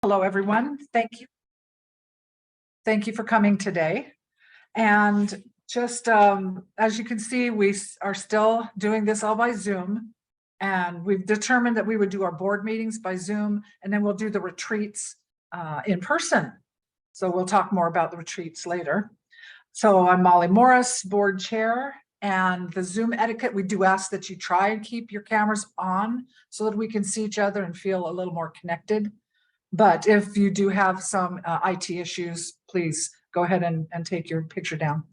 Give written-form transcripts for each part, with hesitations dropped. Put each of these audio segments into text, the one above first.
Hello, everyone. Thank you. Thank you for coming today. And just as you can see, we are still doing this all by Zoom. And we've determined that we would do our board meetings by Zoom, and then we'll do the retreats in person. So we'll talk more about the retreats later. So I'm Molly Morris, board chair, and the Zoom etiquette, we do ask that you try and keep your cameras on so that we can see each other and feel a little more connected. But if you do have some IT issues, please go ahead and take your picture down.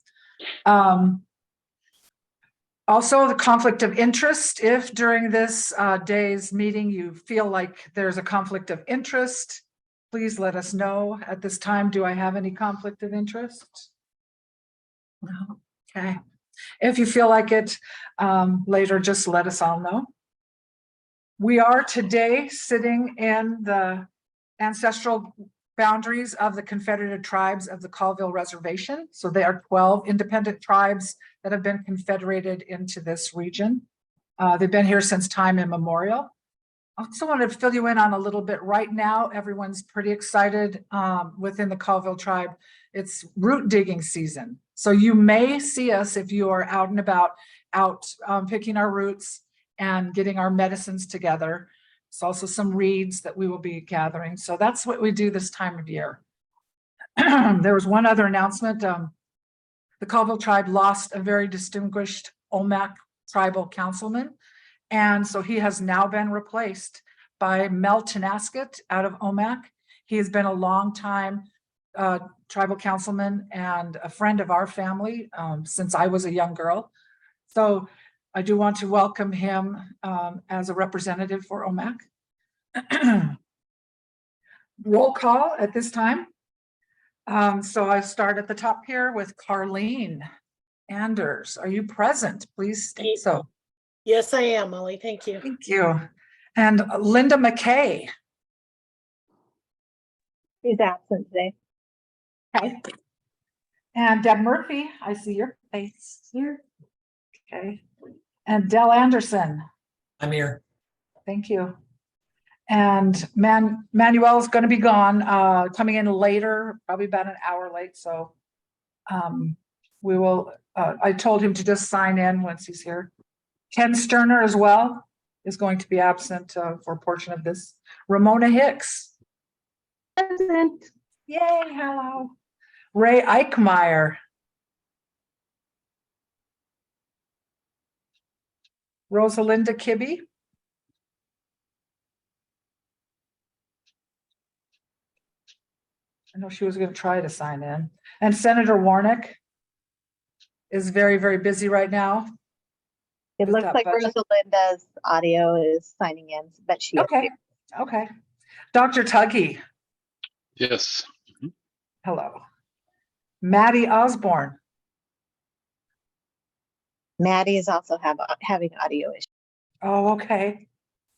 Also, the conflict of interest. If during this day's meeting you feel like there's a conflict of interest, please let us know. At this time, do I have any conflict of interest? No. Okay. If you feel like it later, just let us all know. We are today sitting in the ancestral boundaries of the Confederated Tribes of the Colville Reservation. So they are 12 independent tribes that have been confederated into this region. They've been here since time immemorial. I also want to fill you in on a little bit right now. Everyone's pretty excited within the Colville tribe. It's root digging season. So you may see us if you are out and about, picking our roots and getting our medicines together. There's also some reeds that we will be gathering. So that's what we do this time of year. There was one other announcement. The Colville tribe lost a very distinguished Omak tribal councilman. And so he has now been replaced by Mel Tenasket out of Omak. He has been a long time tribal councilman and a friend of our family since I was a young girl. So I do want to welcome him as a representative for Omak. Roll call at this time. So I start at the top here with Carlene Anders. Are you present? Please state so. Yes, I am, Molly. Thank you. Thank you. And Linda McKay. She's absent today. Okay. And Deb Murphy, I see your face here. Okay. And Dell Anderson. I'm here. Thank you. And Manuel's going to be gone, coming in later, probably about an hour late. So we will, I told him to just sign in once he's here. Ken Sterner as well is going to be absent for a portion of this. Ramona Hicks. Present. Yay, hello. Ray Eichmeyer. Rosalinda Kibbe. I know she was going to try to sign in. And Senator Warnock is very, very busy right now. It looks like Rosalinda's audio is signing in, but she okay. Okay. Dr. Tuggy. Yes. Hello. Maddie Osborne. Maddie is also having audio issues. Oh, okay.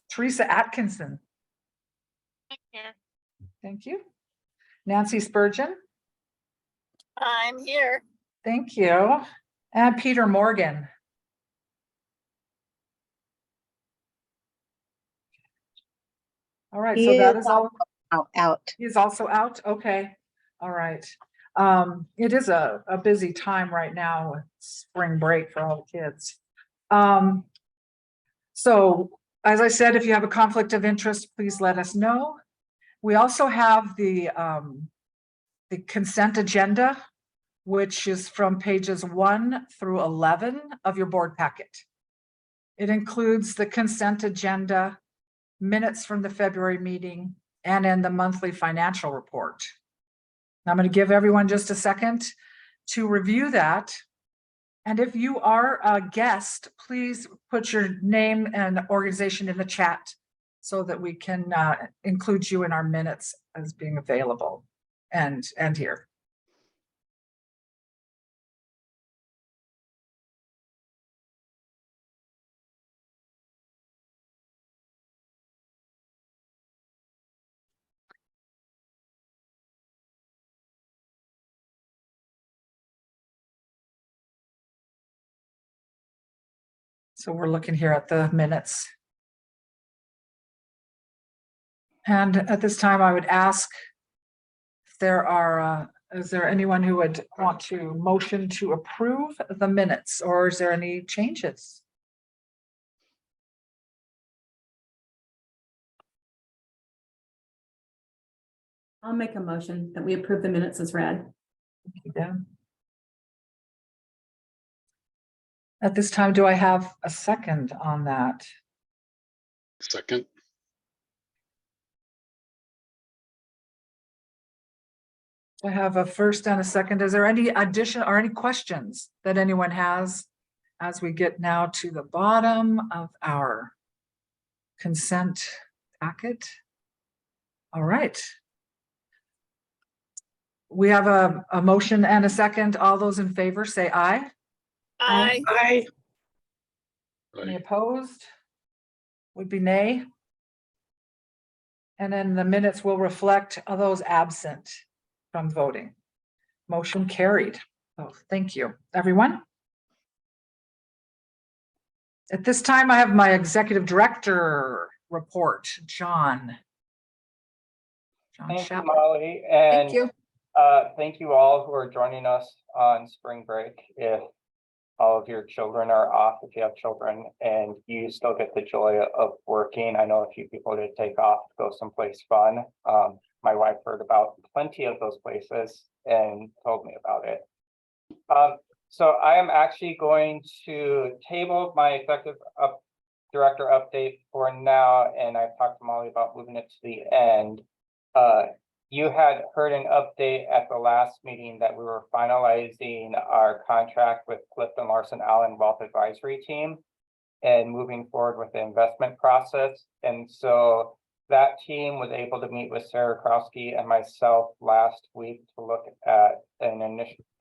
Teresa Atkinson. Yeah. Thank you. Nancy Spurgeon. I'm here. Thank you. And Peter Morgan. All right, so that is all out. He's also out. Okay. All right. It is a busy time right now with spring break for all the kids. So as I said, if you have a conflict of interest, please let us know. We also have the consent agenda, which is from pages 1 through 11 of your board packet. It includes the consent agenda, minutes from the February meeting, and in the monthly financial report. Now I'm going to give everyone just a second to review that. And if you are a guest, please put your name and organization in the chat so that we can include you in our minutes as being available and here. So we're looking here at the minutes. And at this time, I would ask if there are, is there anyone who would want to motion to approve the minutes, or is there any changes? I'll make a motion that we approve the minutes as read. Yeah. At this time, do I have a second on that? Second. I have a first and a second. Is there any addition or any questions that anyone has as we get now to the bottom of our consent packet? All right. We have a motion and a second. All those in favor say aye. Aye. Aye. Any opposed? Would be nay. And then the minutes will reflect those absent from voting. Motion carried. Oh, thank you, everyone. At this time, I have my executive director report, John. Thank you, Chapman. Molly, Thank and you. thank you all who are joining us on spring break. If all of your children are off, if you have children, and you still get the joy of working, I know a few people did take off to go someplace fun. My wife heard about plenty of those places and told me about it. So I am actually going to table my executive director update for now, and I've talked to Molly about moving it to the end. You had heard an update at the last meeting that we were finalizing our contract with Clifton Larson Allen Wealth Advisory Team and moving forward with the investment process. And so that team was able to meet with Sarah Krowski and myself last week to look at an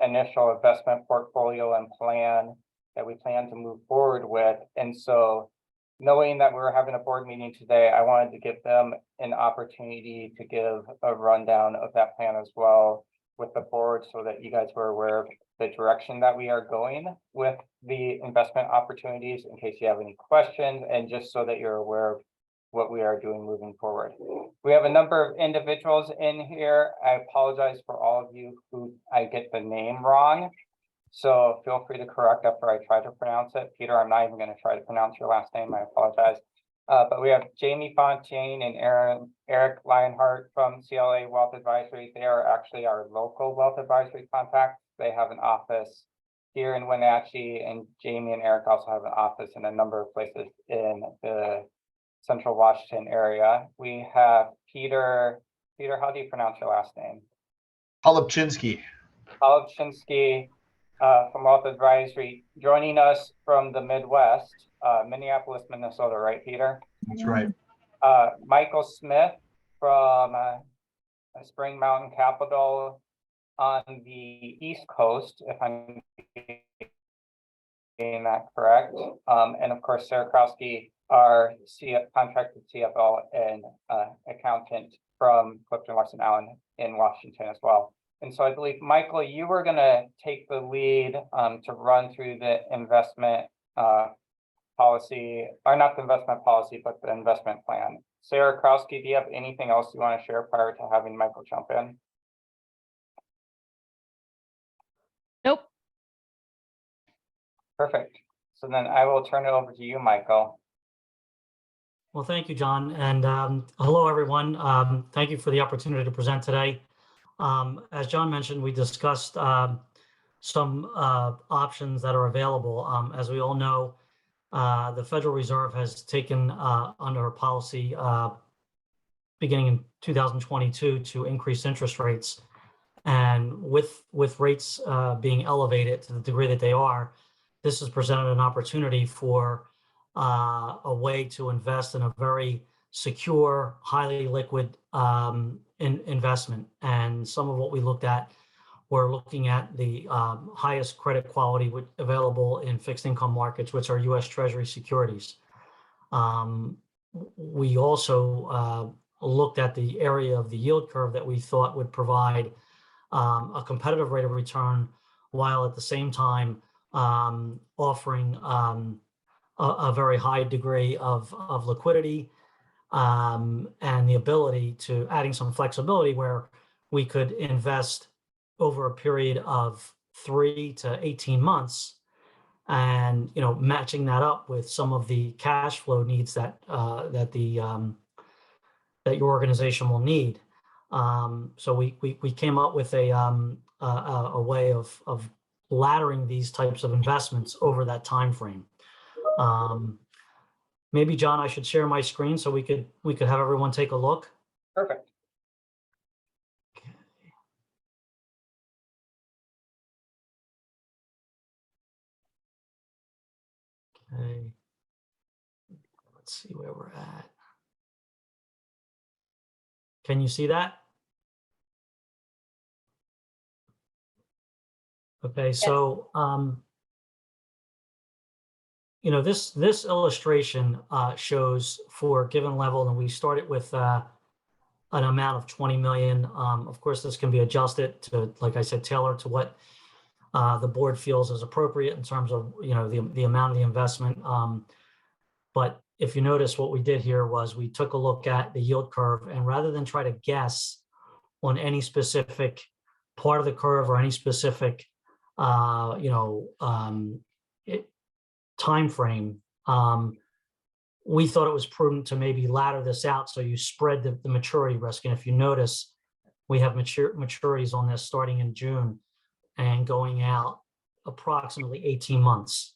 initial investment portfolio and plan that we plan to move forward with. And so knowing that we were having a board meeting today, I wanted to give them an opportunity to give a rundown of that plan as well with the board so that you guys were aware of the direction that we are going with the investment opportunities in case you have any questions, and just so that you're aware of what we are doing moving forward. We have a number of individuals in here. I apologize for all of you who I get the name wrong. So feel free to correct after I try to pronounce it. Peter, I'm not even going to try to pronounce your last name. I apologize. But we have Jamie Fontaine and Eric Lionheart from CLA Wealth Advisory. They are actually our local wealth advisory contacts. They have an office here in Wenatchee, and Jamie and Eric also have an office in a number of places in the Central Washington area. We have Peter, how do you pronounce your last name? Holubchinsky. Holubchinsky from Wealth Advisory, joining us from the Midwest, Minneapolis, Minnesota, right, Peter? That's right. Michael Smith from Spring Mountain Capital on the East Coast, if I'm getting that correct. And of course, Sarah Krowski, our contracted CFO and accountant from Clifton Larson Allen in Washington as well. And so I believe, Michael, you were going to take the lead to run through the investment policy, or not the investment policy, but the investment plan. Sarah Krowski, do you have anything else you want to share prior to having Michael jump in? Nope. Perfect. So then I will turn it over to you, Michael. Well, thank you, John. And hello, everyone. Thank you for the opportunity to present today. As John mentioned, we discussed some options that are available. As we all know, the Federal Reserve has taken under her policy beginning in 2022 to increase interest rates. And with rates being elevated to the degree that they are, this has presented an opportunity for a way to invest in a very secure, highly liquid investment. And some of what we looked at, we're looking at the highest credit quality available in fixed income markets, which are U.S. Treasury securities. We also looked at the area of the yield curve that we thought would provide a competitive rate of return, while at the same time offering a very high degree of liquidity, and the ability to adding some flexibility where we could invest over a period of 3 to 18 months, and matching that up with some of the cash flow needs that that your organization will need. So we came up with a way of laddering these types of investments over that time frame. Maybe, John, I should share my screen so we could have everyone take a look. Perfect. Okay. Let's see where we're at. Can you see that? Okay, so this illustration shows for a given level, and we started with an amount of 20 million. Of course, this can be adjusted to, like I said, tailor to what the board feels is appropriate in terms of the amount of the investment. But if you notice, what we did here was we took a look at the yield curve, and rather than try to guess on any specific part of the curve or any specific time frame, we thought it was prudent to maybe ladder this out so you spread the maturity risk. And if you notice, we have maturities on this starting in June and going out approximately 18 months.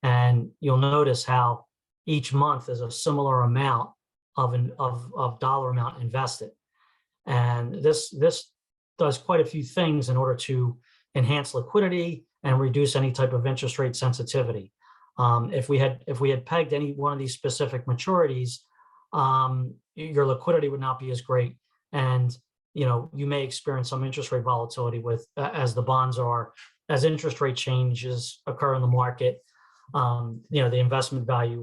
And you'll notice how each month is a similar amount of dollar amount invested. And this does quite a few things in order to enhance liquidity and reduce any type of interest rate sensitivity. If we had pegged any one of these specific maturities, your liquidity would not be as great, and you may experience some interest rate volatility with as the bonds are, as interest rate changes occur in the market. The investment value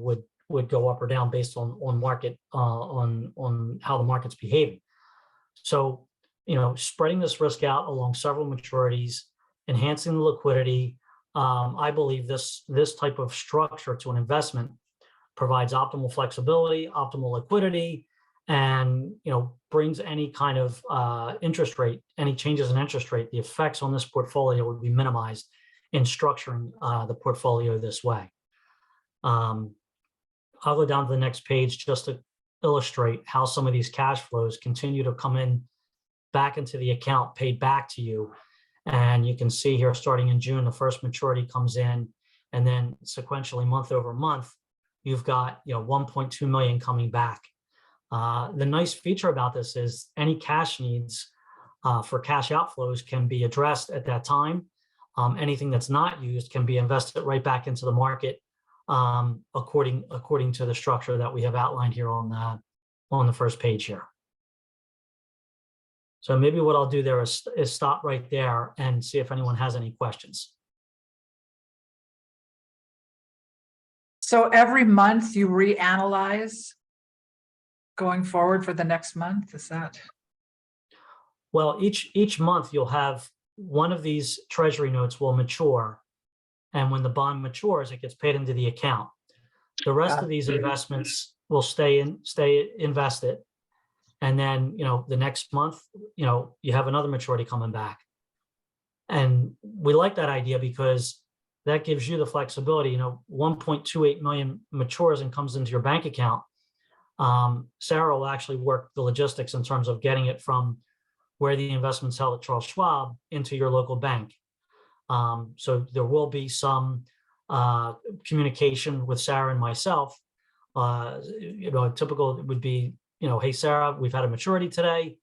would go up or down based on market on how the market's behaving. So spreading this risk out along several maturities, enhancing the liquidity. I believe this type of structure to an investment provides optimal flexibility, optimal liquidity, and brings any kind of interest rate, any changes in interest rate, the effects on this portfolio would be minimized in structuring the portfolio this way. I'll go down to the next page just to illustrate how some of these cash flows continue to come in back into the account, paid back to you. And you can see here, starting in June, the first maturity comes in, and then sequentially month over month, you've got 1.2 million coming back. The nice feature about this is any cash needs for cash outflows can be addressed at that time. Anything that's not used can be invested right back into the market according to the structure that we have outlined here on the first page here. So maybe what I'll do there is stop right there and see if anyone has any questions. So every month you reanalyze going forward for the next month, is that? Well, each month you'll have one of these treasury notes will mature, and when the bond matures, it gets paid into the account. The rest of these investments will stay invested. And then, the next month, you have another maturity coming back. And we like that idea because that gives you the flexibility. 1.28 million matures and comes into your bank account. Sarah will actually work the logistics in terms of getting it from where the investment's held at Charles Schwab into your local bank. So there will be some communication with Sarah and myself. Typical would be, hey, Sarah, we've had a maturity today.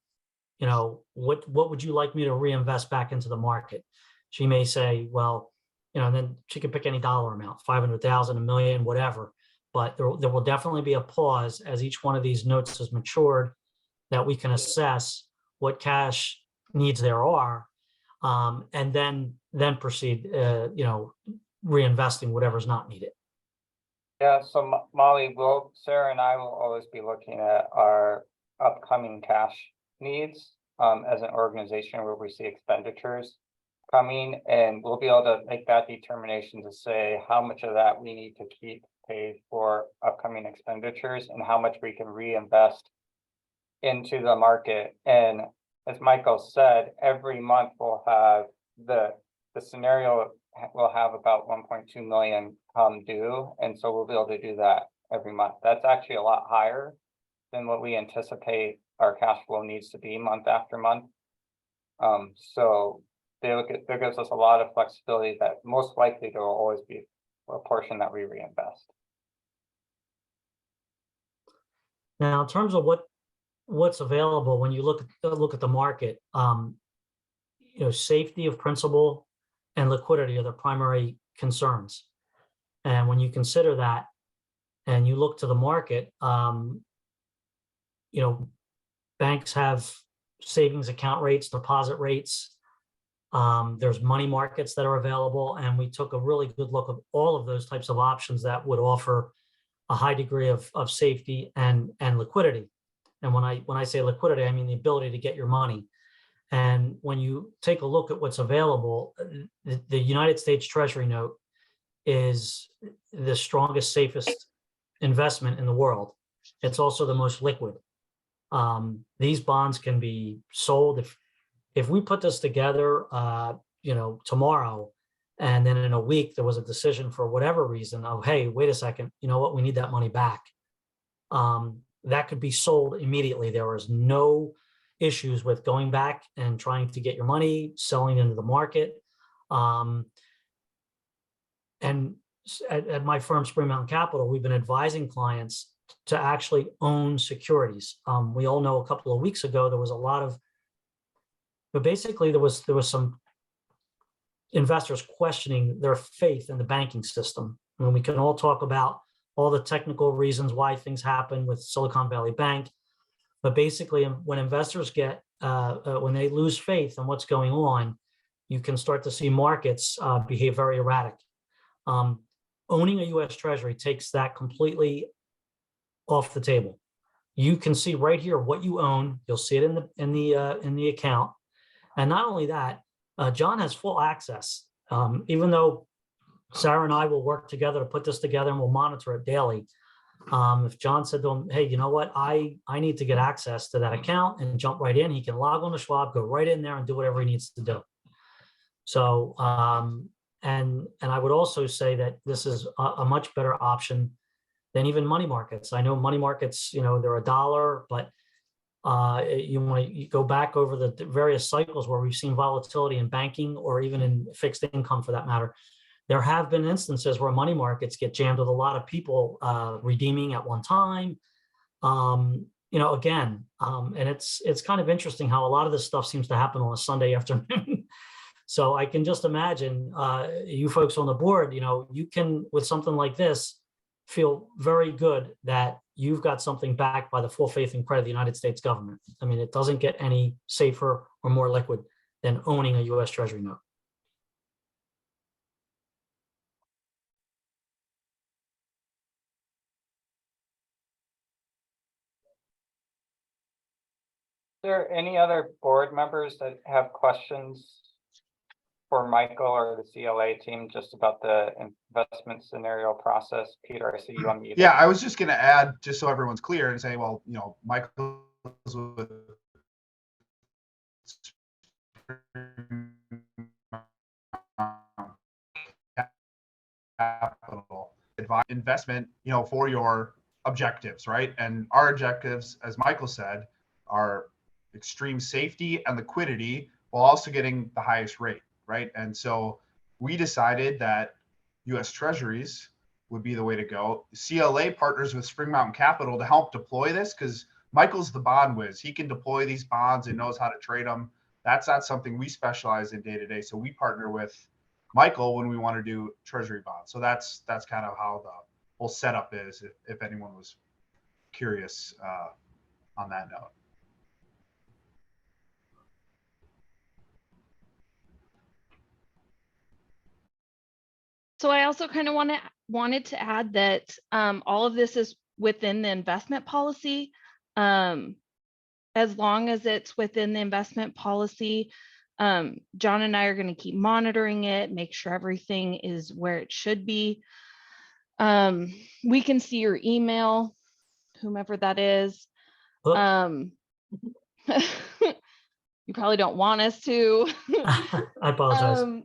What would you like me to reinvest back into the market? She may say, well, and then she can pick any dollar amount, 500,000, $1 million, whatever. But there will definitely be a pause as each one of these notes has matured, that we can assess what cash needs there are, and then proceed, reinvesting whatever's not needed. Yeah, so Molly, Sarah and I will always be looking at our upcoming cash needs as an organization where we see expenditures coming, and we'll be able to make that determination to say how much of that we need to keep pay for upcoming expenditures and how much we can reinvest into the market. And as Michael said, every month we'll have the scenario will have about 1.2 million come due. And so we'll be able to do that every month. That's actually a lot higher than what we anticipate our cash flow needs to be month after month. So that gives us a lot of flexibility that most likely there will always be a portion that we reinvest. Now, in terms of what's available, when you look at the market, safety of principal and liquidity are the primary concerns. And when you consider that, and you look to the market, banks have savings account rates, deposit rates. There's money markets that are available, and we took a really good look at all of those types of options that would offer a high degree of safety and liquidity. And when I say liquidity, I mean the ability to get your money. And when you take a look at what's available, the United States Treasury note is the strongest, safest investment in the world. It's also the most liquid. These bonds can be sold. If we put this together, tomorrow, and then in a week there was a decision for whatever reason of, hey, wait a second, you know what, we need that money back. That could be sold immediately. There was no issues with going back and trying to get your money, selling into the market. And at my firm, Spring Mountain Capital, we've been advising clients to actually own securities. We all know a couple of weeks ago, there was a lot of, but basically there was some investors questioning their faith in the banking system. I mean, we can all talk about all the technical reasons why things happen with Silicon Valley Bank, but basically when investors when they lose faith in what's going on, you can start to see markets behave very erratic. Owning a U.S. Treasury takes that completely off the table. You can see right here what you own. You'll see it in the account, and not only that, John has full access. Even though Sarah and I will work together to put this together and we'll monitor it daily. If John said to him, hey, you know what, I need to get access to that account and jump right in, he can log on to Schwab, go right in there and do whatever he needs to do. So, and I would also say that this is a much better option than even money markets. I know money markets, they're $1, but you want to go back over the various cycles where we've seen volatility in banking or even in fixed income for that matter. There have been instances where money markets get jammed with a lot of people redeeming at one time. And it's kind of interesting how a lot of this stuff seems to happen on a Sunday afternoon. So I can just imagine you folks on the board, you can, with something like this, feel very good that you've got something backed by the full faith and credit of the United States government. I mean, it doesn't get any safer or more liquid than owning a U.S. Treasury note. Are there any other board members that have questions for Michael or the CLA team just about the investment scenario process? Peter, I see you on mute. Yeah, I was just going to add, just so everyone's clear, and say, well, Michael's with capital investment, for your objectives, right? And our objectives, as Michael said, are extreme safety and liquidity while also getting the highest rate, right? And so we decided that U.S. Treasuries would be the way to go. CLA partners with Spring Mountain Capital to help deploy this because Michael's the bond whiz. He can deploy these bonds and knows how to trade them. That's not something we specialize in day to day. So we partner with Michael when we want to do Treasury bonds. So that's kind of how the whole setup is, if anyone was curious on that note. So I also kind of wanted to add that all of this is within the investment policy. As long as it's within the investment policy, John and I are going to keep monitoring it, make sure everything is where it should be. We can see your email, whomever that is. Whoop. You probably don't want us to. I apologize.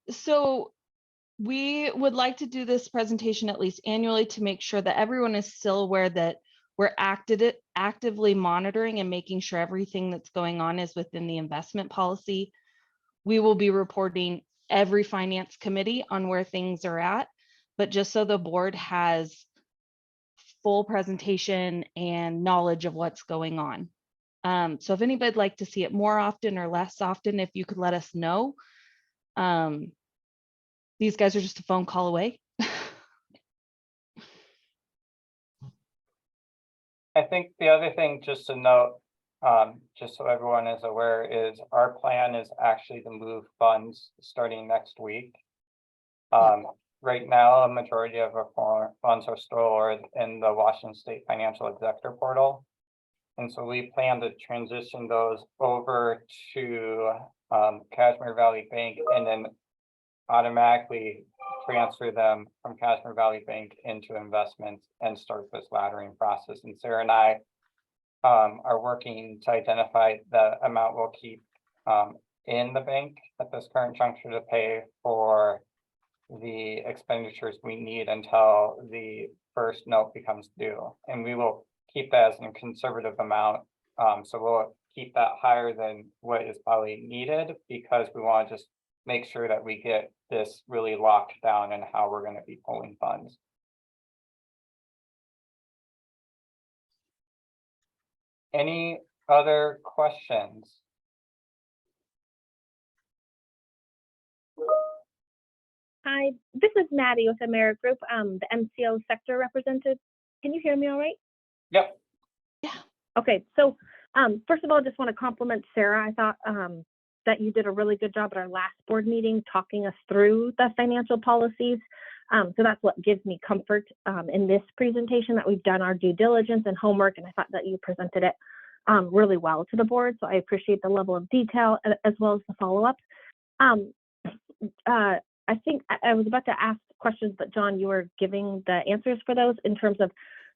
So we would like to do this presentation at least annually to make sure that everyone is still aware that we're actively monitoring and making sure everything that's going on is within the investment policy. We will be reporting every finance committee on where things are at, but just so the board has full presentation and knowledge of what's going on. So if anybody'd like to see it more often or less often, if you could let us know. These guys are just a phone call away. I think the other thing just to note, just so everyone is aware, is our plan is actually to move funds starting next week. Right now, a majority of our funds are stored in the Washington State Financial Executor Portal. And so we plan to transition those over to Kashmir Valley Bank and then automatically transfer them from Kashmir Valley Bank into investments and start this laddering process. And Sarah and I are working to identify the amount we'll keep in the bank at this current juncture to pay for the expenditures we need until the first note becomes due. And we will keep that as a conservative amount. So we'll keep that higher than what is probably needed because we want to just make sure that we get this really locked down and how we're going to be pulling funds. Any other questions? Hi, this is Maddie with the Workgroup, the MCO sector representative. Can you hear me all right? Yep. Okay, so first of all, I just want to compliment Sarah. I thought that you did a really good job at our last board meeting talking us through the financial policies. So that's what gives me comfort in this presentation, that we've done our due diligence and homework, and I thought that you presented it really well to the board. So I appreciate the level of detail as well as the follow-up. I think I was about to ask questions, but John, you were giving the answers for those in terms of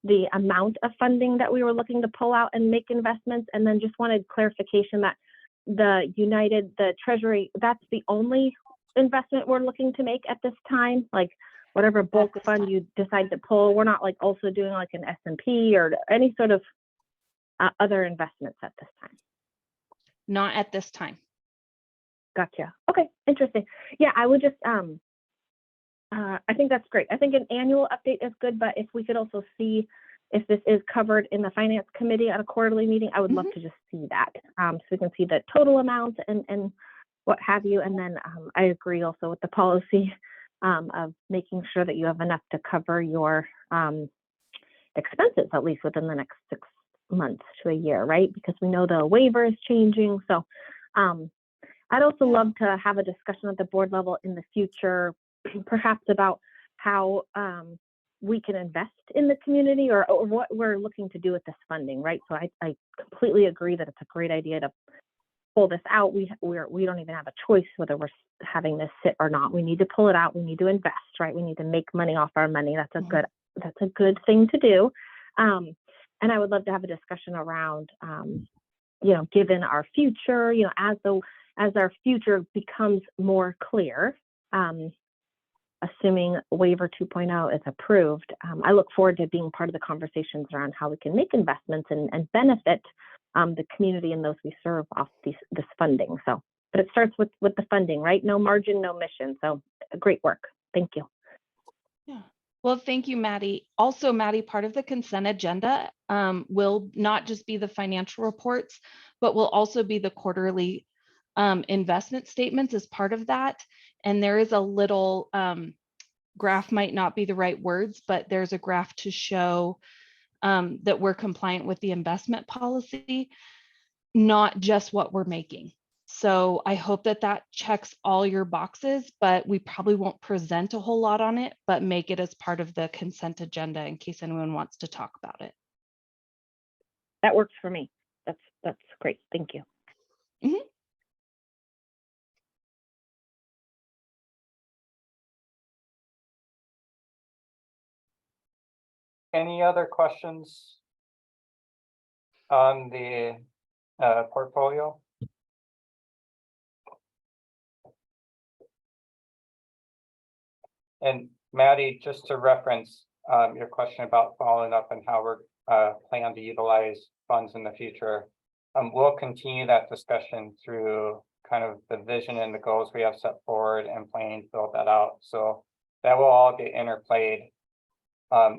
the amount of funding that we were looking to pull out and make investments, and then just wanted clarification that the Treasury, that's the only investment we're looking to make at this time. Like whatever bulk fund you decide to pull, we're not like also doing like an S&P or any sort of other investments at this time. Not at this time. Gotcha. Okay, interesting. Yeah, I would just I think that's great. I think an annual update is good, but if we could also see if this is covered in the finance committee at a quarterly meeting, I would love to just see that. So we can see the total amount and what have you. And then I agree also with the policy of making sure that you have enough to cover your expenses, at least within the next 6 months to a year, right? Because we know the waiver is changing. So I'd also love to have a discussion at the board level in the future, perhaps about how we can invest in the community or what we're looking to do with this funding, right? So I completely agree that it's a great idea to pull this out. We don't even have a choice whether we're having this sit or not. We need to pull it out. We need to invest, right? We need to make money off our money. That's a good thing to do. And I would love to have a discussion around, given our future, as our future becomes more clear, assuming Waiver 2.0 is approved, I look forward to being part of the conversations around how we can make investments and benefit the community and those we serve off this funding. So, but it starts with the funding, right? No margin, no mission. So great work. Thank you. Yeah. Well, thank you, Maddie. Also, Maddie, part of the consent agenda will not just be the financial reports, but will also be the quarterly investment statements as part of that. And there is a little graph, might not be the right words, but there's a graph to show that we're compliant with the investment policy, not just what we're making. So I hope that checks all your boxes, but we probably won't present a whole lot on it, but make it as part of the consent agenda in case anyone wants to talk about it. That works for me. That's great. Thank you. Mm-hmm. any other questions on the portfolio? And Maddie, just to reference your question about following up and how we're plan to utilize funds in the future, we'll continue that discussion through kind of the vision and the goals we have set forward and planning to build that out. So that will all get interplayed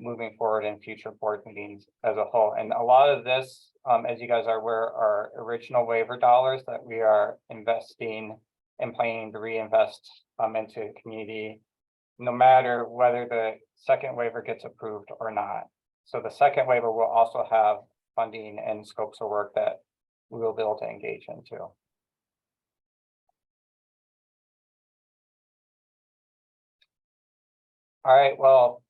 moving forward in future board meetings as a whole. And a lot of this, as you guys are aware, are original waiver dollars that we are investing and planning to reinvest into community, no matter whether the second waiver gets approved or not. So the second waiver will also have funding and scopes of work that we will be able to engage into. All right, well,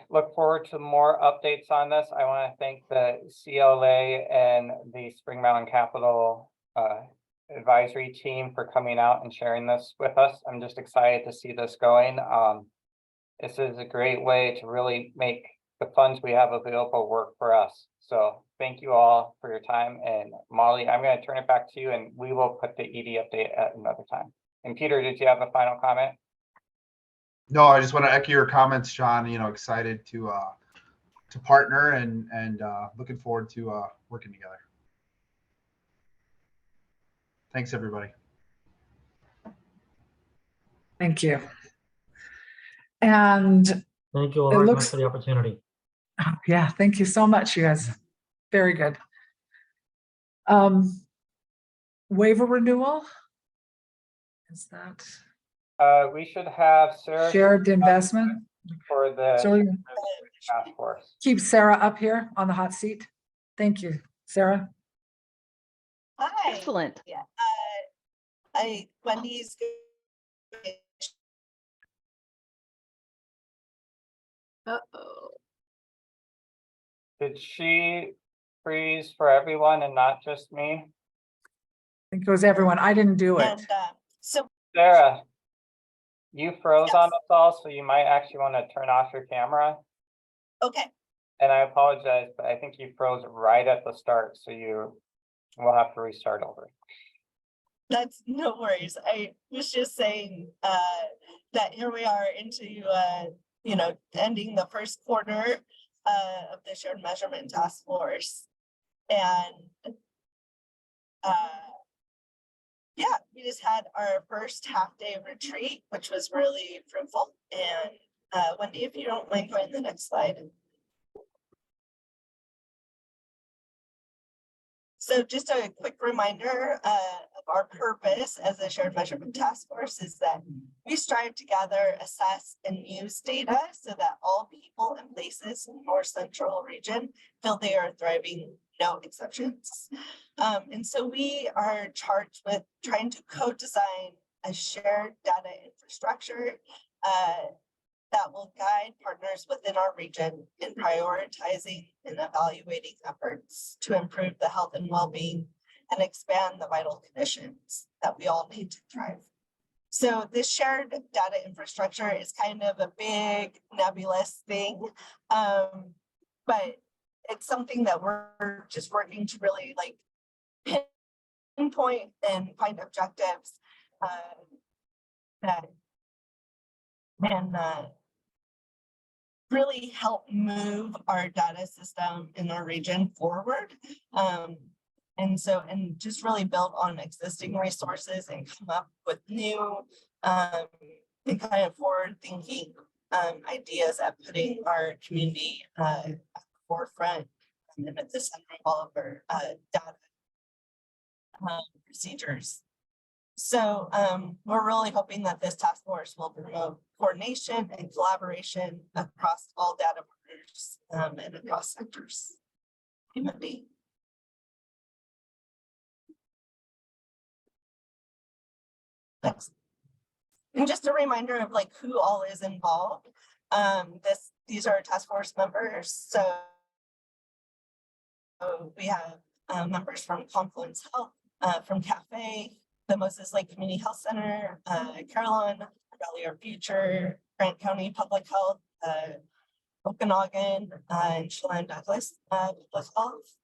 look forward to more updates on this. I want to thank the CLA and the Spring Mountain Capital advisory team for coming out and sharing this with us. I'm just excited to see this going. This is a great way to really make the funds we have available work for us. So thank you all for your time. And Molly, I'm going to turn it back to you, and we will put the ED update at another time. And Peter, did you have a final comment? No, I just want to echo your comments, John. Excited to partner and looking forward to working together. Thanks, everybody. Thank you. And Thank you all It very much looks- for the opportunity. yeah, thank you so much, you guys. Very good. Waiver renewal? Is that We should have Sarah shared investment? for the So we task force. keep Sarah up here on the hot seat. Thank you, Sarah. Hi. Excellent. Yeah. Wendy's. Uh-oh. Did she freeze for everyone and not just me? I think it was everyone. I didn't do it. And so, Sarah, you froze Yes. on us all, so you might actually want to turn off your camera. okay, And I apologize, but I think you froze right at the start, so you will have to restart over. that's no worries. I was just saying that here we are into ending the first quarter of the shared measurement task force. And yeah, we just had our first half-day retreat, which was really fruitful. And Wendy, if you don't mind going to the next slide. So just a quick reminder of our purpose as a shared measurement task force is that we strive to gather, assess, and use data so that all people and places in the North Central region feel they are thriving, no exceptions. And so we are charged with trying to co-design a shared data infrastructure that will guide partners within our region in prioritizing and evaluating efforts to improve the health and well-being and expand the vital conditions that we all need to thrive. So this shared data infrastructure is kind of a big nebulous thing, but it's something that we're just working to really pinpoint and find objectives that and really help move our data system in our region forward. And just really build on existing resources and come up with new and kind of forward thinking ideas at putting our community at the forefront and at the center of all of our data procedures. So we're really hoping that this task force will promote coordination and collaboration across all data partners and across sectors. Humanity. Next. And just a reminder of who all is involved. These are task force members. So we have members from Confluence Health, from Cafe, the Moses Lake Community Health Center, Carolyn, Valley Our Future, Grant County Public Health, Okanagan, and Chelan Douglas, Douglas Health.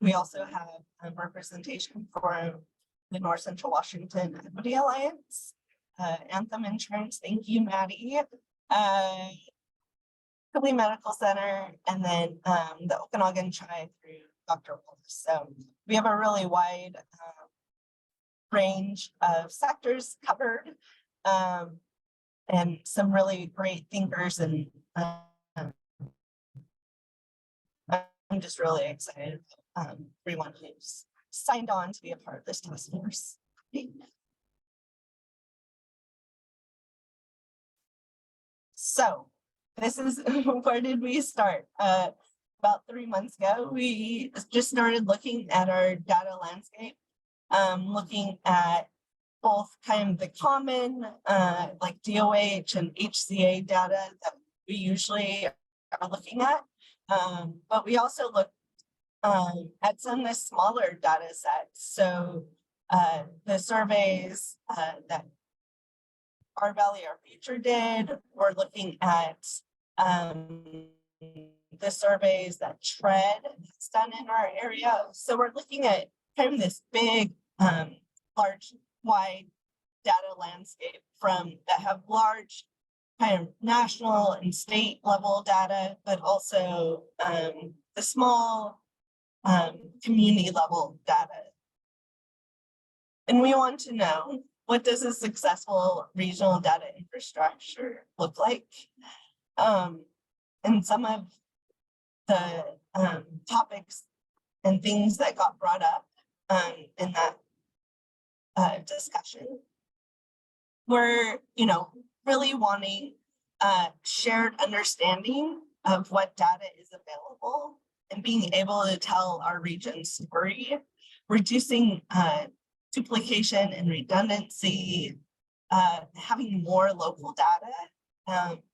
We also have representation for the North Central Washington Equity Alliance, Anthem Insurance, thank you, Maddie. Philly Medical Center, and then the Okanagan Tribe through Dr. Wolf. So we have a really wide range of sectors covered, and some really great thinkers, and I'm just really excited everyone who's signed on to be a part of this task force. So this is where did we start? About 3 months ago, we just started looking at our data landscape, looking at both kind of the common like DOH and HCA data that we usually are looking at. But we also looked at some of the smaller data sets. So the surveys that Our Valley, Our Future did, we're looking at the surveys that Tread has done in our area. So we're looking at kind of this big, large, wide data landscape that have large kind of national and state level data, but also the small community level data. And we want to know, what does a successful regional data infrastructure look like? And some of the topics and things that got brought up in that discussion were, really wanting shared understanding of what data is available and being able to tell our region's story, reducing duplication and redundancy, having more local data,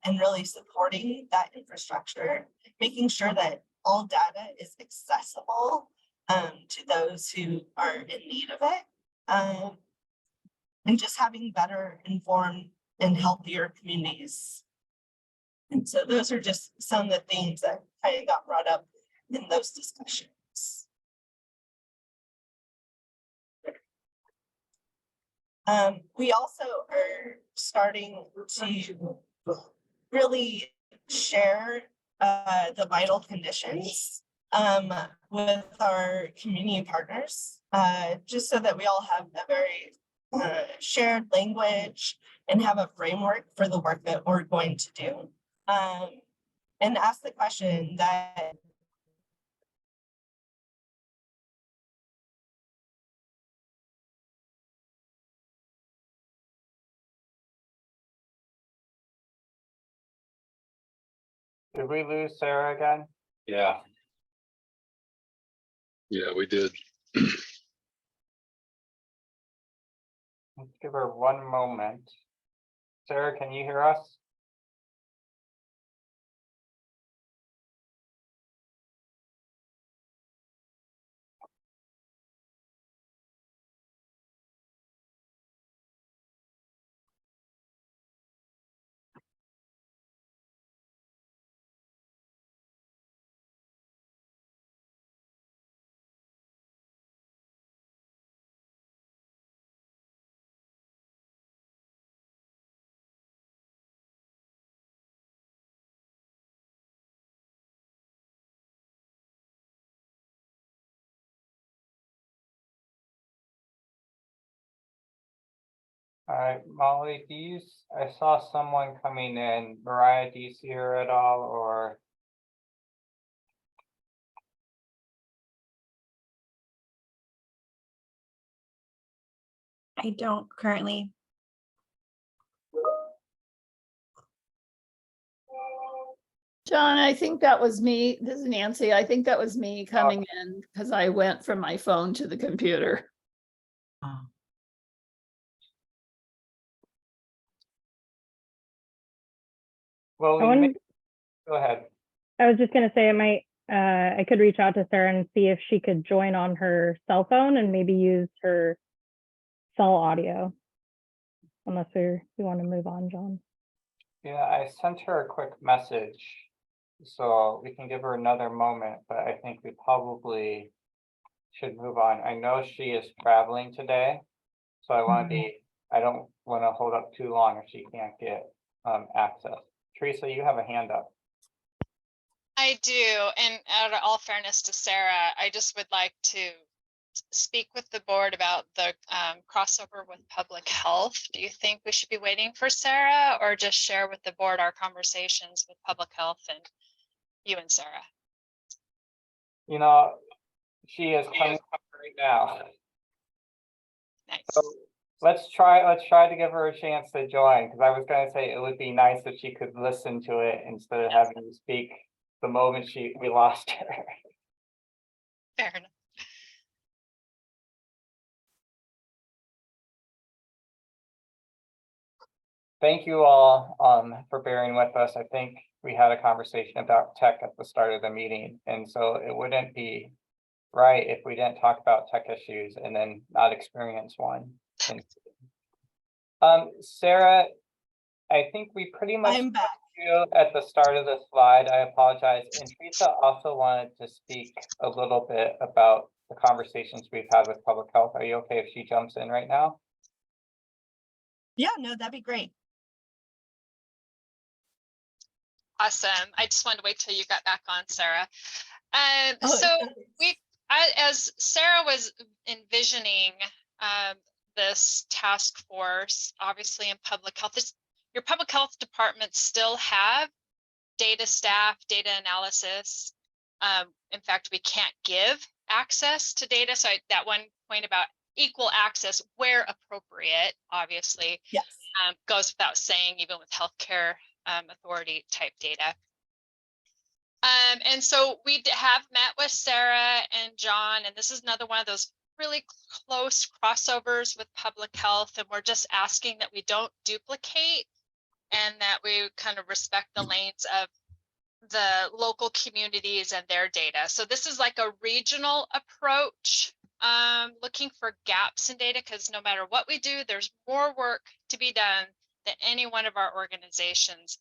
and really supporting that infrastructure, making sure that all data is accessible to those who are in need of it, and just having better informed and healthier communities. And so those are just some of the things that kind of got brought up in those discussions. We also are starting to really share the vital conditions with our community partners, just so that we all have a very shared language and have a framework for the work that we're going to do. And ask the question that Did we lose Sarah again? Yeah. Yeah, we did. Let's give her one moment. Sarah, can you hear us? All right, Molly, I saw someone coming in. Mariah, do you see her at all, or? I don't currently. John, I think that was me. This is Nancy. I think that was me coming in because I went from my phone to the computer. Well, go ahead. I was just going to say I could reach out to Sarah and see if she could join on her cell phone and maybe use her cell audio. Unless we want to move on, John. Yeah, I sent her a quick message, so we can give her another moment, but I think we probably should move on. I know she is traveling today, so I want to be, I don't want to hold up too long if she can't get access. Teresa, you have a hand up. I do, and out of all fairness to Sarah, I just would like to speak with the board about the crossover with public health. Do you think we should be waiting for Sarah or just share with the board our conversations with public health and you and Sarah? You know, she is coming up right now. Nice. So let's try to give her a chance to join, because I was going to say it would be nice if she could listen to it instead of having to speak the moment we lost her. Fair enough. Thank you all for bearing with us. I think we had a conversation about tech at the start of the meeting, and so it wouldn't be right if we didn't talk about tech issues and then not experience one. Sarah, I think we pretty much I'm back. you at the start of the slide. I apologize. And Teresa also wanted to speak a little bit about the conversations we've had with public health. Are you okay if she jumps in right now? Yeah, no, that'd be great. Awesome. I just wanted to wait till you got back on, Sarah. Oh, So as Sarah was envisioning this task force, obviously in public health, your public health departments still have data staff, data analysis. In fact, we can't give access to data. So that one point about equal access where appropriate, obviously, yes. Goes without saying, even with healthcare authority type data. And so we have met with Sarah and John, and this is another one of those really close crossovers with public health. And we're just asking that we don't duplicate and that we kind of respect the lanes of the local communities and their data. So this is like a regional approach, looking for gaps in data, because no matter what we do, there's more work to be done than any one of our organizations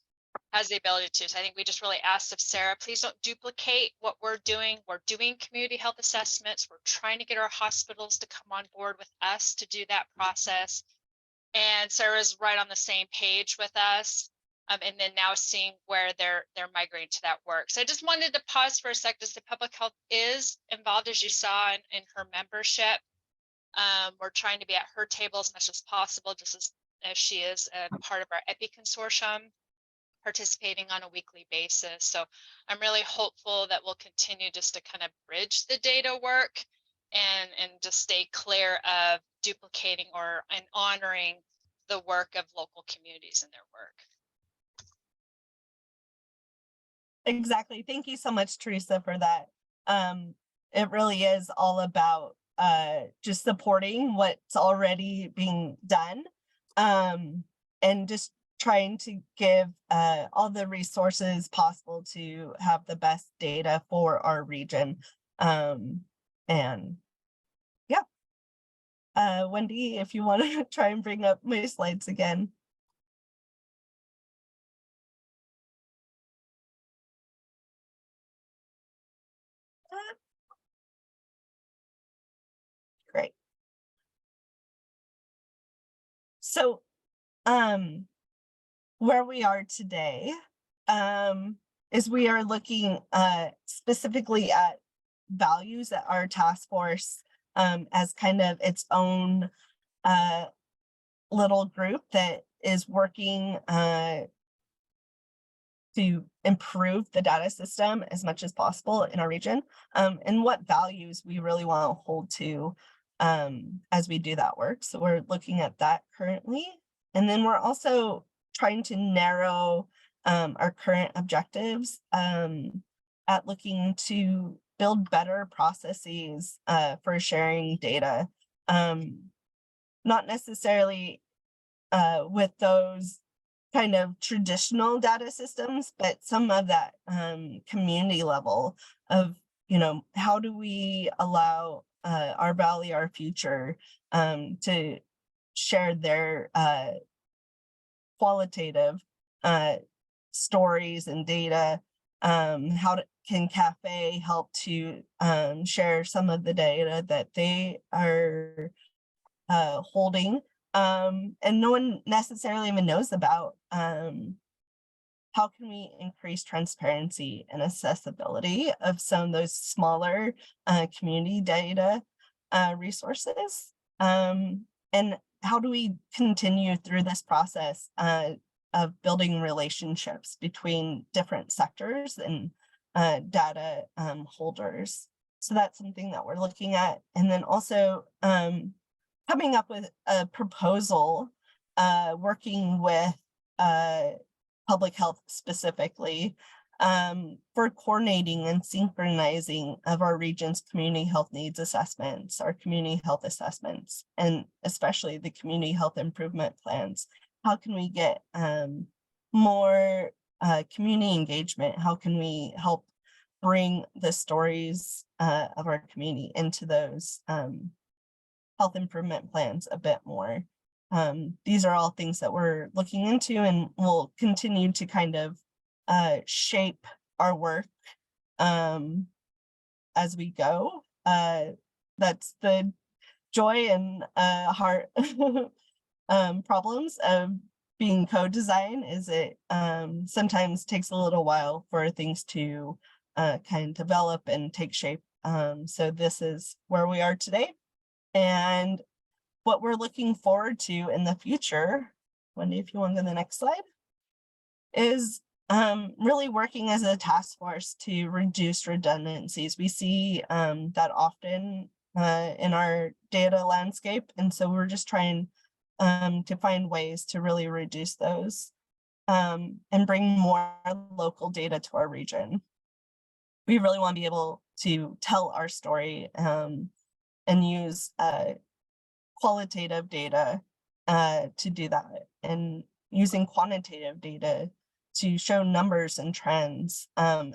has the ability to. So I think we just really asked of Sarah, please don't duplicate what we're doing. We're doing community health assessments. We're trying to get our hospitals to come on board with us to do that process. And Sarah's right on the same page with us. And then now seeing where they're migrating to that work. So I just wanted to pause for a sec. Just the public health is involved, as you saw in her membership. We're trying to be at her table as much as possible, just as she is a part of our EPI consortium, participating on a weekly basis. So I'm really hopeful that we'll continue just to kind of bridge the data work and just stay clear of duplicating and honoring the work of local communities and their work. Exactly. Thank you so much, Teresa, for that. It really is all about just supporting what's already being done, and just trying to give all the resources possible to have the best data for our region. And yeah, Wendy, if you want to try and bring up my slides again. Great. So, where we are today, is we are looking specifically at values that our task force as kind of its own little group that is working to improve the data system as much as possible in our region, and what values we really want to hold to as we do that work. So we're looking at that currently. And then we're also trying to narrow our current objectives at looking to build better processes for sharing data, not necessarily with those kind of traditional data systems, but some of that community level of, how do we allow our valley, our future to share their qualitative stories and data. Can Cafe help to share some of the data that they are holding, and no one necessarily even knows about? How can we increase transparency and accessibility of some of those smaller community data resources? And how do we continue through this process of building relationships between different sectors and data holders? So that's something that we're looking at. And then also coming up with a proposal, working with public health specifically, for coordinating and synchronizing of our region's community health needs assessments, our community health assessments, and especially the community health improvement plans. How can we get more community engagement? How can we help bring the stories of our community into those health improvement plans a bit more? These are all things that we're looking into, and we'll continue to kind of shape our work as we go. That's the joy and heart problems of being co-design, is it sometimes takes a little while for things to kind of develop and take shape. So this is where we are today, and what we're looking forward to in the future. Wendy, if you want to go to the next slide, is really working as a task force to reduce redundancies. We see that often in our data landscape, and so we're just trying to find ways to really reduce those and bring more local data to our region. We really want to be able to tell our story and use qualitative data to do that, and using quantitative data to show numbers and trends,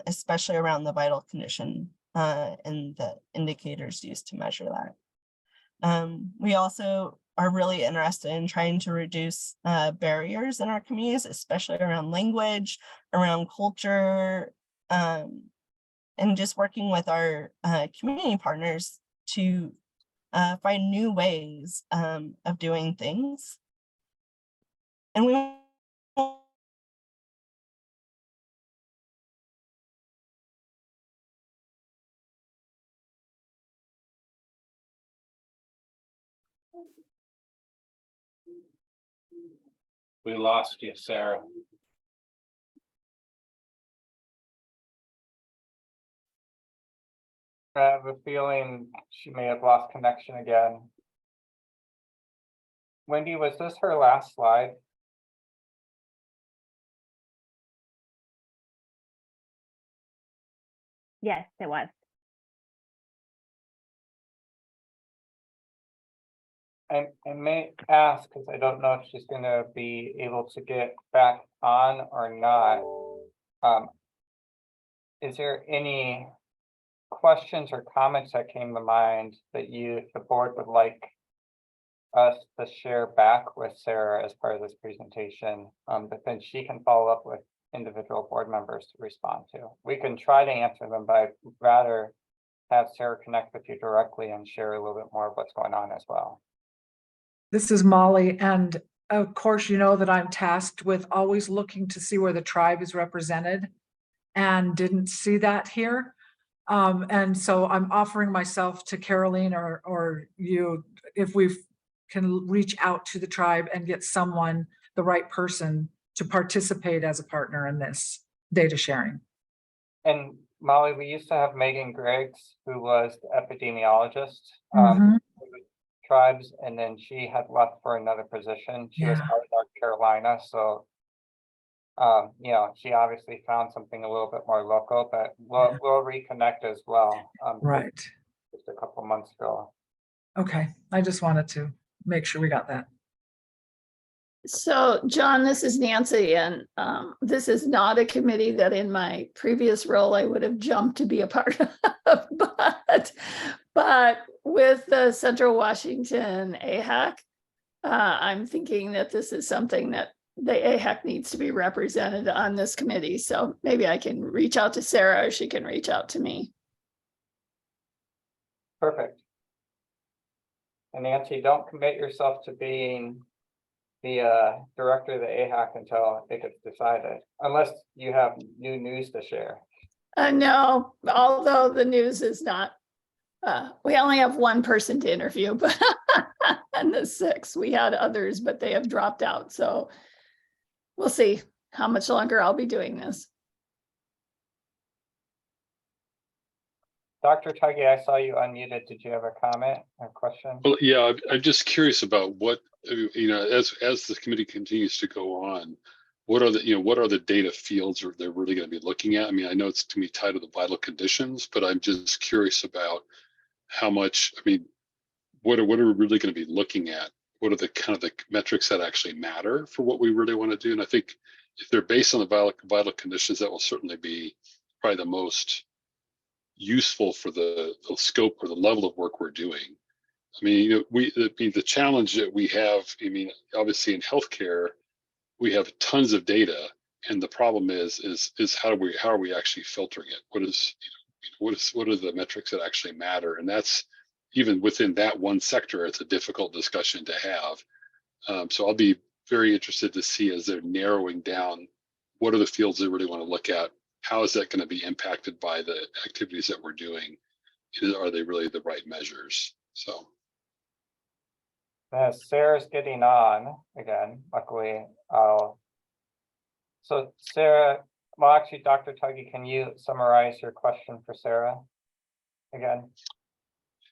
especially around the vital condition and the indicators used to measure that. We also are really interested in trying to reduce barriers in our communities, especially around language, around culture, and just working with our community partners to find new ways of doing things. And We lost you, Sarah. I have a feeling she may have lost connection again. Wendy, was this her last slide? Yes, it was. I may ask, because I don't know if she's going to be able to get back on or not. Is there any questions or comments that came to mind that the board would like us to share back with Sarah as part of this presentation, but then she can follow up with individual board members to respond to? We can try to answer them, but I'd rather have Sarah connect with you directly and share a little bit more of what's going on as well. This is Molly, and of course, you know that I'm tasked with always looking to see where the tribe is represented, and didn't see that here. And so I'm offering myself to Caroline or you, if we can reach out to the tribe and get someone, the right person, to participate as a partner in this data sharing. And Molly, we used to have Megan Griggs, who was the epidemiologist. Tribes, and then she had left for another position. She was out of North Carolina, so you know, she obviously found something a little bit more local, but we'll reconnect as well. Right. Just a couple months ago. Okay, I just wanted to make sure we got that. So, John, this is Nancy, and this is not a committee that in my previous role I would have jumped to be a part of, but with the Central Washington AHAC, I'm thinking that this is something that the AHAC needs to be represented on this committee. So maybe I can reach out to Sarah or she can reach out to me. Perfect. And Nancy, don't commit yourself to being the director of the AHAC until it gets decided, unless you have new news to share. No, although the news is not, we only have one person to interview, but and the 6, we had others, but they have dropped out. So we'll see how much longer I'll be doing this. Dr. Tuggy, I saw you unmuted. Did you have a comment or question? Well, yeah, I'm just curious about what, as the committee continues to go on, what are the data fields they're really going to be looking at? I mean, I know it's to be tied to the vital conditions, but I'm just curious about how much, what are we really going to be looking at? What are the kind of the metrics that actually matter for what we really want to do? And I think if they're based on the vital conditions, that will certainly be probably the most useful for the scope or the level of work we're doing. I mean, the challenge that we have, obviously in healthcare, we have tons of data, and the problem is how are we actually filtering it? What are the metrics that actually matter? And that's even within that one sector, it's a difficult discussion to have. So I'll be very interested to see, as they're narrowing down, what are the fields they really want to look at? How is that going to be impacted by the activities that we're doing? Are they really the right measures? So. Sarah's getting on again, luckily. So Sarah, well, actually, Dr. Tuggy, can you summarize your question for Sarah again?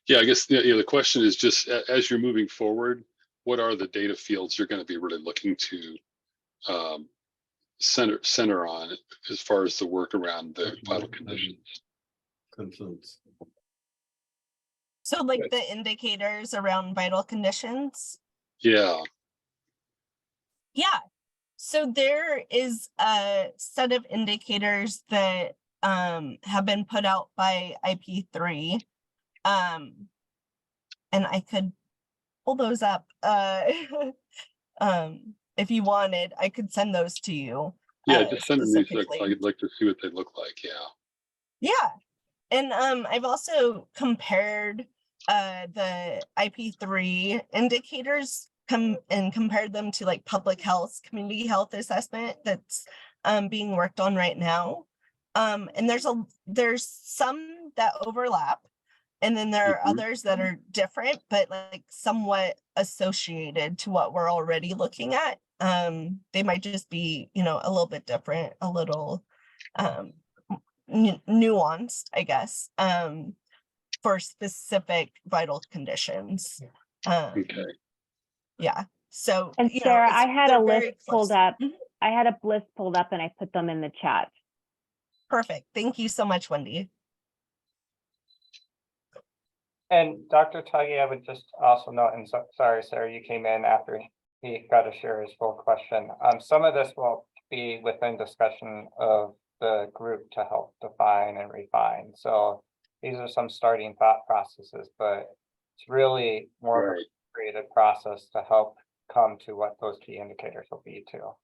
Yeah, I guess the question is just, as you're moving forward, what are the data fields you're going to be really looking to center on as far as the work around the vital conditions? So like the indicators around vital conditions? Yeah. Yeah. So there is a set of indicators that have been put out by IP3. And I could pull those up. If you wanted, I could send those to you. Yeah, just send them these. I'd like to see what they look like. Yeah. Yeah. And I've also compared the IP3 indicators and compared them to like public health, community health assessment that's being worked on right now. And there's some that overlap, and then there are others that are different, but like somewhat associated to what we're already looking at. They might just be, a little bit different, a little nuanced, I guess, for specific vital conditions. Okay. Yeah. So, And Sarah, I had a they're very list pulled close. up. I had a list pulled up and I put them in the chat. Perfect. Thank you so much, Wendy. And Dr. Tuggy, I would just also note, and sorry, Sarah, you came in after he got to share his full question. Some of this will be within discussion of the group to help define and refine. So these are some starting thought processes, but it's really more of a creative process to help come to what those key indicators will be too.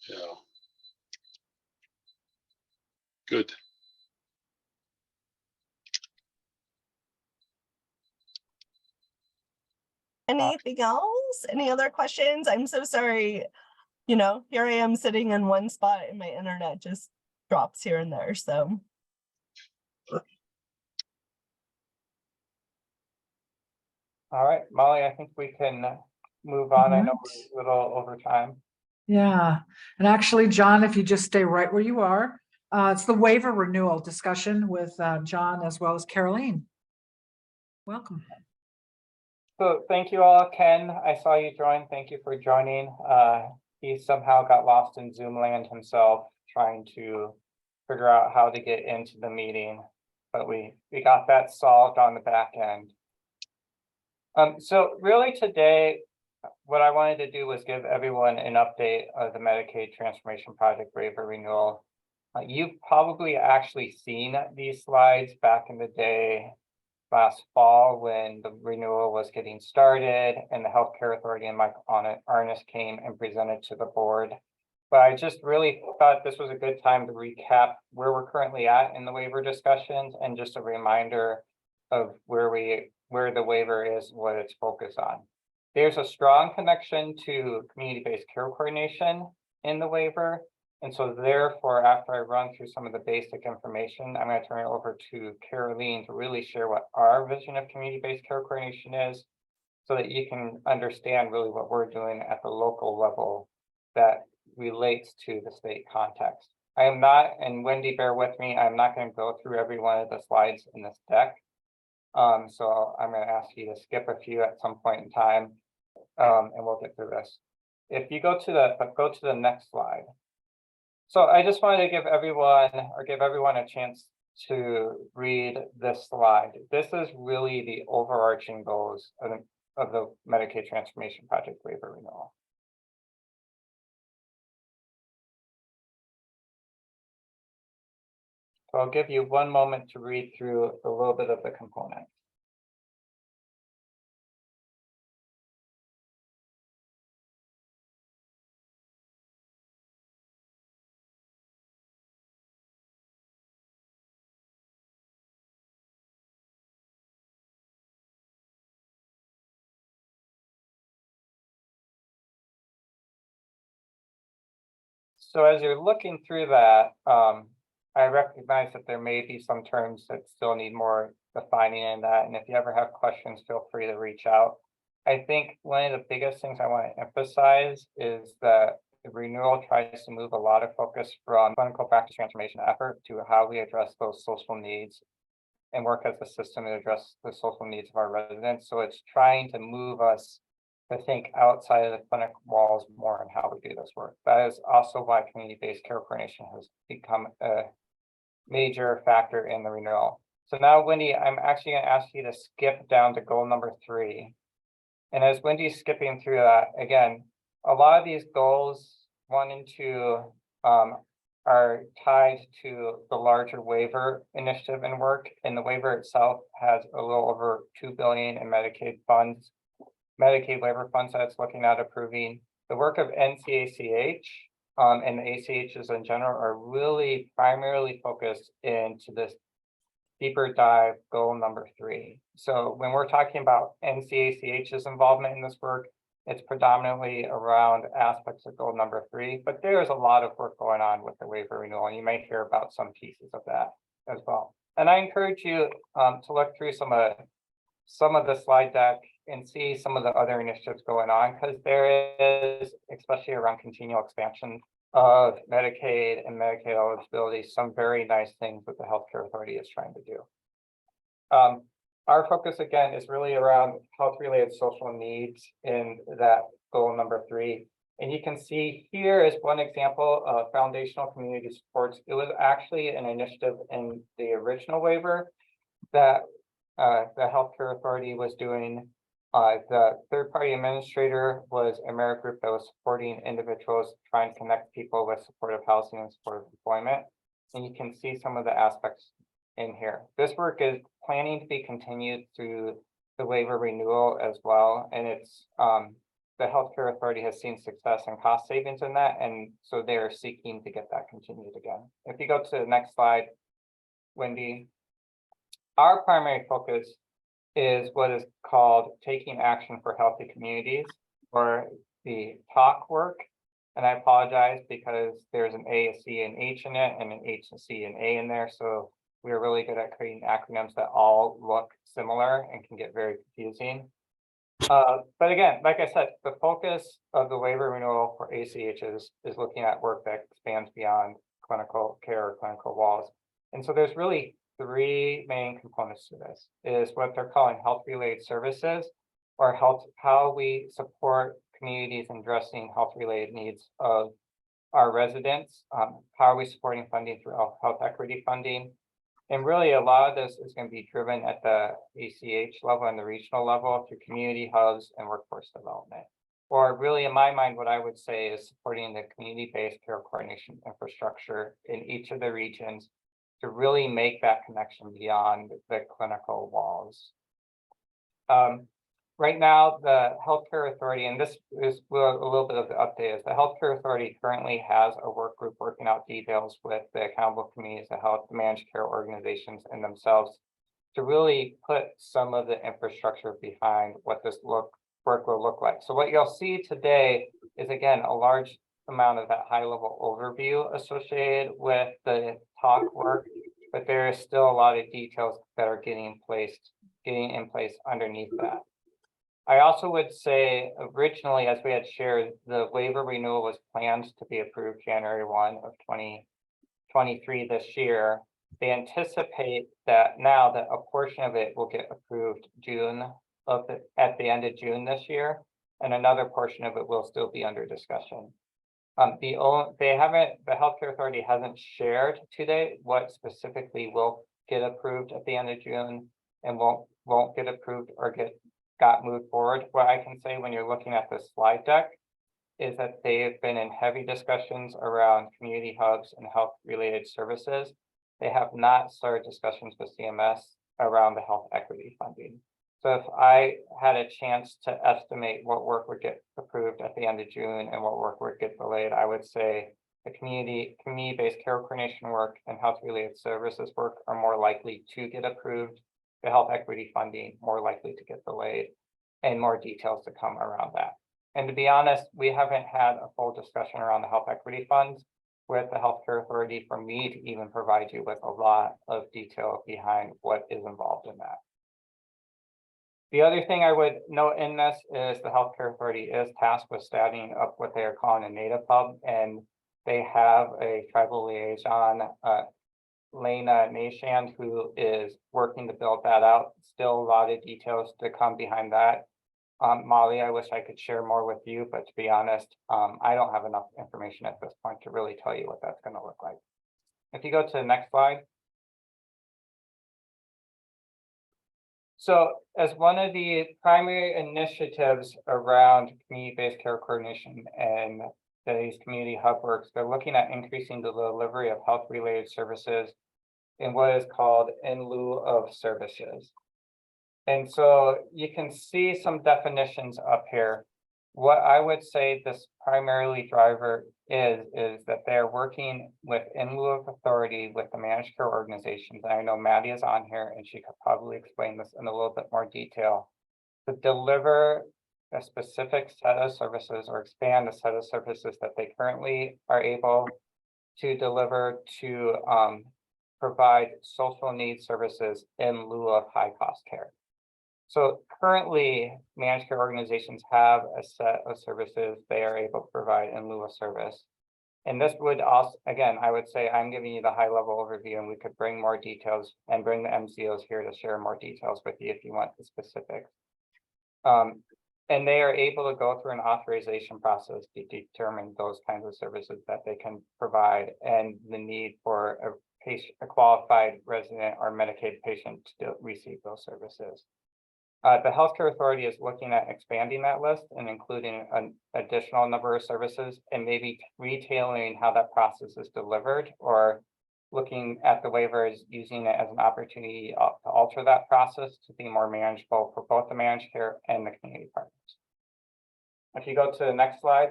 Yeah. Good. Anything else? Any other questions? I'm so sorry. Here I am sitting in one spot and my internet just drops here and there. So. All right, Molly, I think we can move on. I know we're a little over time. Yeah, and actually, John, if you just stay right where you are, it's the waiver renewal discussion with John as well as Caroline. Welcome. So thank you all. Ken, I saw you join. Thank you for joining. He somehow got lost in Zoom land himself, trying to figure out how to get into the meeting, but we got that solved on the back end. So really today, what I wanted to do was give everyone an update of the Medicaid Transformation Project Waiver Renewal. You've probably actually seen these slides back in the day last fall when the renewal was getting started and the healthcare authority and Mike Arnest came and presented to the board. But I just really thought this was a good time to recap where we're currently at in the waiver discussions and just a reminder of where the waiver is, what it's focused on. There's a strong connection to community-based care coordination in the waiver. And so therefore, after I run through some of the basic information, I'm going to turn it over to Caroline to really share what our vision of community-based care coordination is, so that you can understand really what we're doing at the local level that relates to the state context. I am not, and Wendy, bear with me, I'm not going to go through every one of the slides in this deck. So I'm going to ask you to skip a few at some point in time, and we'll get through this. If you go to the next slide. So I just wanted to give everyone a chance to read this slide. This is really the overarching goals of the Medicaid Transformation Project waiver renewal. So I'll give you one moment to read through a little bit of the components. So as you're looking through that, I recognize that there may be some terms that still need more defining in that. And if you ever have questions, feel free to reach out. I think one of the biggest things I want to emphasize is that the renewal tries to move a lot of focus from clinical practice transformation effort to how we address those social needs and work as a system to address the social needs of our residents. So it's trying to move us to think outside of the clinic walls more on how we do this work. That is also why community-based care coordination has become a major factor in the renewal. So now, Wendy, I'm actually going to ask you to skip down to goal number 3. And as Wendy's skipping through that, again, a lot of these goals 1 and 2 are tied to the larger waiver initiative and work. And the waiver itself has a little over $2 billion in Medicaid waiver funds that's looking at approving. The work of NCACH and the ACHs in general are really primarily focused into this deeper dive goal number 3. So when we're talking about NCACH's involvement in this work, it's predominantly around aspects of goal number 3, but there's a lot of work going on with the waiver renewal, and you may hear about some pieces of that as well. And I encourage you to look through some of the slide deck and see some of the other initiatives going on, because there is, especially around continual expansion of Medicaid and Medicaid eligibility, some very nice things that the healthcare authority is trying to do. Our focus again is really around health-related social needs in that goal number 3. And you can see here is one example of foundational community supports. It was actually an initiative in the original waiver that the healthcare authority was doing. The third-party administrator was Amerigroup that was supporting individuals trying to connect people with supportive housing and supportive employment. And you can see some of the aspects in here. This work is planning to be continued through the waiver renewal as well. And it's the healthcare authority has seen success and cost savings in that. And so they're seeking to get that continued again. If you go to the next slide, Wendy, our primary focus is what is called taking action for healthy communities, or the TALK work. And I apologize because there's an A, a C, and H in it, and an H, a C, and A in there. So we're really good at creating acronyms that all look similar and can get very confusing. But again, like I said, the focus of the waiver renewal for ACHs is looking at work that expands beyond clinical care or clinical walls. And so there's really 3 main components to this. Is what they're calling health-related services, or how we support communities in addressing health-related needs of our residents. How are we supporting funding through health equity funding? And really a lot of this is going to be driven at the ACH level and the regional level through community hubs and workforce development. Or really, in my mind, what I would say is supporting the community-based care coordination infrastructure in each of the regions to really make that connection beyond the clinical walls. Right now, the Healthcare Authority, and this is a little bit of the update, is the Healthcare Authority currently has a work group working out details with the accountable committees, the health managed care organizations and themselves to really put some of the infrastructure behind what this work will look like. So what you'll see today is, again, a large amount of that high level overview associated with the talk work, but there is still a lot of details that are getting in place underneath that. I also would say originally, as we had shared, the waiver renewal was planned to be approved January 1 of 2023 this year. They anticipate that now that a portion of it will get approved at the end of June this year, and another portion of it will still be under discussion. The Healthcare Authority hasn't shared today what specifically will get approved at the end of June and won't get approved or got moved forward. What I can say when you're looking at this slide deck is that they've been in heavy discussions around community hubs and health related services. They have not started discussions with CMS around the health equity funding. So if I had a chance to estimate what work would get approved at the end of June and what work would get delayed, I would say the community-based care coordination work and health related services work are more likely to get approved. The health equity funding more likely to get delayed, and more details to come around that. And to be honest, we haven't had a full discussion around the health equity funds with the Healthcare Authority for me to even provide you with a lot of detail behind what is involved in that. The other thing I would note in this is the Healthcare Authority is tasked with starting up what they are calling a native hub, and they have a tribal liaison, Lena Nashand, who is working to build that out. Still a lot of details to come behind that. Molly, I wish I could share more with you, but to be honest, I don't have enough information at this point to really tell you what that's going to look like. If you go to the next slide. So as one of the primary initiatives around community-based care coordination and these community hub works, they're looking at increasing the delivery of health-related services in what is called in lieu of services. And so you can see some definitions up here. What I would say this primarily driver is that they're working with in lieu of authority with the managed care organizations. And I know Maddie is on here and she could probably explain this in a little bit more detail, to deliver a specific set of services or expand the set of services that they currently are able to deliver to provide social needs services in lieu of high cost care. So currently, managed care organizations have a set of services they are able to provide in lieu of service. And this would also, again, I would say I'm giving you the high level overview, and we could bring more details and bring the MCOs here to share more details with you if you want the specifics. And they are able to go through an authorization process to determine those kinds of services that they can provide and the need for a qualified resident or Medicaid patient to receive those services. The Healthcare Authority is looking at expanding that list and including an additional number of services and maybe retailing how that process is delivered, or looking at the waivers, using it as an opportunity to alter that process to be more manageable for both the managed care and the community partners. If you go to the next slide,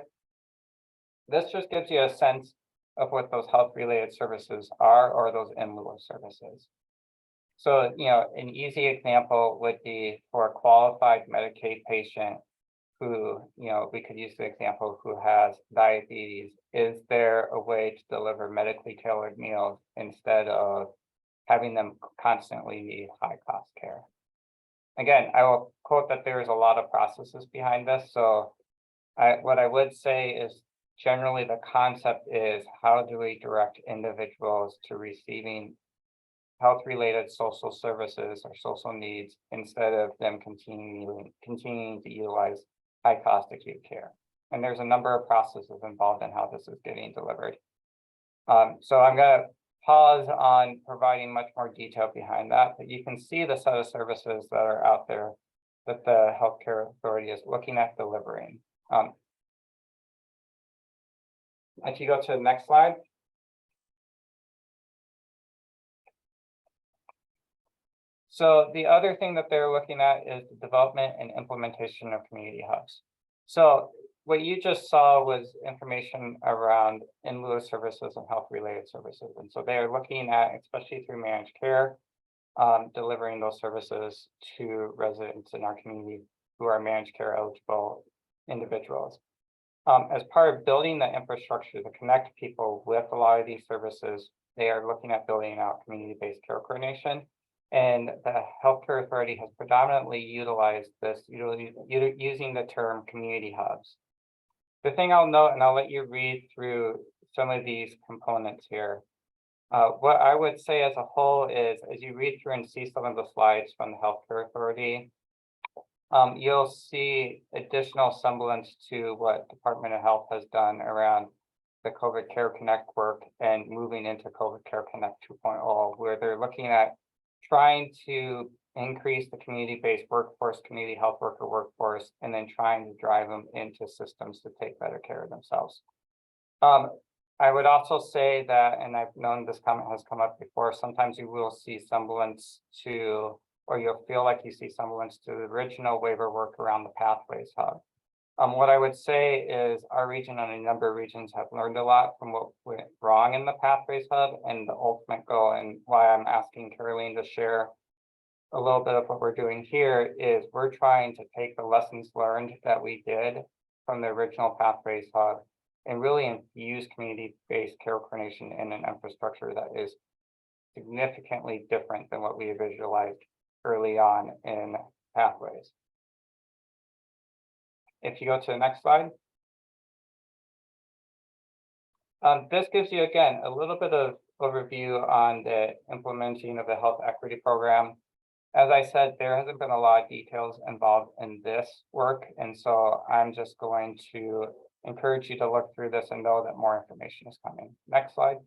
this just gives you a sense of what those health related services are, or those in lieu of services. So, an easy example would be for a qualified Medicaid patient who, we could use the example who has diabetes. Is there a way to deliver medically tailored meals instead of having them constantly need high cost care? Again, I will quote that there is a lot of processes behind this. So what I would say is generally the concept is, how do we direct individuals to receiving health-related social services or social needs instead of them continuing to utilize high-cost acute care? And there's a number of processes involved in how this is getting delivered. So I'm going to pause on providing much more detail behind that, but you can see the set of services that are out there that the Healthcare Authority is looking at delivering. If you go to the next slide. So the other thing that they're looking at is the development and implementation of community hubs. So what you just saw was information around in lieu of services and health related services. And so they're looking at, especially through managed care, delivering those services to residents in our community who are managed care eligible individuals. As part of building the infrastructure to connect people with a lot of these services, they are looking at building out community-based care coordination. And the healthcare authority has predominantly utilized this, using the term community hubs. The thing I'll note, and I'll let you read through some of these components here. What I would say as a whole is, as you read through and see some of the slides from the healthcare authority, you'll see additional semblance to what Department of Health has done around the COVID Care Connect work and moving into COVID Care Connect 2.0, where they're looking at trying to increase the community-based workforce, community health worker workforce, and then trying to drive them into systems to take better care of themselves. I would also say that, and I've known this comment has come up before, sometimes you will see semblance to, or you'll feel like you see semblance to the original waiver work around the Pathways Hub. What I would say is our region and a number of regions have learned a lot from what went wrong in the Pathways Hub, and the ultimate goal, and why I'm asking Caroline to share a little bit of what we're doing here is we're trying to take the lessons learned that we did from the original Pathways Hub and really infuse community-based care coordination in an infrastructure that is significantly different than what we visualized early on in Pathways. If you go to the next slide. This gives you, again, a little bit of overview on the implementing of the health equity program. As I said, there hasn't been a lot of details involved in this work, and so I'm just going to encourage you to look through this and know that more information is coming. Next slide.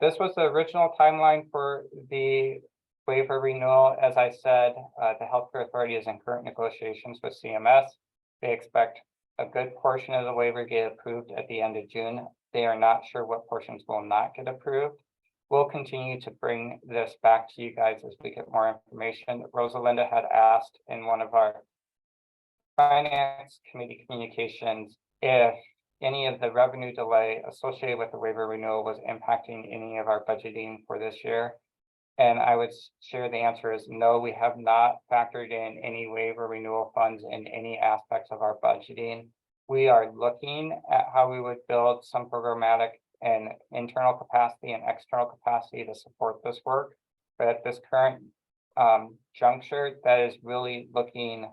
This was the original timeline for the waiver renewal. As I said, the healthcare authority is in current negotiations with CMS. They expect a good portion of the waiver get approved at the end of June. They are not sure what portions will not get approved. We'll continue to bring this back to you guys as we get more information. Rosalinda had asked in one of our finance committee communications if any of the revenue delay associated with the waiver renewal was impacting any of our budgeting for this year. And I would share the answer is no, we have not factored in any waiver renewal funds in any aspects of our budgeting. We are looking at how we would build some programmatic and internal capacity and external capacity to support this work. But at this current juncture, that is really looking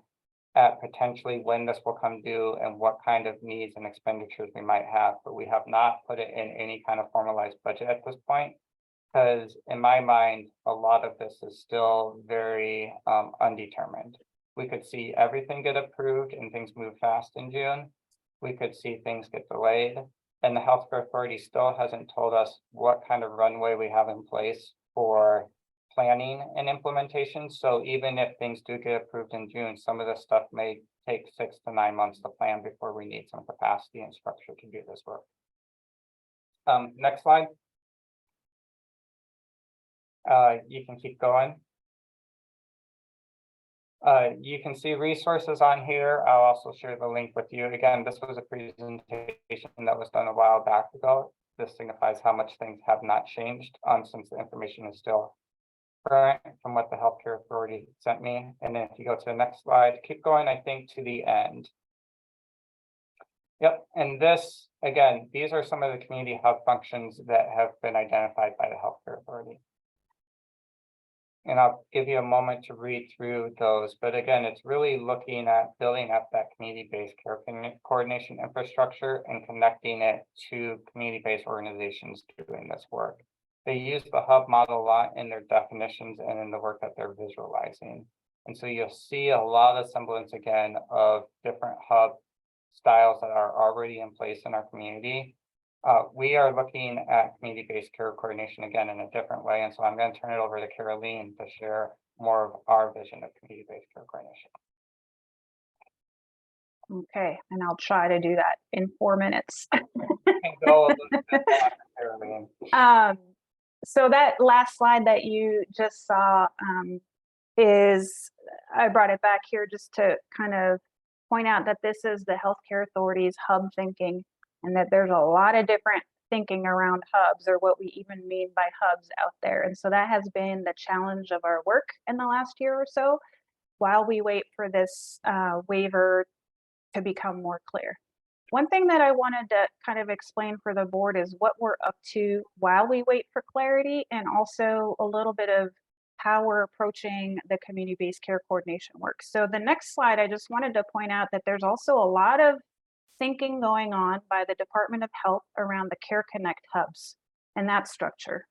at potentially when this will come due and what kind of needs and expenditures we might have. But we have not put it in any kind of formalized budget at this point, because in my mind, a lot of this is still very undetermined. We could see everything get approved and things move fast in June. We could see things get delayed. And the healthcare authority still hasn't told us what kind of runway we have in place for planning and implementation. So even if things do get approved in June, some of this stuff may take 6 to 9 months to plan before we need some capacity and structure to do this work. Next slide. You can keep going. You can see resources on here. I'll also share the link with you. Again, this was a presentation that was done a while back ago. This signifies how much things have not changed since the information is still current from what the healthcare authority sent me. And then if you go to the next slide, keep going, I think, to the end. Yep, and this, again, these are some of the community hub functions that have been identified by the healthcare authority. And I'll give you a moment to read through those. But again, it's really looking at building up that community-based care coordination infrastructure and connecting it to community-based organizations doing this work. They use the hub model a lot in their definitions and in the work that they're visualizing. And so you'll see a lot of semblance again of different hub styles that are already in place in our community. We are looking at community-based care coordination again in a different way. And so I'm going to turn it over to Caroline to share more of our vision of community-based care coordination. Okay, and I'll try to do that in 4 minutes. You can go a little bit longer, Caroline. So that last slide that you just saw I brought it back here just to kind of point out that this is the healthcare authority's hub thinking, and that there's a lot of different thinking around hubs, or what we even mean by hubs out there. And so that has been the challenge of our work in the last year or so, while we wait for this waiver to become more clear. One thing that I wanted to kind of explain for the board is what we're up to while we wait for clarity, and also a little bit of how we're approaching the community-based care coordination work. So the next slide, I just wanted to point out that there's also a lot of thinking going on by the Department of Health around the Care Connect hubs and that structure.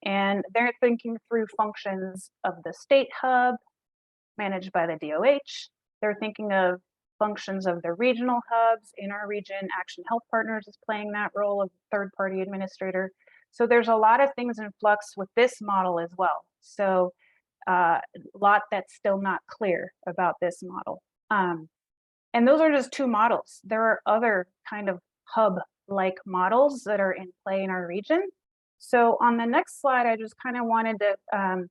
And they're thinking through functions of the state hub managed by the DOH. They're thinking of functions of the regional hubs in our region. Action Health Partners is playing that role of third-party administrator. So there's a lot of things in flux with this model as well. So a lot that's still not clear about this model. And those are just two models. There are other kind of hub-like models that are in play in our region. So on the next slide, I just kind of wanted to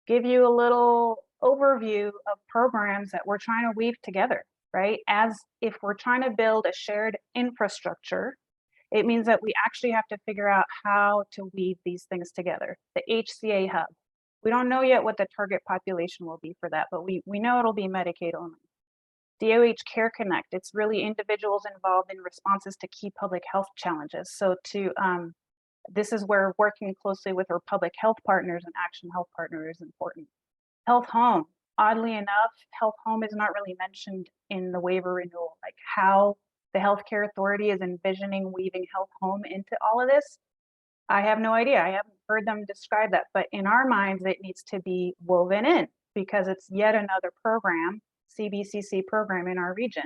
give you a little overview of programs that we're trying to weave together, right? As if we're trying to build a shared infrastructure, it means that we actually have to figure out how to weave these things together. The HCA hub, we don't know yet what the target population will be for that, but we know it'll be Medicaid only. DOH Care Connect, it's really individuals involved in responses to key public health challenges. So this is where working closely with our public health partners and Action Health Partner is important. Health Home, oddly enough, Health Home is not really mentioned in the waiver renewal, like how the healthcare authority is envisioning weaving Health Home into all of this. I have no idea. I haven't heard them describe that, but in our minds, it needs to be woven in because it's yet another program, CBCC program in our region.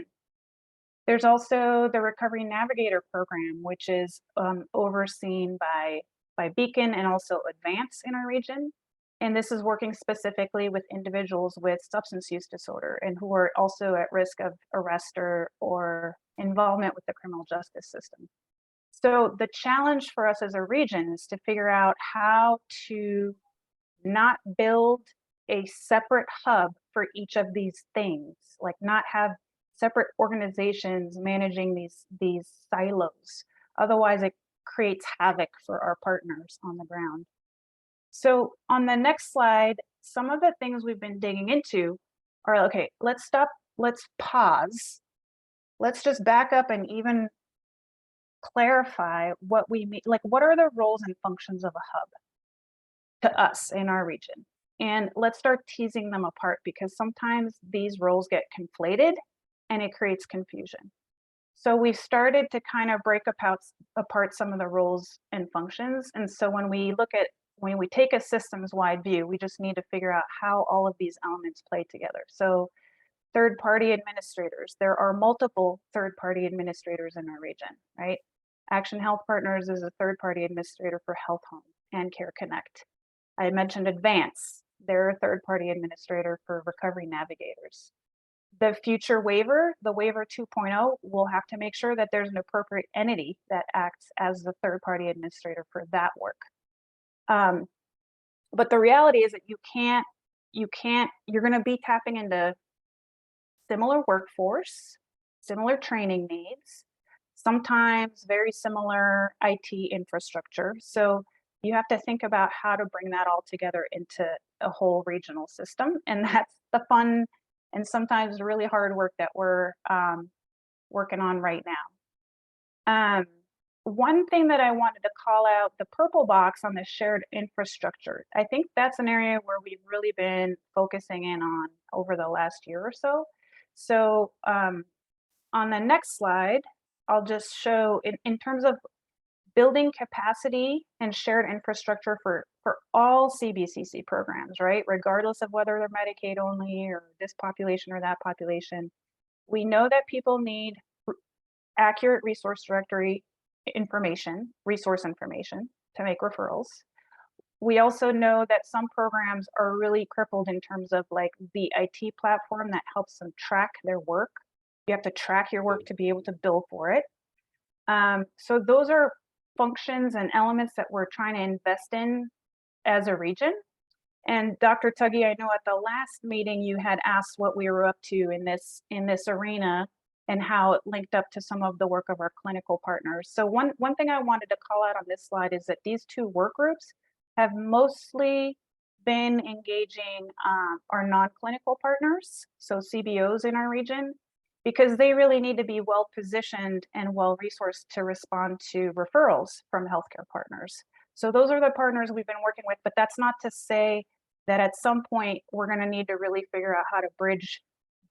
There's also the Recovery Navigator program, which is overseen by Beacon and also Advance in our region. And this is working specifically with individuals with substance use disorder and who are also at risk of arrest or involvement with the criminal justice system. So the challenge for us as a region is to figure out how to not build a separate hub for each of these things, like not have separate organizations managing these silos. Otherwise, it creates havoc for our partners on the ground. So on the next slide, some of the things we've been digging into are, okay, let's stop, let's pause. Let's just back up and even clarify what we mean, like what are the roles and functions of a hub to us in our region? And let's start teasing them apart because sometimes these roles get conflated and it creates confusion. So we started to kind of break apart some of the roles and functions. And so when we take a systems-wide view, we just need to figure out how all of these elements play together. So third-party administrators, there are multiple third-party administrators in our region, right? Action Health Partners is a third-party administrator for Health Home and Care Connect. I mentioned Advance, they're a third-party administrator for Recovery Navigators. The future waiver, the waiver 2.0, will have to make sure that there's an appropriate entity that acts as the third-party administrator for that work. But the reality is that you're going to be tapping into similar workforce, similar training needs, sometimes very similar IT infrastructure. So you have to think about how to bring that all together into a whole regional system. And that's the fun and sometimes really hard work that we're working on right now. One thing that I wanted to call out, the purple box on the shared infrastructure. I think that's an area where we've really been focusing in on over the last year or so. So on the next slide, I'll just show in terms of building capacity and shared infrastructure for all CBCC programs, right? Regardless of whether they're Medicaid only or this population or that population. We know that people need accurate resource directory information, resource information to make referrals. We also know that some programs are really crippled in terms of like the IT platform that helps them track their work. You have to track your work to be able to bill for it. So those are functions and elements that we're trying to invest in as a region. And Dr. Tuggy, I know at the last meeting you had asked what we were up to in this arena and how it linked up to some of the work of our clinical partners. So one thing I wanted to call out on this slide is that these two work groups have mostly been engaging our non-clinical partners, so CBOs in our region, because they really need to be well positioned and well resourced to respond to referrals from healthcare partners. So those are the partners we've been working with, but that's not to say that at some point we're going to need to really figure out how to bridge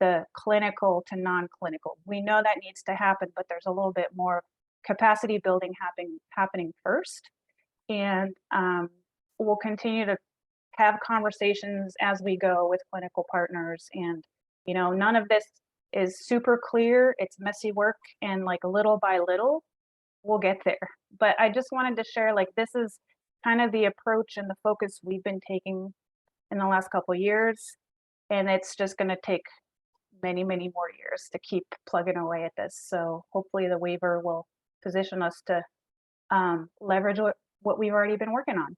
the clinical to non-clinical. We know that needs to happen, but there's a little bit more capacity building happening first. And we'll continue to have conversations as we go with clinical partners. And, you know, none of this is super clear. It's messy work, and like little by little, we'll get there. But I just wanted to share, like, this is kind of the approach and the focus we've been taking in the last couple of years. And it's just going to take many, many more years to keep plugging away at this. So hopefully the waiver will position us to leverage what we've already been working on.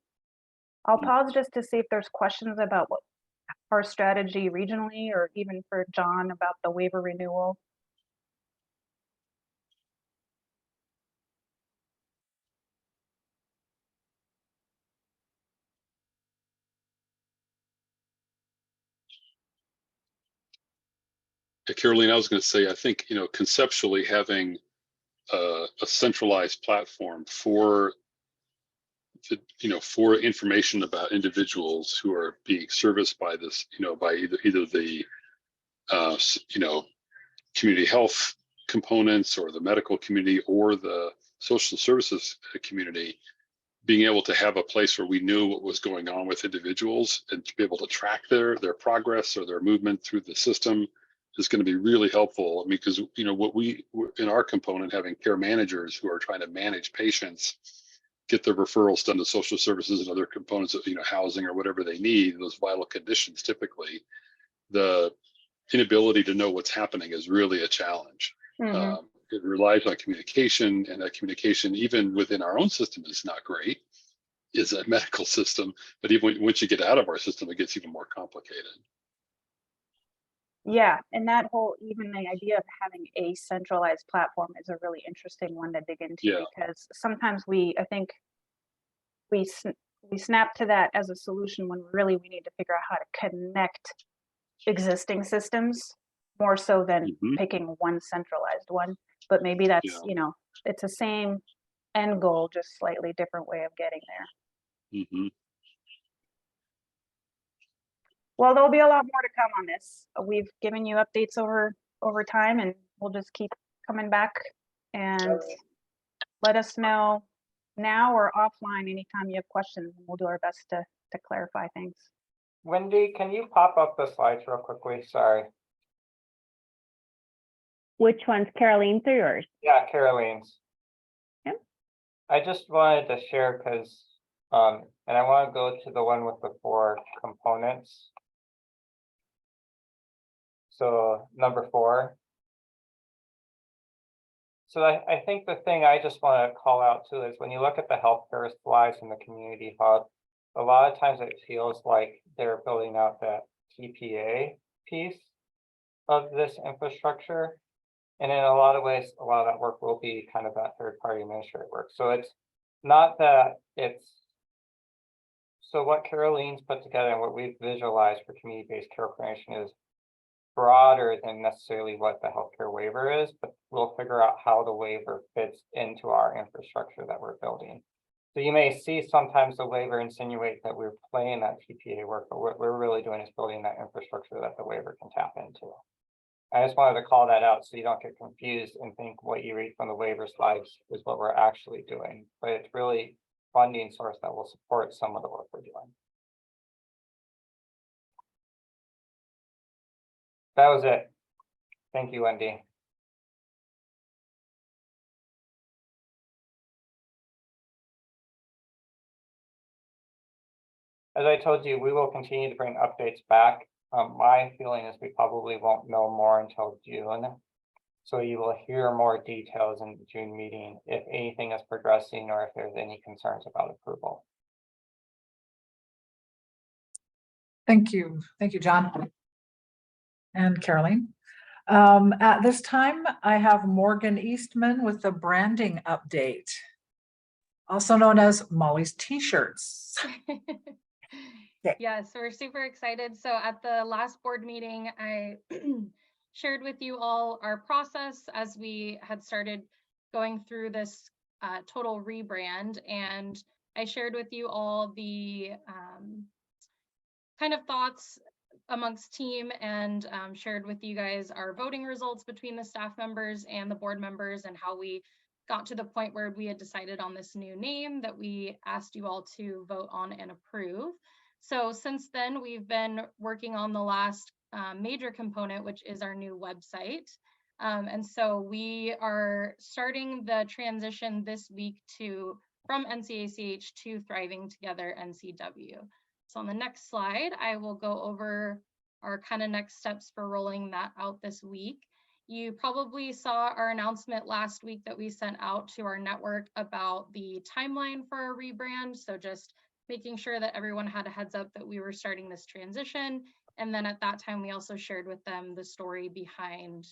I'll pause just to see if there's questions about what our strategy regionally, or even for John about the waiver renewal. Caroline, I was going to say, I think, you know, conceptually having a centralized platform for for information about individuals who are being serviced by this, you know, by either the community health components or the medical community or the social services community, being able to have a place where we knew what was going on with individuals and to be able to track their progress or their movement through the system is going to be really helpful. I mean, because, you know, what we in our component, having care managers who are trying to manage patients, get their referrals done to social services and other components of, you know, housing or whatever they need, those vital conditions, typically the inability to know what's happening is really a challenge. Mm-hmm. It relies on communication, and that communication, even within our own system, is not great. Is a medical system, but even once you get out of our system, it gets even more complicated. Yeah, and that whole, even the idea of having a centralized platform is a really interesting one to dig into, because sometimes I think we snap to that as a solution when really we need to figure out how to connect existing systems more so than picking one centralized one. But maybe that's, you know, it's the same end goal, just slightly different way of getting there. Well, there'll be a lot more to come on this. We've given you updates over time, and we'll just keep coming back and let us know now or offline anytime you have questions, and we'll do our best to clarify things. Wendy, can you pop up the slides real quickly? Sorry. Which one's, Caroline's or yours? Yeah, Caroline's. Yep. I just wanted to share because, and I want to go to the one with the 4 components. So number 4. So I think the thing I just want to call out too is when you look at the healthcare slides in the community hub, a lot of times it feels like they're building out that TPA piece of this infrastructure. And in a lot of ways, a lot of that work will be kind of that third-party administrative work. So it's not that it's, so what Caroline's put together and what we've visualized for community-based care coordination is broader than necessarily what the healthcare waiver is, but we'll figure out how the waiver fits into our infrastructure that we're building. So you may see sometimes the waiver insinuate that we're playing that TPA work, but what we're really doing is building that infrastructure that the waiver can tap into. I just wanted to call that out so you don't get confused and think what you read from the waiver slides is what we're actually doing, but it's really funding source that will support some of the work we're doing. That was it. Thank you, Wendy. As I told you, we will continue to bring updates back. My feeling is we probably won't know more until June. So you will hear more details in the June meeting if anything is progressing or if there's any concerns about approval. Thank you. Thank you, John. And Caroline. At this time, I have Morgan Eastman with the branding update, also known as Molly's T-shirts. Okay. Yes, we're super excited. So at the last board meeting, I shared with you all our process as we had started going through this total rebrand. And I shared with you all the kind of thoughts amongst team and shared with you guys our voting results between the staff members and the board members and how we got to the point where we had decided on this new name that we asked you all to vote on and approve. So since then, we've been working on the last major component, which is our new website. And so we are starting the transition this week from NCACH to Thriving Together NCW. So on the next slide, I will go over our kind of next steps for rolling that out this week. You probably saw our announcement last week that we sent out to our network about the timeline for our rebrand. So just making sure that everyone had a heads up that we were starting this transition. And then at that time, we also shared with them the story behind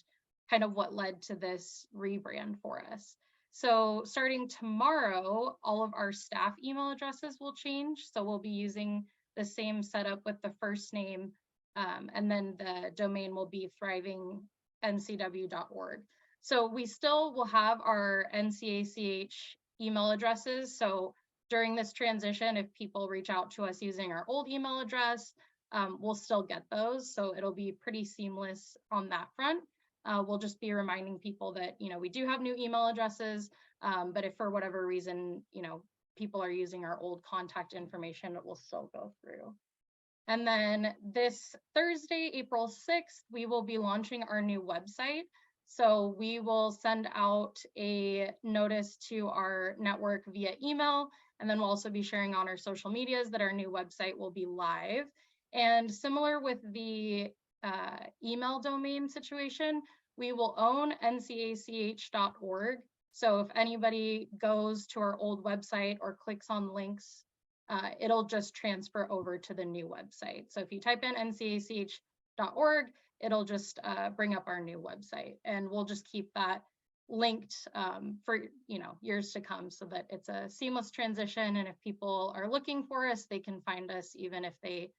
kind of what led to this rebrand for us. So starting tomorrow, all of our staff email addresses will change. So we'll be using the same setup with the first name, and then the domain will be thrivingncw.org. So we still will have our NCACH email addresses. So during this transition, if people reach out to us using our old email address, we'll still get those. So it'll be pretty seamless on that front. We'll just be reminding people that, we do have new email addresses, but if for whatever reason, people are using our old contact information, it will still go through. And then this Thursday, April 6th, we will be launching our new website. So we will send out a notice to our network via email, and then we'll also be sharing on our social medias that our new website will be live. And similar with the email domain situation, we will own ncach.org. So if anybody goes to our old website or clicks on links, it'll just transfer over to the new website. So if you type in ncach.org, it'll just bring up our new website, and we'll just keep that linked for years to come, so that it's a seamless transition. And if people are looking for us, they can find us even if they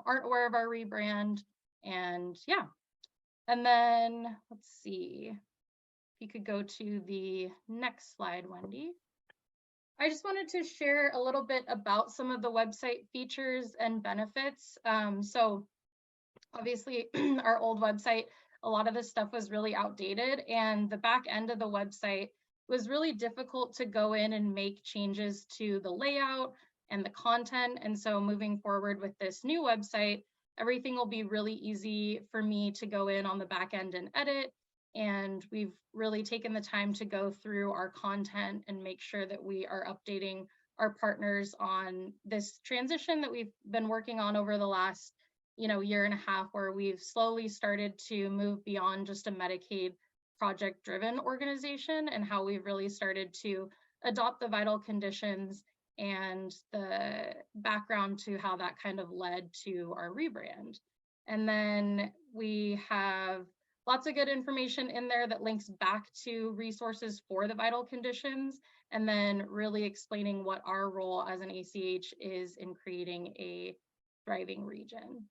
aren't aware of our rebrand. And yeah, and then let's see if you could go to the next slide, Wendy. I just wanted to share a little bit about some of the website features and benefits. So obviously our old website, a lot of this stuff was really outdated, and the back end of the website was really difficult to go in and make changes to the layout and the content. And so moving forward with this new website, everything will be really easy for me to go in on the back end and edit. And we've really taken the time to go through our content and make sure that we are updating our partners on this transition that we've been working on over the last year and a half, where we've slowly started to move beyond just a Medicaid project driven organization, and how we've really started to adopt the vital conditions and the background to how that kind of led to our rebrand. And then we have lots of good information in there that links back to resources for the vital conditions, and then really explaining what our role as an ACH is in creating a thriving region.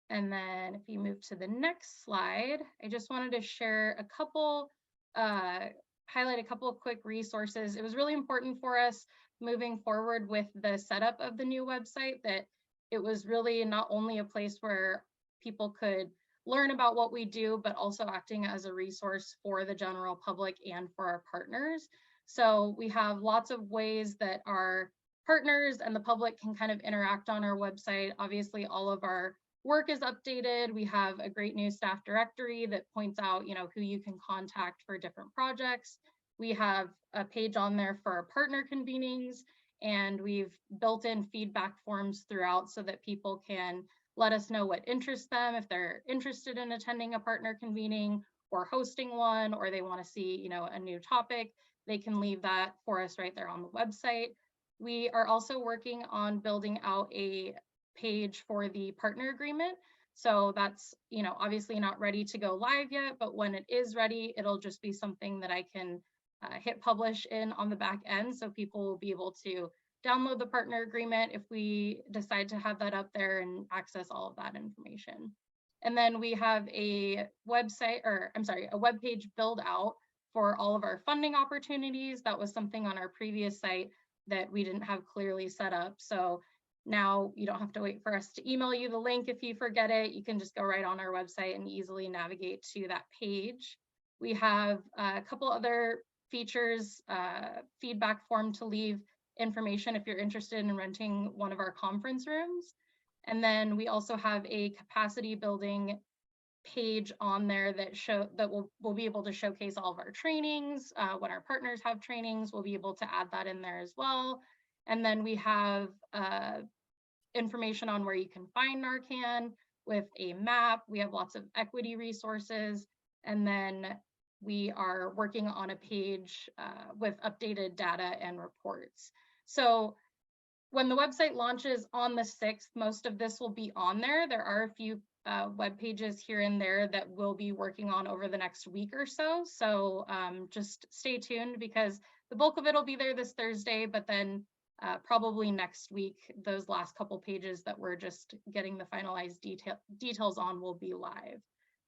And then if you move to the next slide, I just wanted to share a couple, highlight a couple of quick resources. It was really important for us moving forward with the setup of the new website that it was really not only a place where people could learn about what we do, but also acting as a resource for the general public and for our partners. So we have lots of ways that our partners and the public can kind of interact on our website. Obviously, all of our work is updated. We have a great new staff directory that points out, who you can contact for different projects. We have a page on there for our partner convenings, and we've built in feedback forms throughout so that people can let us know what interests them, if they're interested in attending a partner convening or hosting one, or they want to see, a new topic, they can leave that for us right there on the website. We are also working on building out a page for the partner agreement. So that's, obviously not ready to go live yet, but when it is ready, it'll just be something that I can hit publish in on the back end. So people will be able to download the partner agreement if we decide to have that up there and access all of that information. And then we have a website, or I'm sorry, a web page build out for all of our funding opportunities. That was something on our previous site that we didn't have clearly set up. So now you don't have to wait for us to email you the link if you forget it. You can just go right on our website and easily navigate to that page. We have a couple other features, feedback form to leave information if you're interested in renting one of our conference rooms. And then we also have a capacity building page on there that we'll be able to showcase all of our trainings. When our partners have trainings, we'll be able to add that in there as well. And then we have information on where you can find Narcan with a map. We have lots of equity resources. And then we are working on a page with updated data and reports. So when the website launches on the 6th, most of this will be on there. There are a few web pages here and there that we'll be working on over the next week or so. So just stay tuned, because the bulk of it will be there this Thursday, but then probably next week, those last couple pages that we're just getting the finalized details on will be live.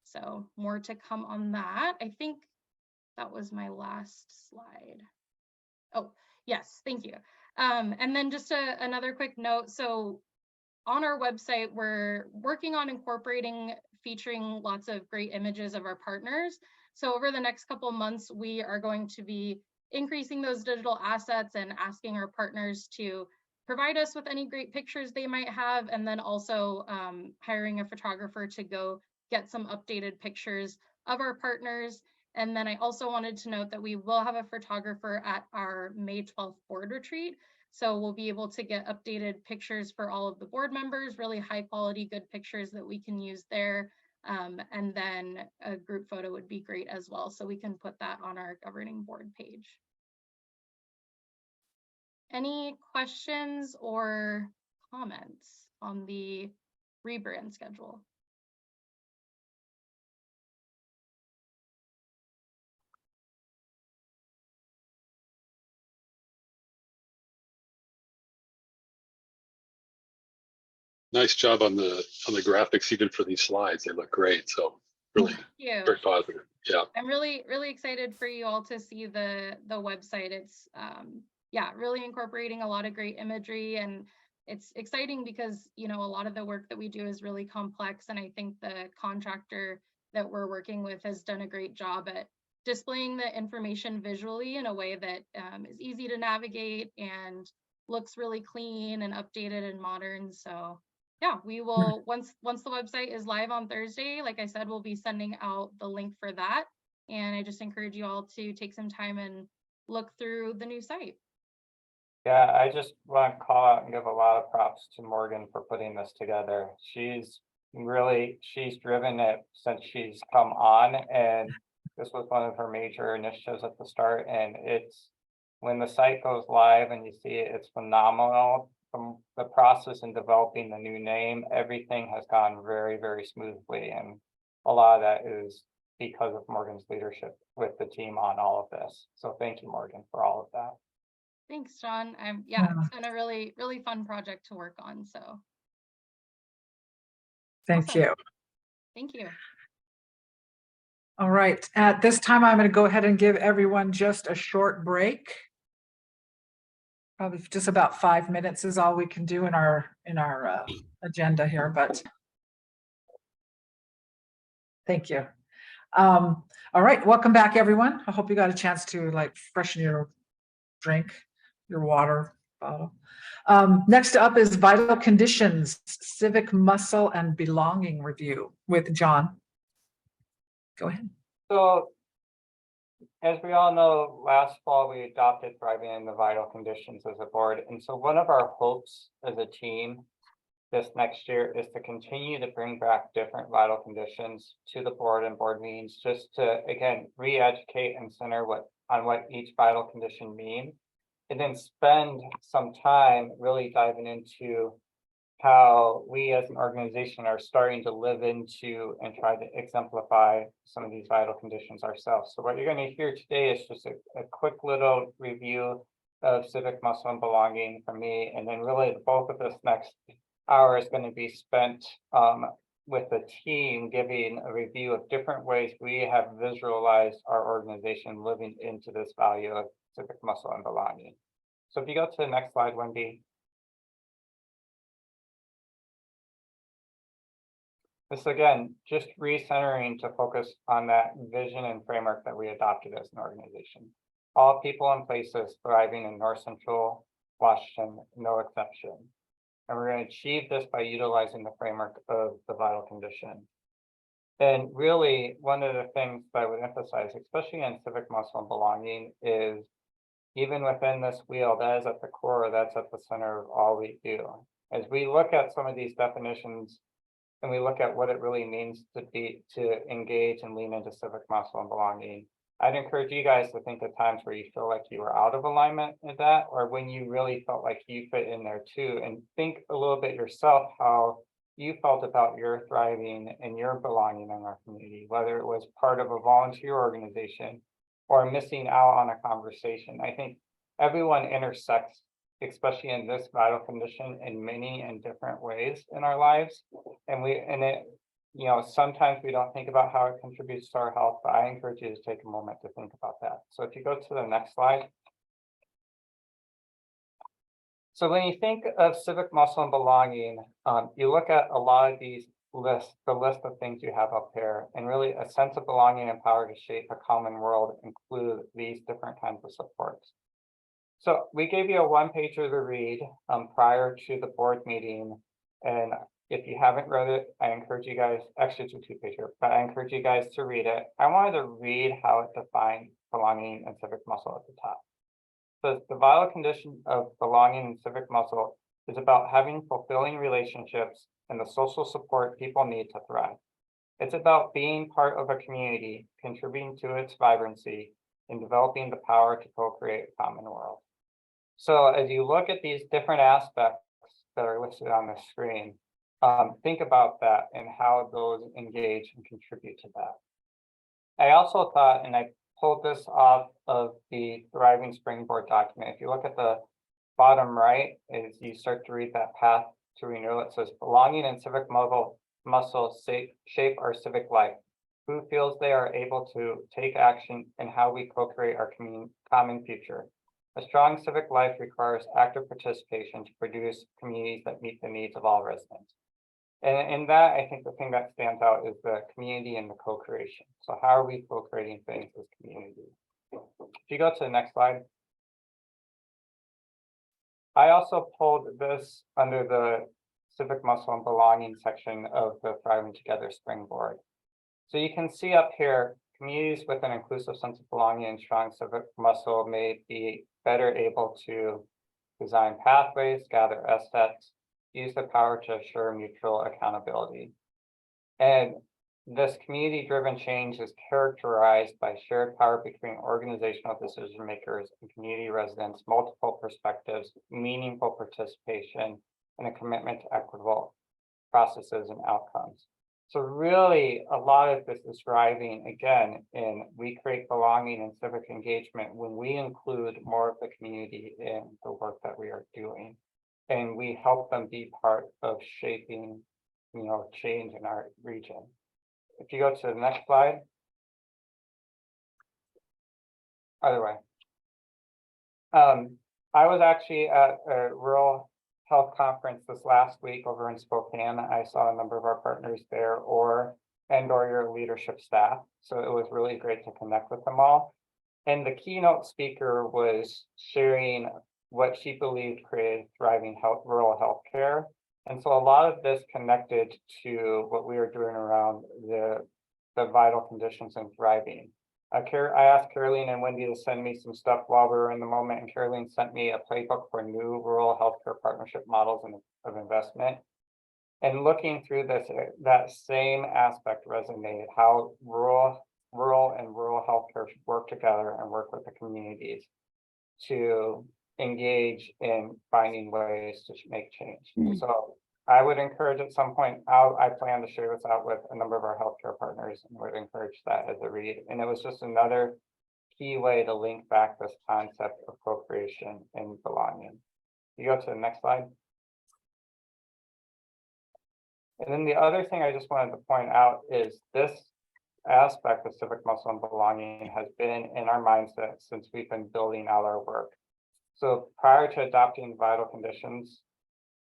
So more to come on that. I think that was my last slide. Oh, yes, thank you. And then just another quick note. So on our website, we're working on featuring lots of great images of our partners. So over the next couple of months, we are going to be increasing those digital assets and asking our partners to provide us with any great pictures they might have, and then also hiring a photographer to go get some updated pictures of our partners. And then I also wanted to note that we will have a photographer at our May 12th board retreat. So we'll be able to get updated pictures for all of the board members, really high quality, good pictures that we can use there. And then a group photo would be great as well. So we can put that on our governing board page. Any questions or comments on the rebrand schedule? Nice job on the graphics, even for these slides. They look great. So really very positive. Yeah. I'm really excited for you all to see the website. It's yeah, really incorporating a lot of great imagery, and it's exciting because a lot of the work that we do is really complex, and I think the contractor that we're working with has done a great job at displaying the information visually in a way that is easy to navigate and looks really clean and updated and modern. So yeah, we will, once the website is live on Thursday, like I said, we'll be sending out the link for that. And I just encourage you all to take some time and look through the new site. Yeah, I just want to call out and give a lot of props to Morgan for putting this together. She's driven it since she's come on, and this was one of her major initiatives at the start. And when the site goes live and you see it, it's phenomenal. From the process in developing the new name, everything has gone very, very smoothly. And a lot of that is because of Morgan's leadership with the team on all of this. So thank you, Morgan, for all of that. Thanks, John. Yeah, it's been a really fun project to work on. So thank you. Thank you. All right. At this time, I'm going to go ahead and give everyone just a short break. Probably just about 5 minutes is all we can do in our agenda here, but thank you. All right, welcome back, everyone. I hope you got a chance to freshen your drink, your water bottle. Next up is Vital Conditions, Civic Muscle and Belonging Review with John. Go ahead. So, as we all know, last fall we adopted Thriving in the Vital Conditions as a board. And so one of our hopes as a team this next year is to continue to bring back different vital conditions to the board and board meetings, just to, again, re-educate and center on what each vital condition means, and then spend some time really diving into how we as an organization are starting to live into and try to exemplify some of these vital conditions ourselves. So what you're going to hear today is just a quick little review of civic, muscle, and belonging from me. And then really the bulk of this next hour is going to be spent with the team giving a review of different ways we have visualized our organization living into this value of civic, muscle, and belonging. So if you go to the next slide, Wendy. This again, just recentering to focus on that vision and framework that we adopted as an organization. All people and places thriving in North Central Washington, no exception. And we're going to achieve this by utilizing the framework of the vital condition. And really, one of the things that I would emphasize, especially in civic, muscle, and belonging, is even within this wheel, that is at the core, that's at the center of all we do. As we look at some of these definitions, and we look at what it really means to engage and lean into civic, muscle, and belonging, I'd encourage you guys to think of times where you feel like you were out of alignment with that, or when you really felt like you fit in there too, and think a little bit yourself how you felt about your thriving and your belonging in our community, whether it was part of a volunteer organization or missing out on a conversation. I think everyone intersects, especially in this vital condition, in many and different ways in our lives. You know, sometimes we don't think about how it contributes to our health, but I encourage you to take a moment to think about that. So if you go to the next slide. So when you think of civic, muscle, and belonging, you look at a lot of these lists, the list of things you have up here, and really a sense of belonging and power to shape a common world include these different kinds of supports. So we gave you a one-pager to read prior to the board meeting, and if you haven't read it, I encourage you guys, actually it's a two-pager, but I encourage you guys to read it. I wanted to read how it defines belonging and civic muscle at the top. So the vital condition of belonging and civic muscle is about having fulfilling relationships and the social support people need to thrive. It's about being part of a community, contributing to its vibrancy, and developing the power to co-create a common world. So as you look at these different aspects that are listed on the screen, think about that and how those engage and contribute to that. I also thought, and I pulled this off of the Thriving Springboard document. If you look at the bottom right, as you start to read that path to renewal, it says belonging and civic muscle shape our civic life. Who feels they are able to take action and how we co-create our common future. A strong civic life requires active participation to produce communities that meet the needs of all residents. And in that, I think the thing that stands out is the community and the co-creation. So how are we co-creating things as community? If you go to the next slide. I also pulled this under the civic muscle and belonging section of the Thriving Together Springboard. So you can see up here, communities with an inclusive sense of belonging and strong civic muscle may be better able to design pathways, gather assets, use the power to assure mutual accountability. And this community-driven change is characterized by shared power between organizational decision makers and community residents, multiple perspectives, meaningful participation, and a commitment to equitable processes and outcomes. So really, a lot of this is driving, again, in we create belonging and civic engagement when we include more of the community in the work that we are doing. And we help them be part of shaping, change in our region. If you go to the next slide. Other way. I was actually at a rural health conference this last week over in Spokane. I saw a number of our partners there or your leadership staff. So it was really great to connect with them all. And the keynote speaker was sharing what she believed created thriving rural healthcare. And so a lot of this connected to what we were doing around the vital conditions and thriving. I asked Caroline and Wendy to send me some stuff while we were in the moment, and Caroline sent me a playbook for new rural healthcare partnership models of investment. And looking through this, that same aspect resonated, how rural and rural healthcare should work together and work with the communities to engage in finding ways to make change. So I would encourage at some point, I plan to share this out with a number of our healthcare partners and would encourage that as a read. And it was just another key way to link back this concept of appropriation and belonging. You go to the next slide. And then the other thing I just wanted to point out is this aspect of civic muscle and belonging has been in our mindset since we've been building out our work. So prior to adopting vital conditions,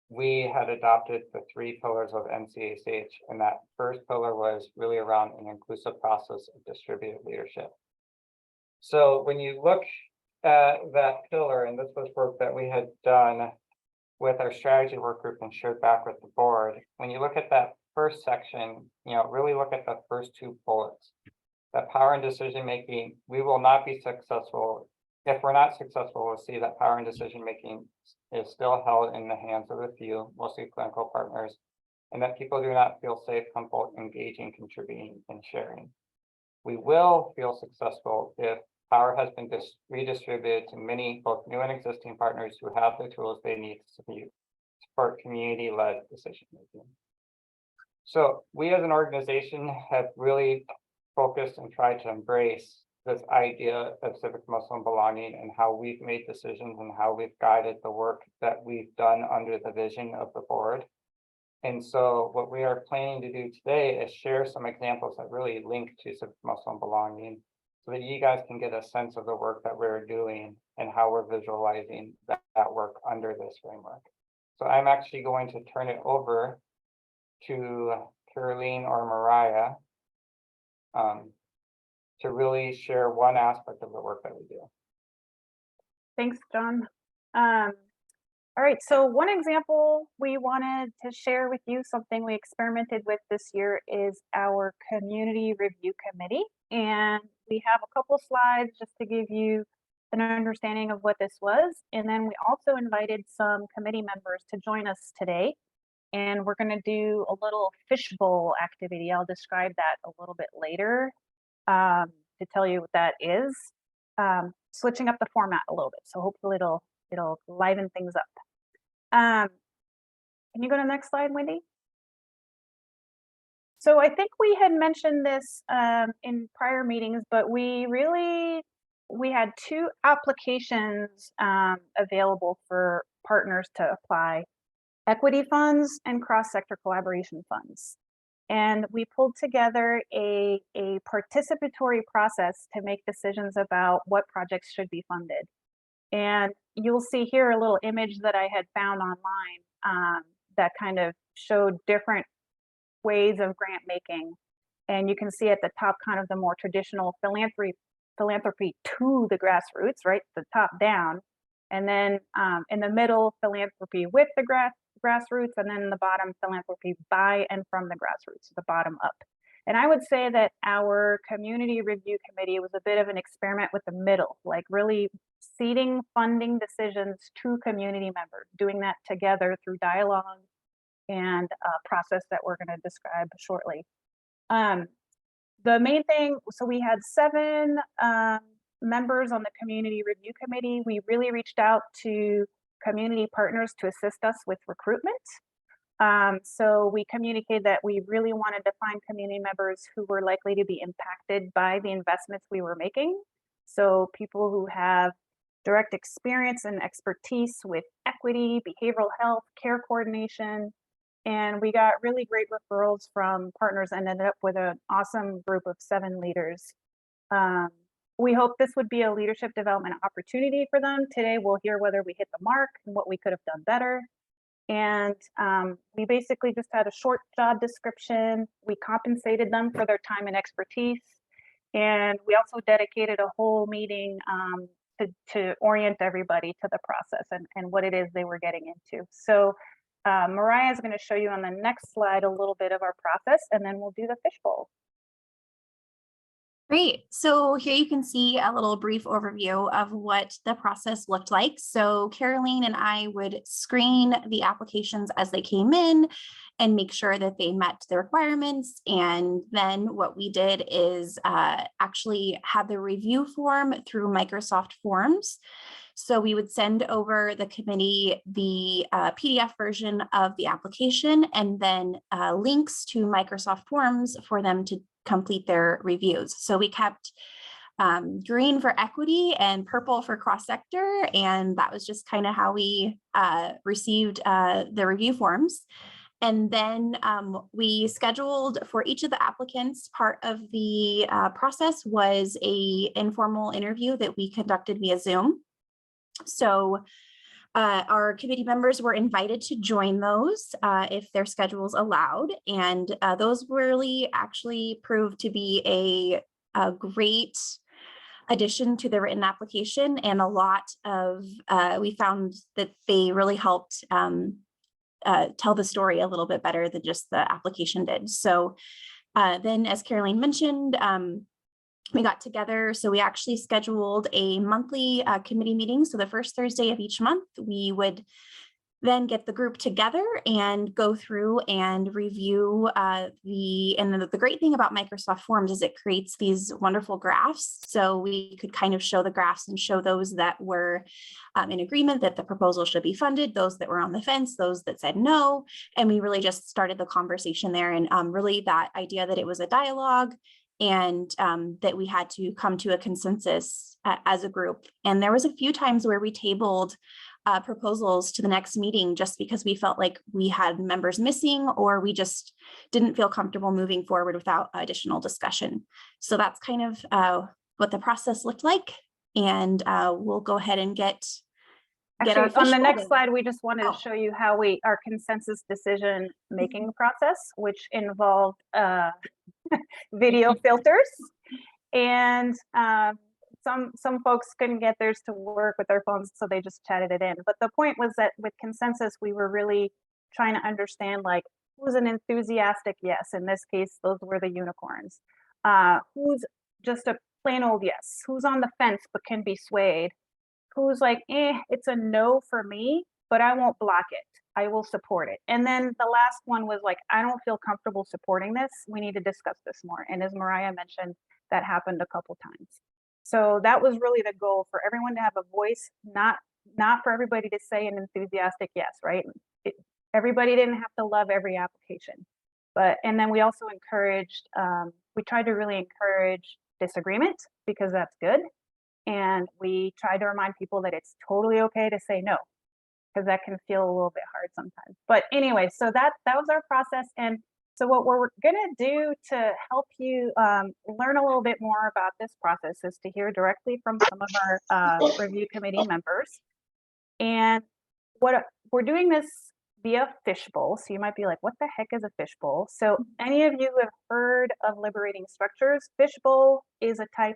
we had adopted the 3 pillars of NCACH, and that first pillar was really around an inclusive process of distributed leadership. So when you look at that pillar, and this was work that we had done with our strategy work group and shared back with the board, when you look at that first section, really look at the first 2 bullets. That power and decision making, we will not be successful. If we're not successful, we'll see that power and decision making is still held in the hands of a few, mostly clinical partners, and that people do not feel safe, comfortable, engaging, contributing, and sharing. We will feel successful if power has been redistributed to many, both new and existing partners who have the tools they need to support community-led decision making. So we as an organization have really focused and tried to embrace this idea of civic muscle and belonging and how we've made decisions and how we've guided the work that we've done under the vision of the board. And so what we are planning to do today is share some examples that really link to civic muscle and belonging so that you guys can get a sense of the work that we're doing and how we're visualizing that work under this framework. So I'm actually going to turn it over to Caroline or Mariah to really share one aspect of the work that we do. Thanks, John. All right, so one example we wanted to share with you, something we experimented with this year, is our community review committee. And we have a couple slides just to give you an understanding of what this was. And then we also invited some committee members to join us today. And we're going to do a little fishbowl activity. I'll describe that a little bit later to tell you what that is. Switching up the format a little bit. So hopefully it'll liven things up. Can you go to the next slide, Wendy? So I think we had mentioned this in prior meetings, but we had 2 applications available for partners to apply: equity funds and cross-sector collaboration funds. And we pulled together a participatory process to make decisions about what projects should be funded. And you'll see here a little image that I had found online that kind of showed different ways of grant making. And you can see at the top kind of the more traditional philanthropy to the grassroots, right? The top down. And then in the middle, philanthropy with the grassroots, and then in the bottom, philanthropy by and from the grassroots, the bottom up. And I would say that our community review committee was a bit of an experiment with the middle, like really seeding funding decisions to community members, doing that together through dialogue and a process that we're going to describe shortly. The main thing, so we had 7 members on the community review committee. We really reached out to community partners to assist us with recruitment. So we communicated that we really wanted to find community members who were likely to be impacted by the investments we were making. So people who have direct experience and expertise with equity, behavioral health, care coordination. And we got really great referrals from partners and ended up with an awesome group of 7 leaders. We hope this would be a leadership development opportunity for them. Today, we'll hear whether we hit the mark and what we could have done better. And we basically just had a short job description. We compensated them for their time and expertise. And we also dedicated a whole meeting to orient everybody to the process and what it is they were getting into. So Mariah is going to show you on the next slide a little bit of our process, and then we'll do the fishbowl. Great. So here you can see a little brief overview of what the process looked like. So Caroline and I would screen the applications as they came in, and make sure that they met the requirements. And then what we did is actually have the review form through Microsoft Forms. So we would send over the committee the PDF version of the application and then links to Microsoft Forms for them to complete their reviews. So we kept green for equity and purple for cross-sector, and that was just kind of how we received the review forms. And then we scheduled for each of the applicants, part of the process was an informal interview that we conducted via Zoom. So our committee members were invited to join those if their schedules allowed. And those really actually proved to be a great addition to the written application. And a lot of, we found that they really helped tell the story a little bit better than just the application did. So then, as Caroline mentioned, we got together. So we actually scheduled a monthly committee meeting. So the first Thursday of each month, we would then get the group together and go through and review the great thing about Microsoft Forms is it creates these wonderful graphs. So we could kind of show the graphs and show those that were in agreement that the proposal should be funded, those that were on the fence, those that said no. And we really just started the conversation there, and really that idea that it was a dialogue and that we had to come to a consensus as a group. And there was a few times where we tabled proposals to the next meeting just because we felt like we had members missing, or we just didn't feel comfortable moving forward without additional discussion. So that's kind of what the process looked like. And we'll go ahead and get Actually, our on the next official- slide, we just wanted to show you how our consensus decision making process, which involved video filters, and some folks couldn't get theirs to work with their phones, so they just chatted it in. But the point was that with consensus, we were really trying to understand, like, who's an enthusiastic yes. In this case, those were the unicorns. Who's just a plain old yes? Who's on the fence but can be swayed? Who's like, it's a no for me, but I won't block it. I will support it. And then the last one was like, I don't feel comfortable supporting this. We need to discuss this more. And as Mariah mentioned, that happened a couple times. So that was really the goal, for everyone to have a voice, not for everybody to say an enthusiastic yes, right? Everybody didn't have to love every application. And then we also encouraged, we tried to really encourage disagreement, because that's good. And we tried to remind people that it's totally okay to say no, because that can feel a little bit hard sometimes. But anyway, so that was our process. And so what we're going to do to help you learn a little bit more about this process is to hear directly from some of our review committee members. And what we're doing this via fishbowl. So you might be like, what the heck is a fishbowl? So any of you who have heard of liberating structures, fishbowl is a type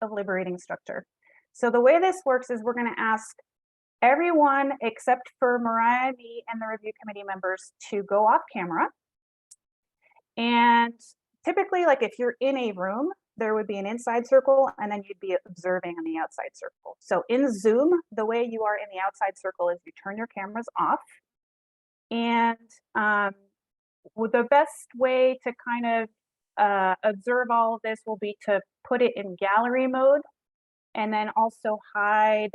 of liberating structure. So the way this works is we're going to ask everyone except for Mariah, me, and the review committee members to go off camera. And typically, like, if you're in a room, there would be an inside circle, and then you'd be observing on the outside circle. So in Zoom, the way you are in the outside circle is you turn your cameras off. And the best way to kind of observe all of this will be to put it in gallery mode, and then also hide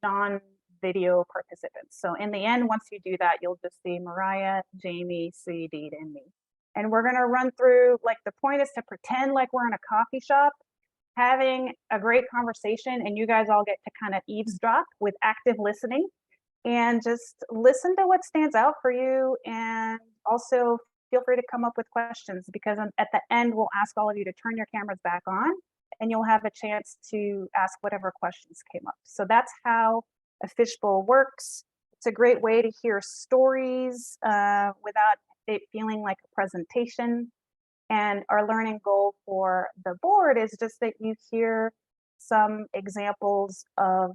non-video participants. So in the end, once you do that, you'll just see Mariah, Jamie, Sweetie, and me. And we're going to run through, like, the point is to pretend like we're in a coffee shop having a great conversation, and you guys all get to kind of eavesdrop with active listening and just listen to what stands out for you. And also feel free to come up with questions, because at the end, we'll ask all of you to turn your cameras back on, and you'll have a chance to ask whatever questions came up. So that's how a fishbowl works. It's a great way to hear stories without it feeling like a presentation. And our learning goal for the board is just that you hear some examples of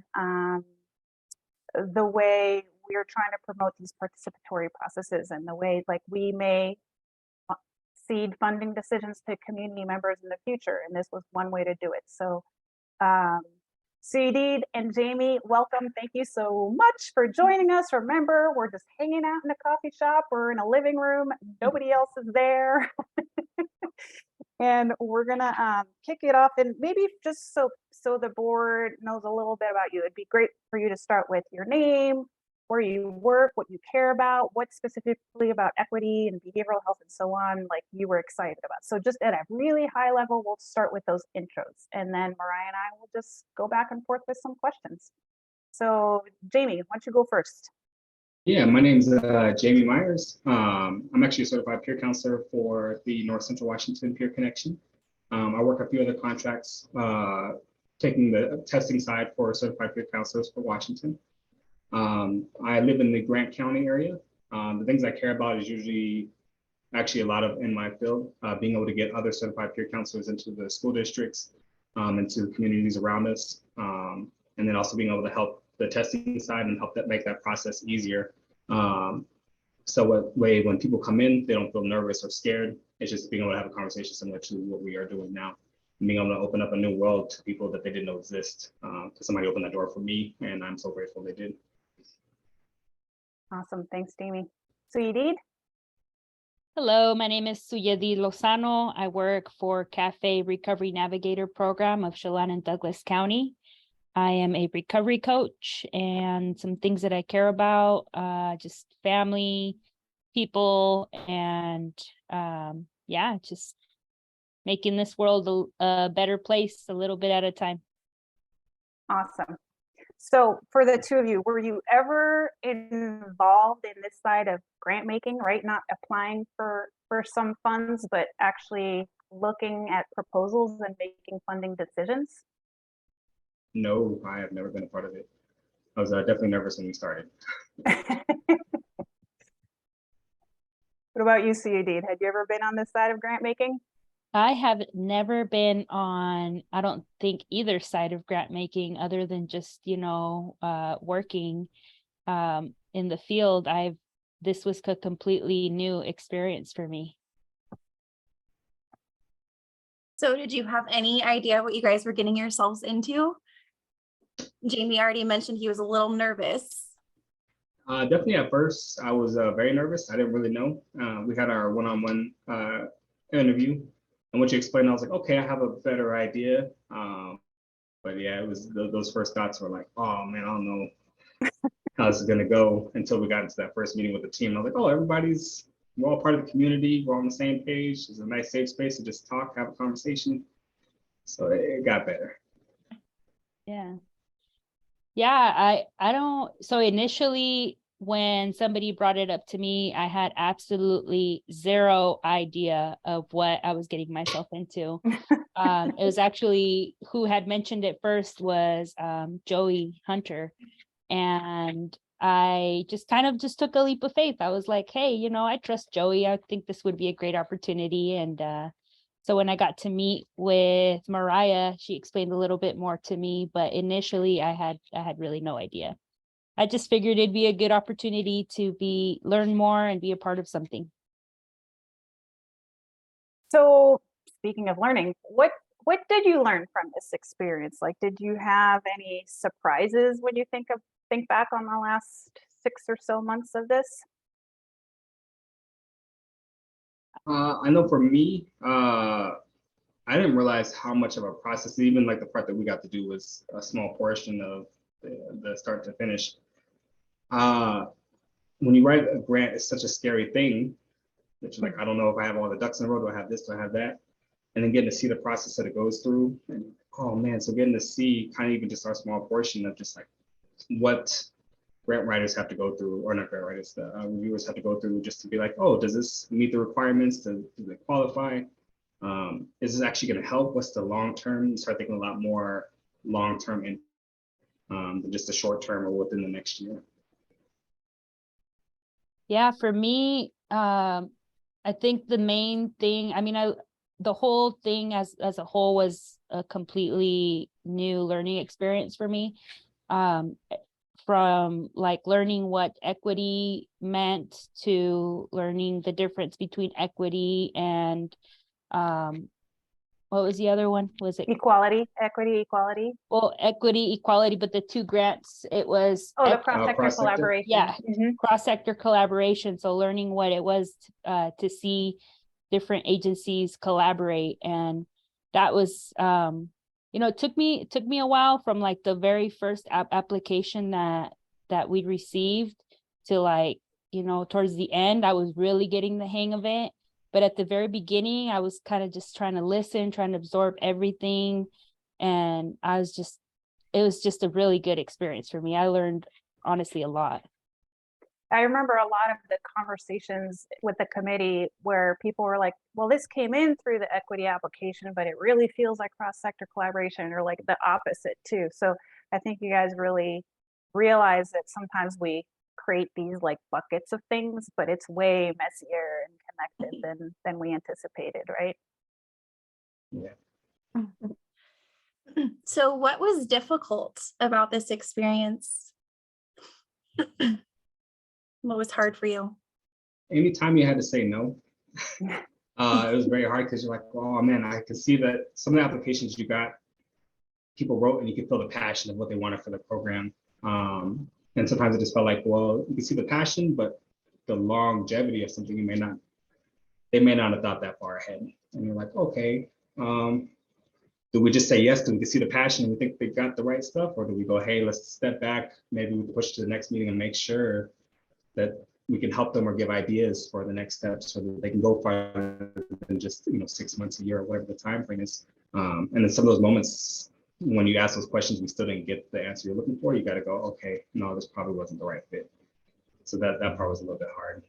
the way we're trying to promote these participatory processes, and the way, like, we may cede funding decisions to community members in the future, and this was one way to do it. So Sudid and Jamie, welcome. Thank you so much for joining us. Remember, we're just hanging out in a coffee shop. We're in a living room. Nobody else is there. And we're gonna kick it off, and maybe just so the board knows a little bit about you, it'd be great for you to start with your name, where you work, what you care about, what specifically about equity and behavioral health and so on, like you were excited about. So just at a really high level, we'll start with those intros, and then Mariah and I will just go back and forth with some questions. So Jamie, why don't you go first? Yeah, my name's Jamie Myers. I'm actually a certified peer counselor for the North Central Washington Peer Connection. I work a few other contracts, taking the testing side for certified peer counselors for Washington. I live in the Grant County area. The things I care about is usually actually a lot of in my field, being able to get other certified peer counselors into the school districts, into the communities around us, and then also being able to help the testing side and help that make that process easier. So when people come in, they don't feel nervous or scared. It's just being able to have a conversation similar to what we are doing now, and being able to open up a new world to people that they didn't know exist. Somebody opened that door for me, and I'm so grateful they did. Awesome, thanks, Jamie. Suyadid? Hello, my name is Suyadid Lozano. I work for Cafe Recovery Navigator Program of Chelan and Douglas County. I am a recovery coach, and some things that I care about, just family, people, and yeah, just making this world a better place a little bit at a time. Awesome. So for the two of you, were you ever involved in this side of grant making, right? Not applying for some funds, but actually looking at proposals and making funding decisions? No, I have never been a part of it. I was definitely nervous when we started. What about you, Suyadid? Had you ever been on this side of grant making? I have never been on, I don't think, either side of grant making other than just, working in the field. This was a completely new experience for me. So did you have any idea what you guys were getting yourselves into? Jamie already mentioned he was a little nervous. Definitely at first, I was very nervous. I didn't really know. We had our one-on-one interview, and what you explained, I was like, okay, I have a better idea. But yeah, it was those first thoughts were like, oh man, I don't know how this is gonna go, until we got into that first meeting with the team. I was like, oh, we're all part of the community. We're on the same page. It's a nice safe space to just talk, have a conversation. So it got better. Yeah, I don't, so initially when somebody brought it up to me, I had absolutely zero idea of what I was getting myself into. It was actually, who had mentioned it first was Joey Hunter. And I just kind of took a leap of faith. I was like, hey, I trust Joey. I think this would be a great opportunity. And so when I got to meet with Mariah, she explained a little bit more to me, but initially I had really no idea. I just figured it'd be a good opportunity to learn more and be a part of something. So speaking of learning, what did you learn from this experience? Like, did you have any surprises when you think back on the last 6 or so months of this? I know for me, I didn't realize how much of a process, even like the part that we got to do was a small portion of the start to finish. When you write a grant, it's such a scary thing that you're like, I don't know if I have all the ducks in a row, do I have this, do I have that? And then getting to see the process that it goes through, and oh man, so getting to see kind of even just our small portion of just like what grant writers have to go through, or not grant writers, the reviewers have to go through, just to be like, oh, does this meet the requirements? Do they qualify? Is this actually going to help? What's the long term? You start thinking a lot more long term than just the short term or within the next year. Yeah, for me, I think the main thing, the whole thing as a whole was a completely new learning experience for me. From like learning what equity meant to learning the difference between equity and what was the other one? Was it Equality, equity, equality. well, equity, equality, but the two grants, it was Oh, the equi- cross-sector cross-sector? collaboration. yeah, Mhm. cross-sector collaboration. So learning what it was to see different agencies collaborate. And that was, it took me a while from like the very first application that we received to like, towards the end, I was really getting the hang of it. But at the very beginning, I was kind of just trying to listen, trying to absorb everything. And it was just a really good experience for me. I learned honestly a lot. I remember a lot of the conversations with the committee where people were like, well, this came in through the equity application, but it really feels like cross-sector collaboration, or like the opposite too. So I think you guys really realize that sometimes we create these like buckets of things, but it's way messier and connected than we anticipated, right? Yeah. So what was difficult about this experience? What was hard for you? Anytime you had to say no, it was very hard because you're like, oh man, I could see that some of the applications you got, people wrote and you could feel the passion of what they wanted for the program. And sometimes it just felt like, well, you can see the passion, but the longevity of something they may not have thought that far ahead. And you're like, okay, do we just say yes? Do we see the passion and we think they got the right stuff? Or do we go, hey, let's step back, maybe we push to the next meeting and make sure that we can help them or give ideas for the next steps so that they can go farther than just 6 months, a year, or whatever the time frame is. And then some of those moments when you ask those questions, we still didn't get the answer you're looking for, you got to go, okay, no, this probably wasn't the right fit. So that part was a little bit hard.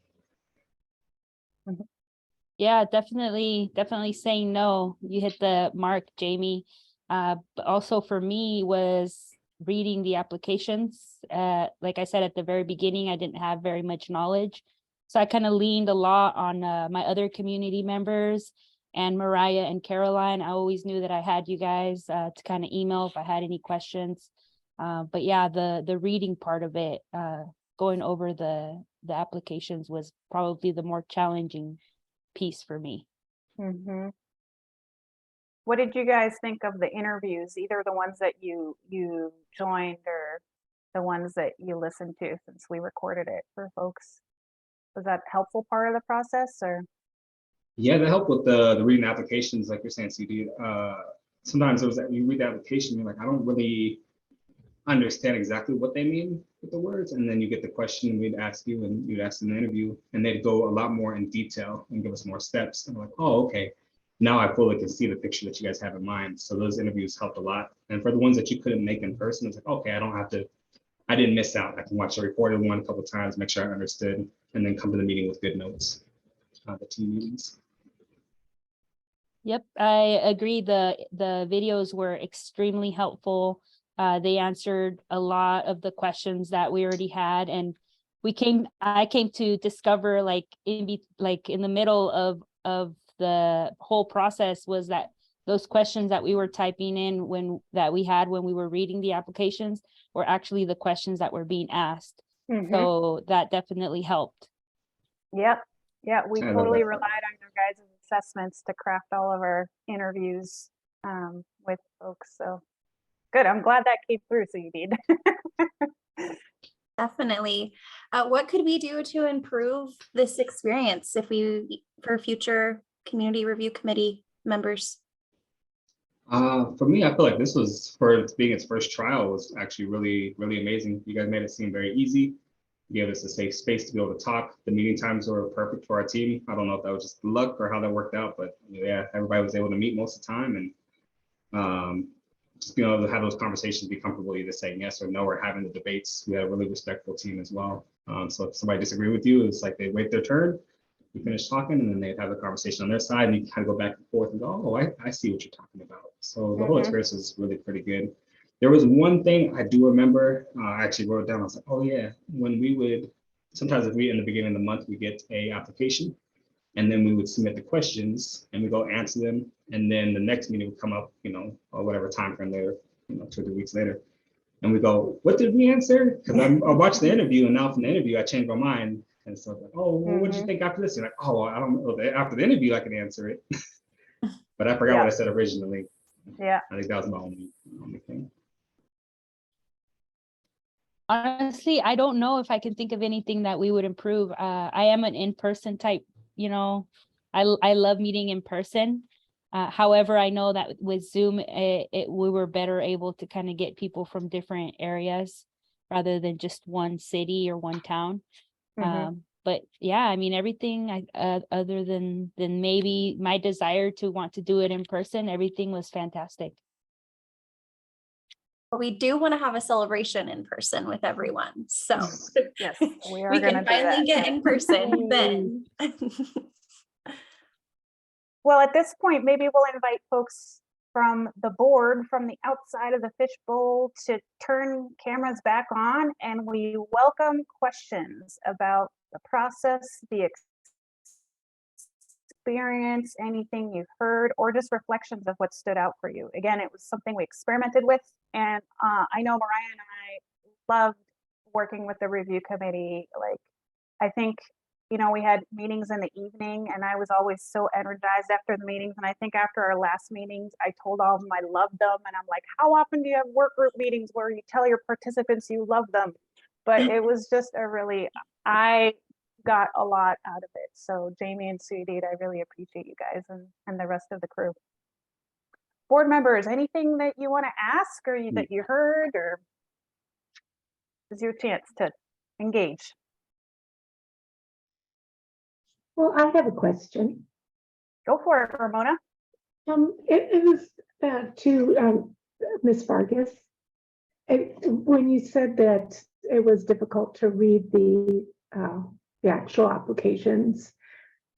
Yeah, definitely saying no. You hit the mark, Jamie. But also for me was reading the applications. Like I said, at the very beginning, I didn't have very much knowledge. So I kind of leaned a lot on my other community members and Mariah and Caroline. I always knew that I had you guys to kind of email if I had any questions. But yeah, the reading part of it, going over the applications was probably the more challenging piece for me. Mm-hmm. What did you guys think of the interviews, either the ones that you joined or the ones that you listened to, since we recorded it for folks? Was that a helpful part of the process, or? Yeah, that helped with the reading applications, like you're saying, CD. Sometimes it was that you read the application, you're like, I don't really understand exactly what they mean with the words, and then you get the question, we'd ask you, and you'd ask in the interview, and they'd go a lot more in detail and give us more steps. And I'm like, oh, okay, now I fully can see the picture that you guys have in mind. So those interviews helped a lot. And for the ones that you couldn't make in person, it's like, okay, I didn't miss out. I can watch the recorded one a couple of times, make sure I understood, and then come to the meeting with good notes, the team meetings. Yep, I agree. The videos were extremely helpful. They answered a lot of the questions that we already had, and I came to discover like in the middle of the whole process was that those questions that we were typing in when we were reading the applications were actually the questions that were being asked. Mm-hmm. So that definitely helped. Yep. Yeah, we totally relied on your guys' assessments to craft all of our interviews with folks. So good. I'm glad that came through, so you did. Definitely. What could we do to improve this experience for future community review committee members? For me, I feel like this was, for being its first trial, was actually really, really amazing. You guys made it seem very easy. You gave us a safe space to be able to talk. The meeting times were perfect for our team. I don't know if that was just luck or how that worked out, but yeah, everybody was able to meet most of the time, and just being able to have those conversations, be comfortable either saying yes or no, or having the debates. We had a really respectful team as well. So if somebody disagreed with you, it's like they wait their turn, you finish talking, and then they'd have a conversation on their side, and you kind of go back and forth and go, oh, I see what you're talking about. So the whole experience was really pretty good. There was one thing I do remember, I actually wrote it down. I was like, oh yeah, when we would, sometimes if we, in the beginning of the month, we get a application, and then we would submit the questions and we go answer them. And then the next meeting would come up, or whatever time frame there, 2 or 3 weeks later. And we go, what did we answer? Because I watched the interview, and now from the interview, I changed my mind. And so like, oh, well, what did you think after this? You're like, oh, I don't know. After the interview, I can answer it. But I forgot what I said originally. Yeah. I think that was my only thing. Honestly, I don't know if I can think of anything that we would improve. I am an in-person type, I love meeting in person. However, I know that with Zoom, we were better able to kind of get people from different areas rather than just one city or one town. But yeah, I mean, everything other than maybe my desire to want to do it in person, everything was fantastic. But we do want to have a celebration in person with everyone. So yes, we are we going to can finally get in person then. Well, at this point, maybe we'll invite folks from the board, from the outside of the fishbowl, to turn cameras back on, and we welcome questions about the process, the experience, anything you've heard, or just reflections of what stood out for you. Again, it was something we experimented with, and I know Mariah and I loved working with the review committee. Like, I think, we had meetings in the evening, and I was always so energized after the meetings. And I think after our last meetings, I told all of them I loved them. And I'm like, how often do you have work group meetings where you tell your participants you love them? But it was just I got a lot out of it. So Jamie and Sudie, I really appreciate you guys and the rest of the crew. Board members, anything that you want to ask or that you heard, or this is your chance to engage? Well, I have a question. Go for it, Ramona. It was to Ms. Vargas. When you said that it was difficult to read the actual applications,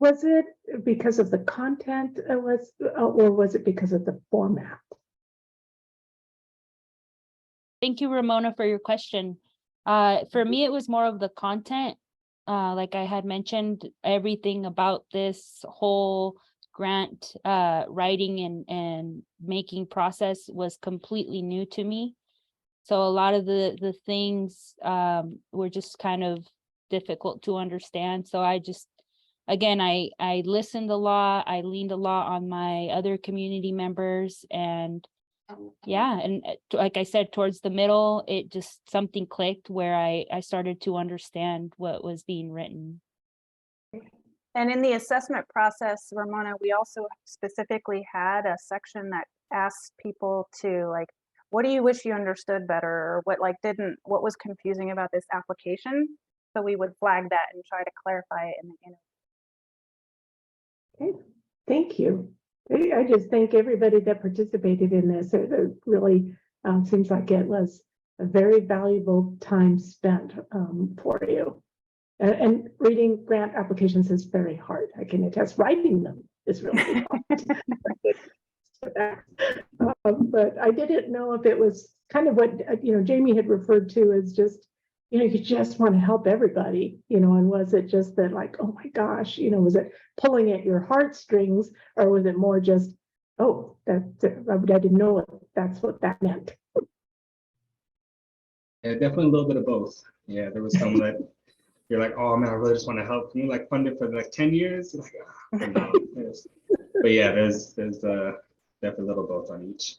was it because of the content, or was it because of the format? Thank you, Ramona, for your question. For me, it was more of the content. Like I had mentioned, everything about this whole grant writing and making process was completely new to me. So a lot of the things were just kind of difficult to understand. So I listened a lot. I leaned a lot on my other community members, and yeah, and like I said, towards the middle, it just something clicked where I started to understand what was being written. And in the assessment process, Ramona, we also specifically had a section that asked people to, like, what do you wish you understood better, or what what was confusing about this application? So we would flag that and try to clarify it in the interview. Okay, thank you. I just thank everybody that participated in this. It really seems like it was a very valuable time spent for you. And reading grant applications is very hard. I can attest. Writing them is really hard. But I didn't know if it was kind of what Jamie had referred to as just you just want to help everybody, and was it just that, like, oh my gosh, was it pulling at your heartstrings, or was it more just, oh, I didn't know that's what that meant? Yeah, definitely a little bit of both. Yeah, there was some that you're like, oh man, I really just want to help. Can you like fund it for like 10 years? Like, no. But yeah, there's definitely a little both on each.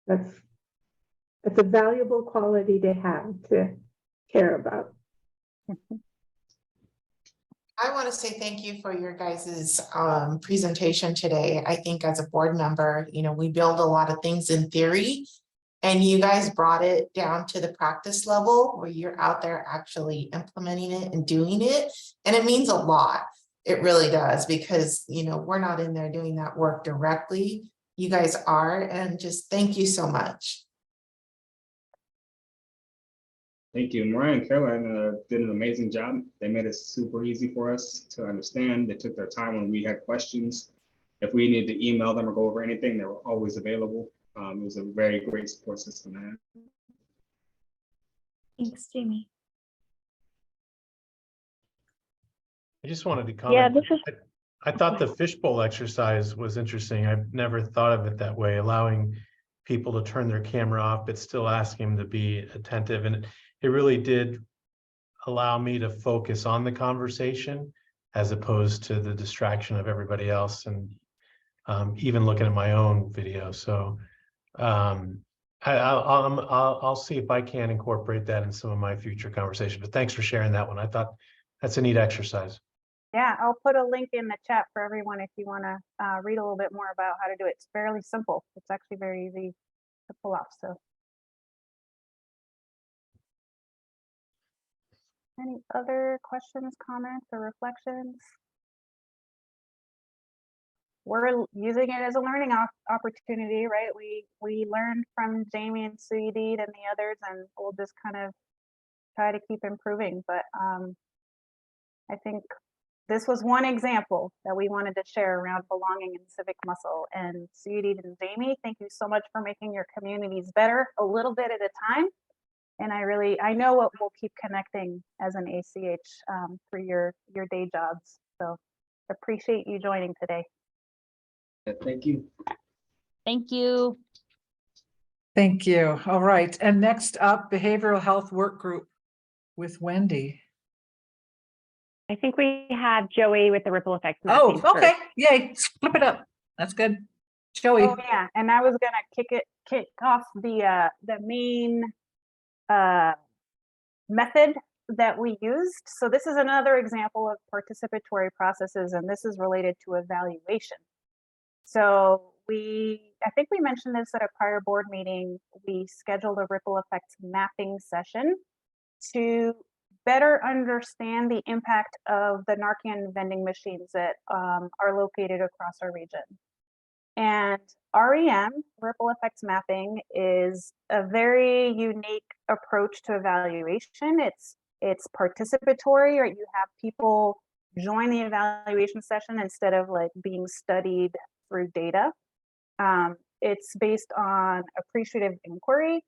That's a valuable quality to have, to care about. I want to say thank you for your guys's presentation today. I think as a board member, we build a lot of things in theory, and you guys brought it down to the practice level where you're out there actually implementing it and doing it. And it means a lot. It really does, because, we're not in there doing that work directly. You guys are, and just thank you so much. Thank you. Mariah and Caroline did an amazing job. They made it super easy for us to understand. They took their time when we had questions. If we needed to email them or go over anything, they were always available. It was a very great support system there. Thanks, Jamie. I just wanted to comment. Yeah, this is. I thought the fishbowl exercise was interesting. I've never thought of it that way, allowing people to turn their camera off, but still asking them to be attentive. And it really did allow me to focus on the conversation as opposed to the distraction of everybody else. And even looking at my own video. So I'll see if I can incorporate that in some of my future conversation, but thanks for sharing that one. I thought that's a neat exercise. Yeah, I'll put a link in the chat for everyone if you want to read a little bit more about how to do it. It's fairly simple. It's actually very easy to pull off. So, any other questions, comments, or reflections? We're using it as a learning opportunity, right? We learned from Jamie and Sudie and the others, and we'll just kind of try to keep improving. But I think this was one example that we wanted to share around belonging and civic muscle. And Sudie and Jamie, thank you so much for making your communities better a little bit at a time. And I know it will keep connecting as an ACH through your day jobs. So appreciate you joining today. Thank you. Thank you. Thank you. All right. And next up, Behavioral Health Work Group with Wendy. I think we have Joey with the ripple effects. Oh, mapping okay. first. Yay. Flip it up. That's good. Joey. Oh yeah, and I was gonna kick off the main method that we used. So this is another example of participatory processes, and this is related to evaluation. So I think we mentioned this at a prior board meeting. We scheduled a ripple effects mapping session to better understand the impact of the Narcan vending machines that are located across our region. And REM, ripple effects mapping, is a very unique approach to evaluation. It's participatory, or you have people join the evaluation session instead of like being studied through data. It's based on appreciative inquiry.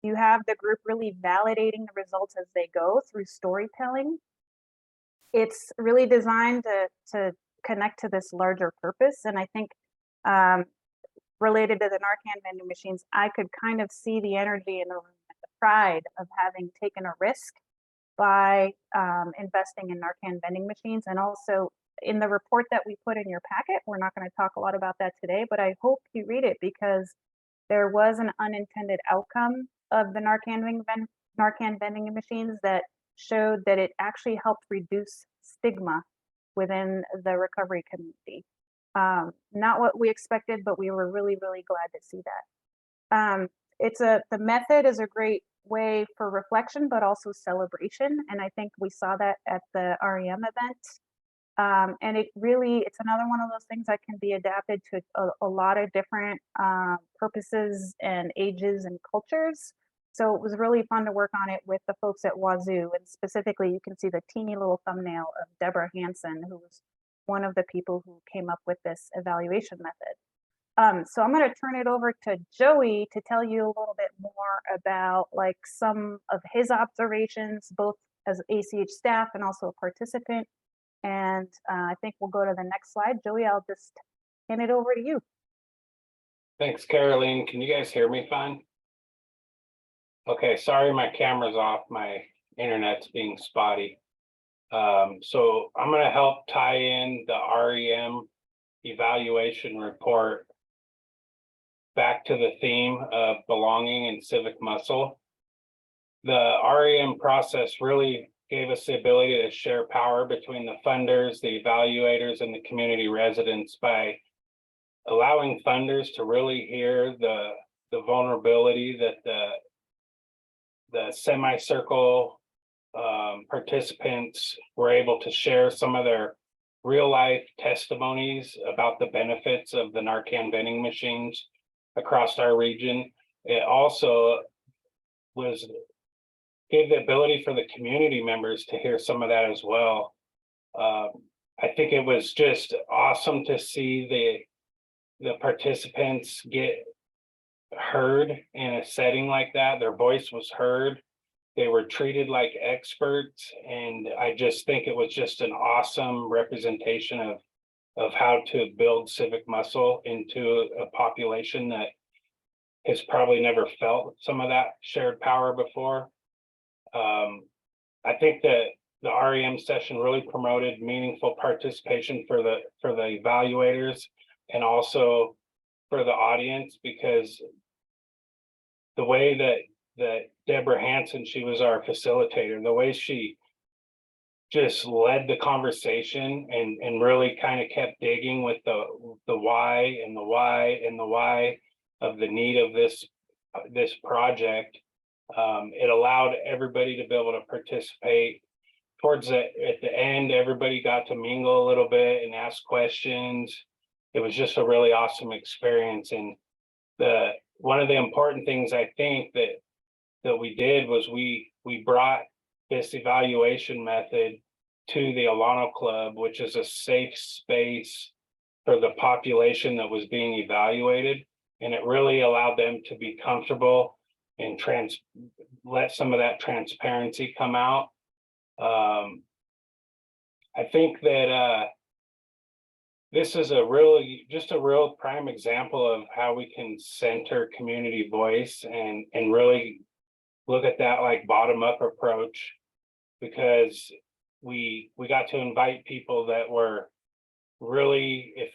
You have the group really validating the results as they go through storytelling. It's really designed to connect to this larger purpose. And I think related to the Narcan vending machines, I could kind of see the energy and the pride of having taken a risk by investing in Narcan vending machines. And also in the report that we put in your packet, we're not going to talk a lot about that today, but I hope you read it because there was an unintended outcome of the Narcan vending machines that showed that it actually helped reduce stigma within the recovery community. Not what we expected, but we were really, really glad to see that. The method is a great way for reflection, but also celebration. And I think we saw that at the REM event. And it's another one of those things that can be adapted to a lot of different purposes and ages and cultures. So it was really fun to work on it with the folks at Wazoo. And specifically, you can see the teeny little thumbnail of Deborah Hansen, who was one of the people who came up with this evaluation method. So I'm going to turn it over to Joey to tell you a little bit more about like some of his observations, both as ACH staff and also a participant. And I think we'll go to the next slide. Joey, I'll just hand it over to you. Thanks, Caroline. Can you guys hear me fine? Okay, sorry, my camera's off. My internet's being spotty. So I'm going to help tie in the REM evaluation report back to the theme of belonging and civic muscle. The REM process really gave us the ability to share power between the funders, the evaluators, and the community residents by allowing funders to really hear the vulnerability that the semicircle participants were able to share some of their real life testimonies about the benefits of the Narcan vending machines across our region. It also gave the ability for the community members to hear some of that as well. I think it was just awesome to see the participants get heard in a setting like that. Their voice was heard. They were treated like experts. And I just think it was just an awesome representation of how to build civic muscle into a population that has probably never felt some of that shared power before. I think that the REM session really promoted meaningful participation for the evaluators, and also for the audience, because the way that Deborah Hanson, she was our facilitator, the way she just led the conversation and really kind of kept digging with the why and the why and the why of the need of this project. It allowed everybody to be able to participate. Towards at the end, everybody got to mingle a little bit and ask questions. It was just a really awesome experience. And one of the important things I think that we did was we brought this evaluation method to the Alano Club, which is a safe space for the population that was being evaluated. And it really allowed them to be comfortable and let some of that transparency come out. I think that this is just a real prime example of how we can center community voice and really look at that like bottom up approach, because we got to invite people that were really, if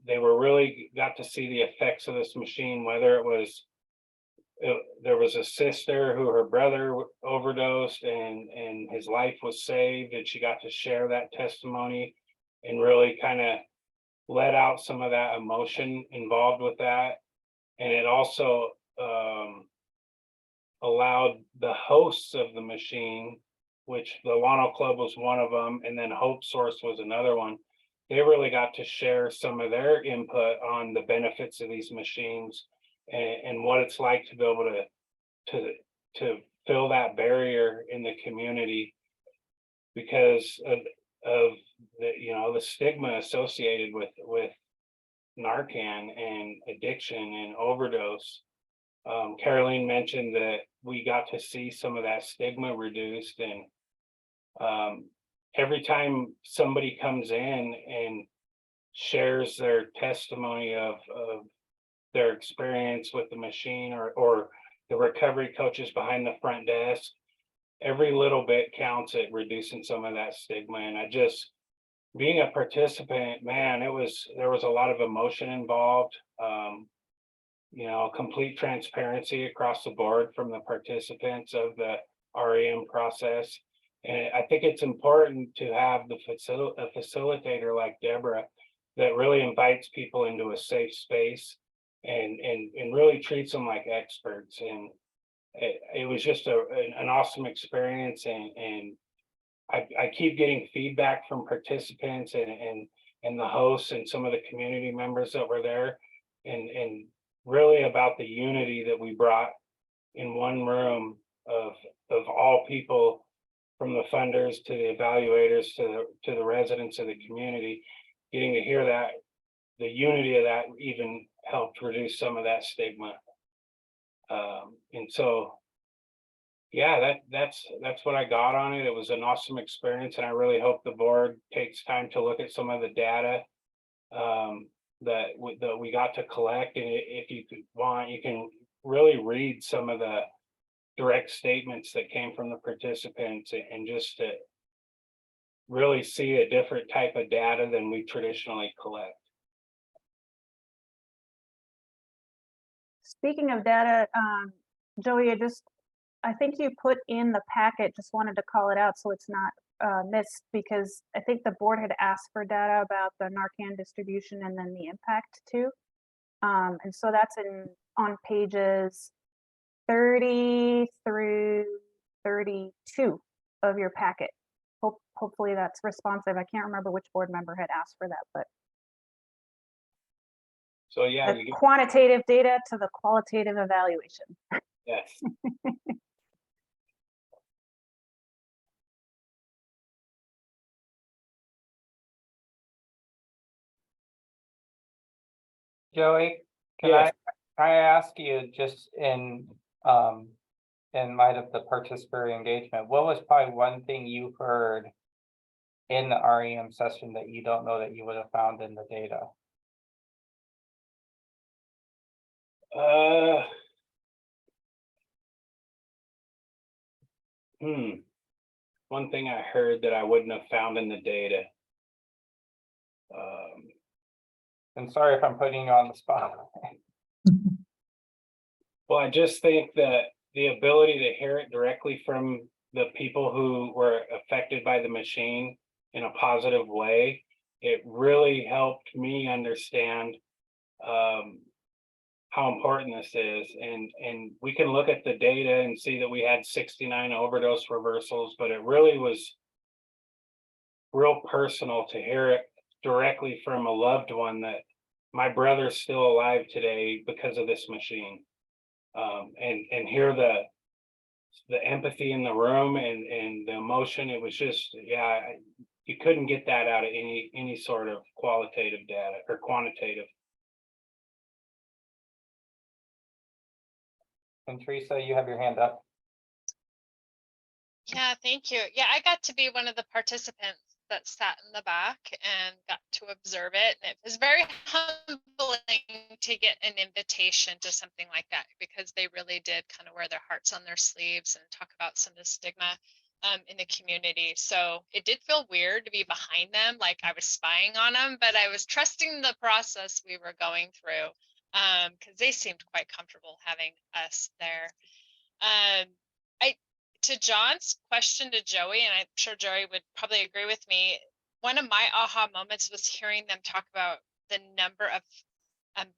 they were really got to see the effects of this machine, whether it was there was a sister who her brother overdosed and his life was saved, and she got to share that testimony and really kind of let out some of that emotion involved with that. And it also allowed the hosts of the machine, which the Alano Club was one of them, and then Hope Source was another one. They really got to share some of their input on the benefits of these machines and what it's like to be able to fill that barrier in the community because of the the stigma associated with Narcan and addiction and overdose. Caroline mentioned that we got to see some of that stigma reduced, and every time somebody comes in and shares their testimony of their experience with the machine or the recovery coaches behind the front desk, every little bit counts at reducing some of that stigma. And I just, being a participant, man, there was a lot of emotion involved. Complete transparency across the board from the participants of the REM process. And I think it's important to have a facilitator like Deborah that really invites people into a safe space and really treats them like experts. And it was just an awesome experience. And I keep getting feedback from participants and the hosts and some of the community members that were there, and really about the unity that we brought in one room of all people, from the funders to the evaluators to the residents of the community. Getting to hear that, the unity of that even helped reduce some of that stigma. And so, yeah, that's what I got on it. It was an awesome experience, and I really hope the board takes time to look at some of the data that we got to collect. And if you want, you can really read some of the direct statements that came from the participants, and just to really see a different type of data than we traditionally collect. Speaking of data, Joey, I think you put in the packet, just wanted to call it out so it's not missed, because I think the board had asked for data about the Narcan distribution and then the impact too. And so that's on pages 30 through 32 of your packet. Hopefully that's responsive. I can't remember which board member had asked for that, but so yeah, the quantitative data to the qualitative evaluation. Yes. Joey, Yes. I ask you, just in light of the participatory engagement, what was probably one thing you heard in the REM session that you don't know that you would have found in the data? One thing I heard that I wouldn't have found in the data. And sorry if I'm putting you on the spot. Well, I just think that the ability to hear it directly from the people who were affected by the machine in a positive way, it really helped me understand how important this is. And we can look at the data and see that we had 69 overdose reversals, but it really was real personal to hear it directly from a loved one that my brother's still alive today because of this machine. And hear the empathy in the room and the emotion. It was just, yeah, you couldn't get that out of any sort of qualitative data or quantitative. And Teresa, you have your hand up. Yeah, thank you. Yeah, I got to be one of the participants that sat in the back and got to observe it. And it was very humbling to get an invitation to something like that, because they really did kind of wear their hearts on their sleeves and talk about some of the stigma in the community. So it did feel weird to be behind them, like I was spying on them, but I was trusting the process we were going through, because they seemed quite comfortable having us there. To John's question to Joey, and I'm sure Joey would probably agree with me, one of my aha moments was hearing them talk about the number of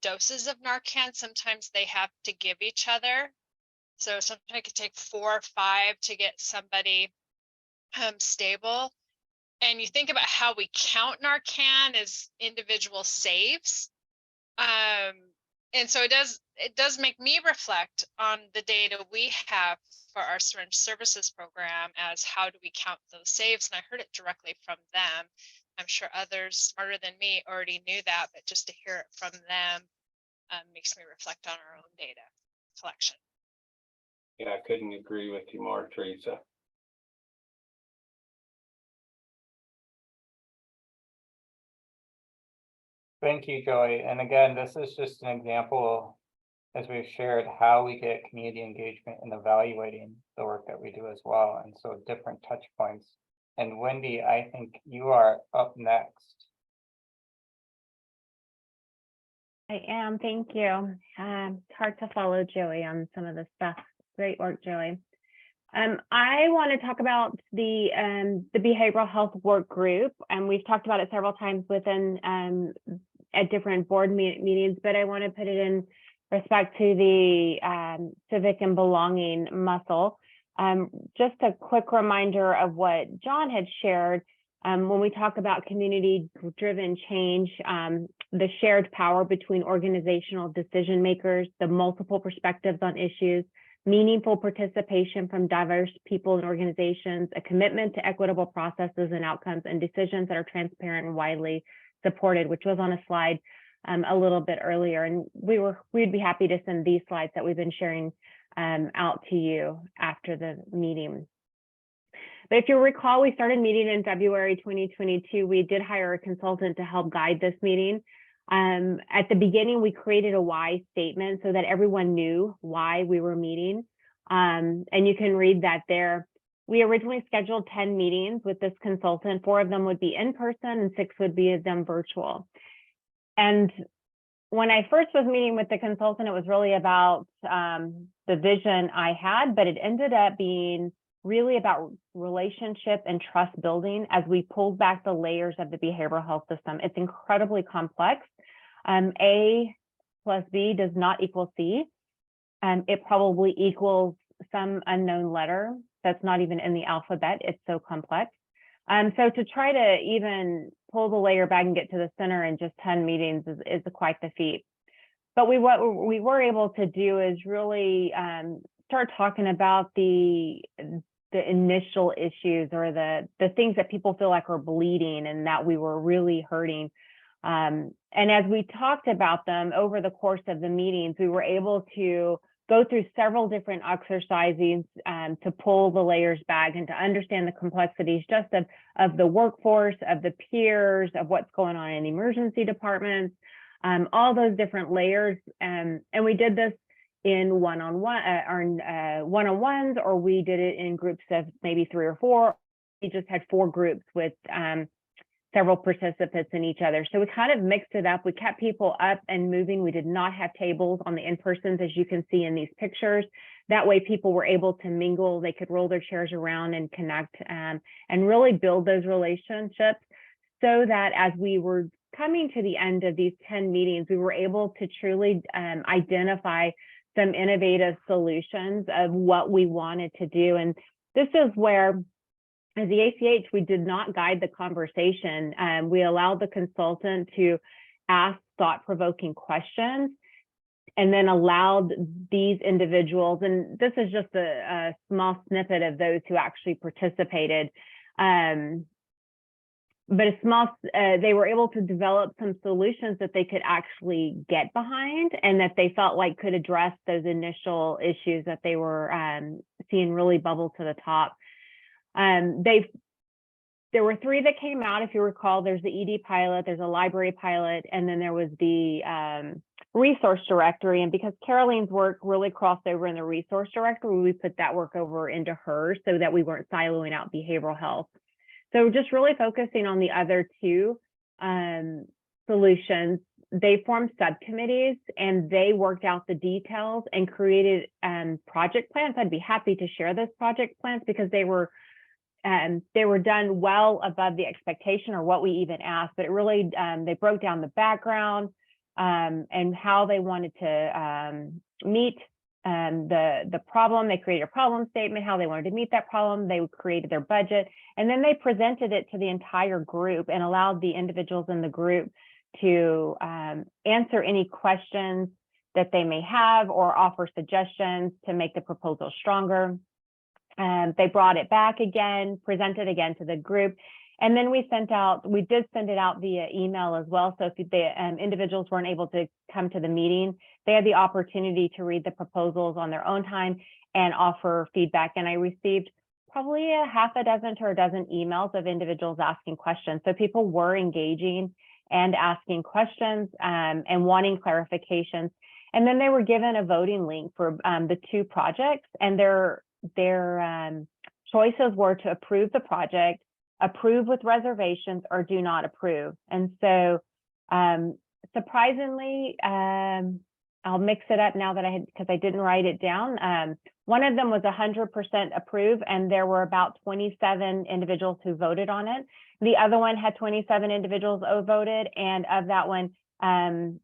doses of Narcan sometimes they have to give each other. So sometimes it could take 4 or 5 to get somebody stable. And you think about how we count Narcan as individual saves. And so it does make me reflect on the data we have for our syringe services program as how do we count those saves. And I heard it directly from them. I'm sure others smarter than me already knew that, but just to hear it from them makes me reflect on our own data collection. Yeah, I couldn't agree with you more, Teresa. Thank you, Joey. And again, this is just an example, as we've shared, how we get community engagement in evaluating the work that we do as well. And so different touch points. And Wendy, I think you are up next. I am, thank you. It's hard to follow Joey on some of this stuff. Great work, Joey. I want to talk about the behavioral health work group, and we've talked about it several times within at different board meetings, but I want to put it in respect to the civic and belonging muscle. Just a quick reminder of what John had shared when we talk about community-driven change, the shared power between organizational decision makers, the multiple perspectives on issues, meaningful participation from diverse people and organizations, a commitment to equitable processes and outcomes, and decisions that are transparent and widely supported, which was on a slide a little bit earlier. And we'd be happy to send these slides that we've been sharing out to you after the meeting. But if you recall, we started meeting in February 2022. We did hire a consultant to help guide this meeting. At the beginning, we created a why statement so that everyone knew why we were meeting. And you can read that there. We originally scheduled 10 meetings with this consultant. 4 of them would be in person and 6 would be of them virtual. And when I first was meeting with the consultant, it was really about the vision I had, but it ended up being really about relationship and trust building as we pulled back the layers of the behavioral health system. It's incredibly complex. A plus B does not equal C. It probably equals some unknown letter that's not even in the alphabet. It's so complex. So to try to even pull the layer back and get to the center in just 10 meetings is quite the feat. But what we were able to do is really start talking about the initial issues or the things that people feel like are bleeding and that we were really hurting. And as we talked about them over the course of the meetings, we were able to go through several different exercises to pull the layers back and to understand the complexities just of the workforce, of the peers, of what's going on in emergency departments, all those different layers. And we did this in one-on-ones, or we did it in groups of maybe 3 or 4. We just had 4 groups with several participants in each other. So we kind of mixed it up. We kept people up and moving. We did not have tables on the in-persons, as you can see in these pictures. That way people were able to mingle. They could roll their chairs around and connect and really build those relationships, so that as we were coming to the end of these 10 meetings, we were able to truly identify some innovative solutions of what we wanted to do. And this is where, as the ACH, we did not guide the conversation. We allowed the consultant to ask thought-provoking questions, and then allowed these individuals, and this is just a small snippet of those who actually participated, but they were able to develop some solutions that they could actually get behind, and that they felt like could address those initial issues that they were seeing really bubble to the top. There were 3 that came out, if you recall. There's the ED pilot, there's a library pilot, and then there was the resource directory. And because Caroline's work really crossed over in the resource directory, we put that work over into hers so that we weren't siloing out behavioral health. So just really focusing on the other 2 solutions, they formed subcommittees and they worked out the details and created project plans. I'd be happy to share those project plans because they were done well above the expectation or what we even asked, but it really, they broke down the background and how they wanted to meet the problem. They created a problem statement, how they wanted to meet that problem. They created their budget, and then they presented it to the entire group and allowed the individuals in the group to answer any questions that they may have or offer suggestions to make the proposal stronger. They brought it back again, presented again to the group, and then we did send it out via email as well. So if the individuals weren't able to come to the meeting, they had the opportunity to read the proposals on their own time and offer feedback. And I received probably a half a dozen to a dozen emails of individuals asking questions. So people were engaging and asking questions and wanting clarifications. And then they were given a voting link for the 2 projects, and their choices were to approve the project, approve with reservations, or do not approve. And so surprisingly, I'll mix it up now that because I didn't write it down. One of them was 100% approve, and there were about 27 individuals who voted on it. The other one had 27 individuals who voted, and of that one,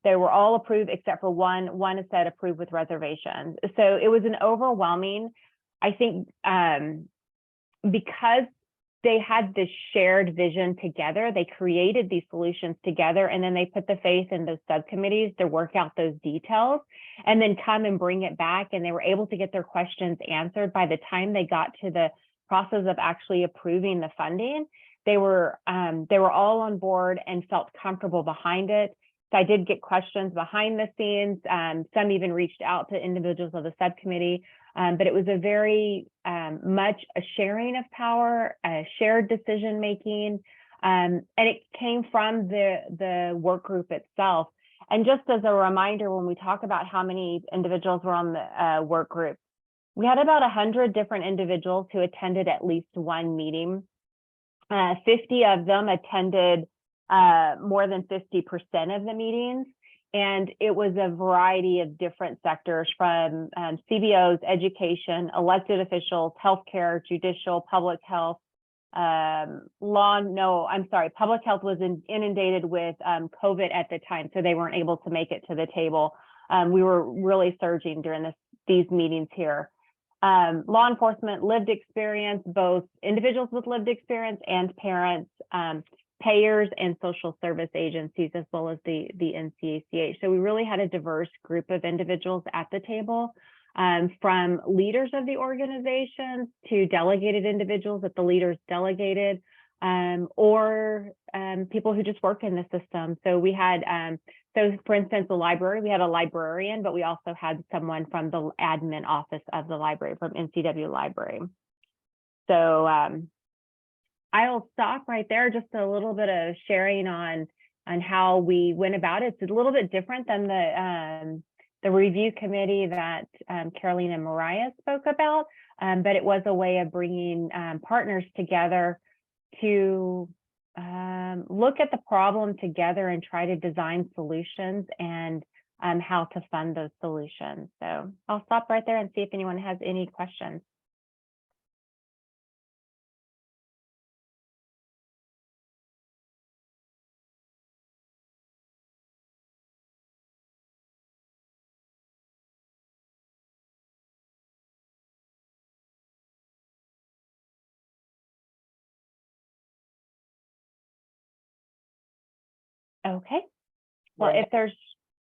they were all approved except for one. One said approve with reservations. So it was an overwhelming, I think, because they had this shared vision together, they created these solutions together, and then they put the faith in those subcommittees to work out those details and then come and bring it back. And they were able to get their questions answered by the time they got to the process of actually approving the funding. They were all on board and felt comfortable behind it. So I did get questions behind the scenes. Some even reached out to individuals of the subcommittee. But it was a very much a sharing of power, a shared decision making, and it came from the work group itself. And just as a reminder, when we talk about how many individuals were on the work group, we had about 100 different individuals who attended at least one meeting. 50 of them attended more than 50% of the meetings. And it was a variety of different sectors from CBOs, education, elected officials, healthcare, judicial, public health, public health was inundated with COVID at the time, so they weren't able to make it to the table. We were really surging during these meetings here. Law enforcement, lived experience, both individuals with lived experience and parents, payers and social service agencies, as well as the NCACH. So we really had a diverse group of individuals at the table, from leaders of the organizations to delegated individuals that the leaders delegated, or people who just work in the system. So we had, so for instance, the library, we had a librarian, but we also had someone from the admin office of the library, from NCW Library. So I'll stop right there, just a little bit of sharing on how we went about it. It's a little bit different than the review committee that Caroline and Mariah spoke about, but it was a way of bringing partners together to look at the problem together and try to design solutions and how to fund those solutions. So I'll stop right there and see if anyone has any questions. Okay. Well, if there's,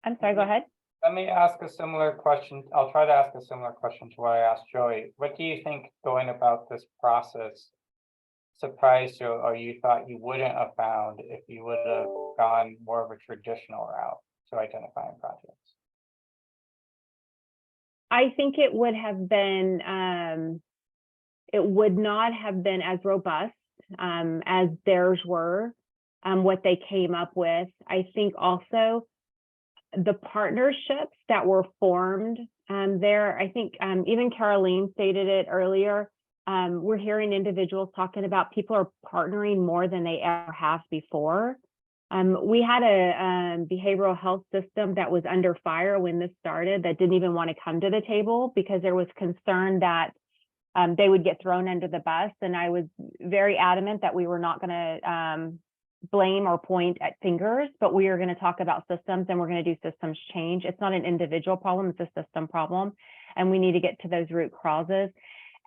I'm sorry, go ahead. Let me ask a similar question. I'll try to ask a similar question to what I asked Joey. What do you think going about this process surprised you, or you thought you wouldn't have found if you would have gone more of a traditional route to identifying projects? I think it would have been, it would not have been as robust as theirs were, what they came up with. I think also the partnerships that were formed there, I think even Caroline stated it earlier, we're hearing individuals talking about people are partnering more than they ever have before. We had a behavioral health system that was under fire when this started that didn't even want to come to the table because there was concern that they would get thrown under the bus. And I was very adamant that we were not going to blame or point at fingers, but we are going to talk about systems and we're going to do systems change. It's not an individual problem, it's a system problem. And we need to get to those root causes.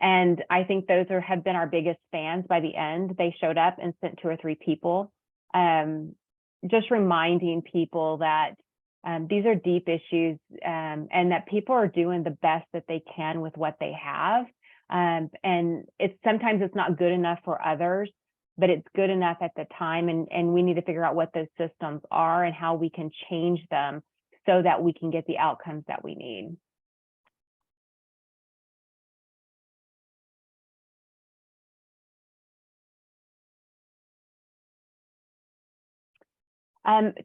And I think those have been our biggest fans by the end. They showed up and sent 2 or 3 people, just reminding people that these are deep issues and that people are doing the best that they can with what they have. And sometimes it's not good enough for others, but it's good enough at the time. And we need to figure out what those systems are and how we can change them so that we can get the outcomes that we need.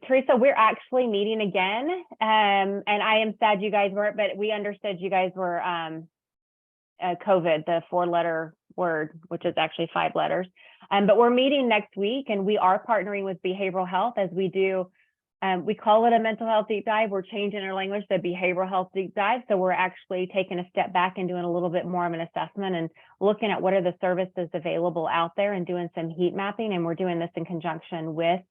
Teresa, we're actually meeting again. And I am sad you guys weren't, but we understood you guys were COVID, the 4-letter word, which is actually 5 letters. But we're meeting next week and we are partnering with behavioral health as we do. We call it a mental health deep dive. We're changing our language to behavioral health deep dive. So we're actually taking a step back and doing a little bit more of an assessment and looking at what are the services available out there and doing some heat mapping. And we're doing this in conjunction with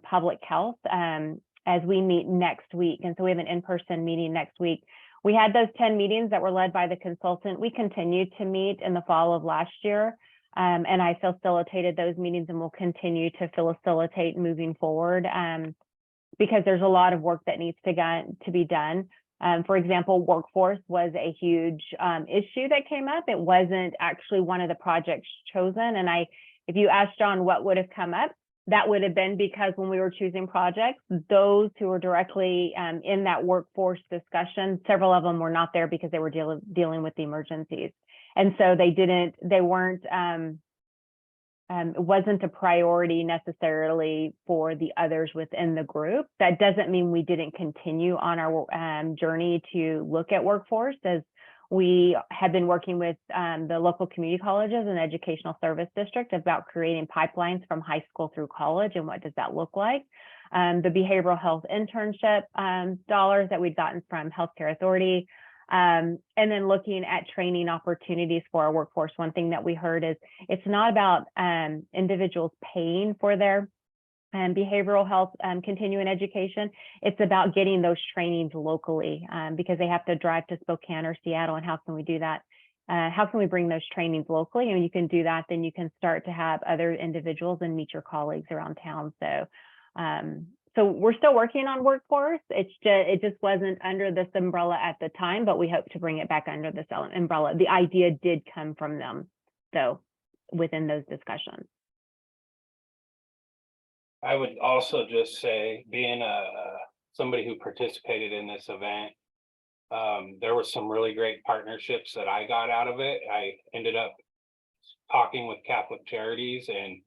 public health as we meet next week. And so we have an in-person meeting next week. We had those 10 meetings that were led by the consultant. We continued to meet in the fall of last year. And I facilitated those meetings and will continue to facilitate moving forward because there's a lot of work that needs to be done. For example, workforce was a huge issue that came up. It wasn't actually one of the projects chosen. And if you ask John what would have come up, that would have been because when we were choosing projects, those who were directly in that workforce discussion, several of them were not there because they were dealing with the emergencies. And so it wasn't a priority necessarily for the others within the group. That doesn't mean we didn't continue on our journey to look at workforce, as we have been working with the local community colleges and educational service district about creating pipelines from high school through college and what does that look like. The behavioral health internship dollars that we've gotten from Healthcare Authority, and then looking at training opportunities for our workforce. One thing that we heard is it's not about individuals paying for their behavioral health continuing education. It's about getting those trainings locally because they have to drive to Spokane or Seattle. And how can we do that? How can we bring those trainings locally? And when you can do that, then you can start to have other individuals and meet your colleagues around town. So so we're still working on workforce. It just wasn't under this umbrella at the time, but we hope to bring it back under this umbrella. The idea did come from them, so within those discussions. I would also just say, being somebody who participated in this event, there were some really great partnerships that I got out of it. I ended up talking with Catholic Charities, and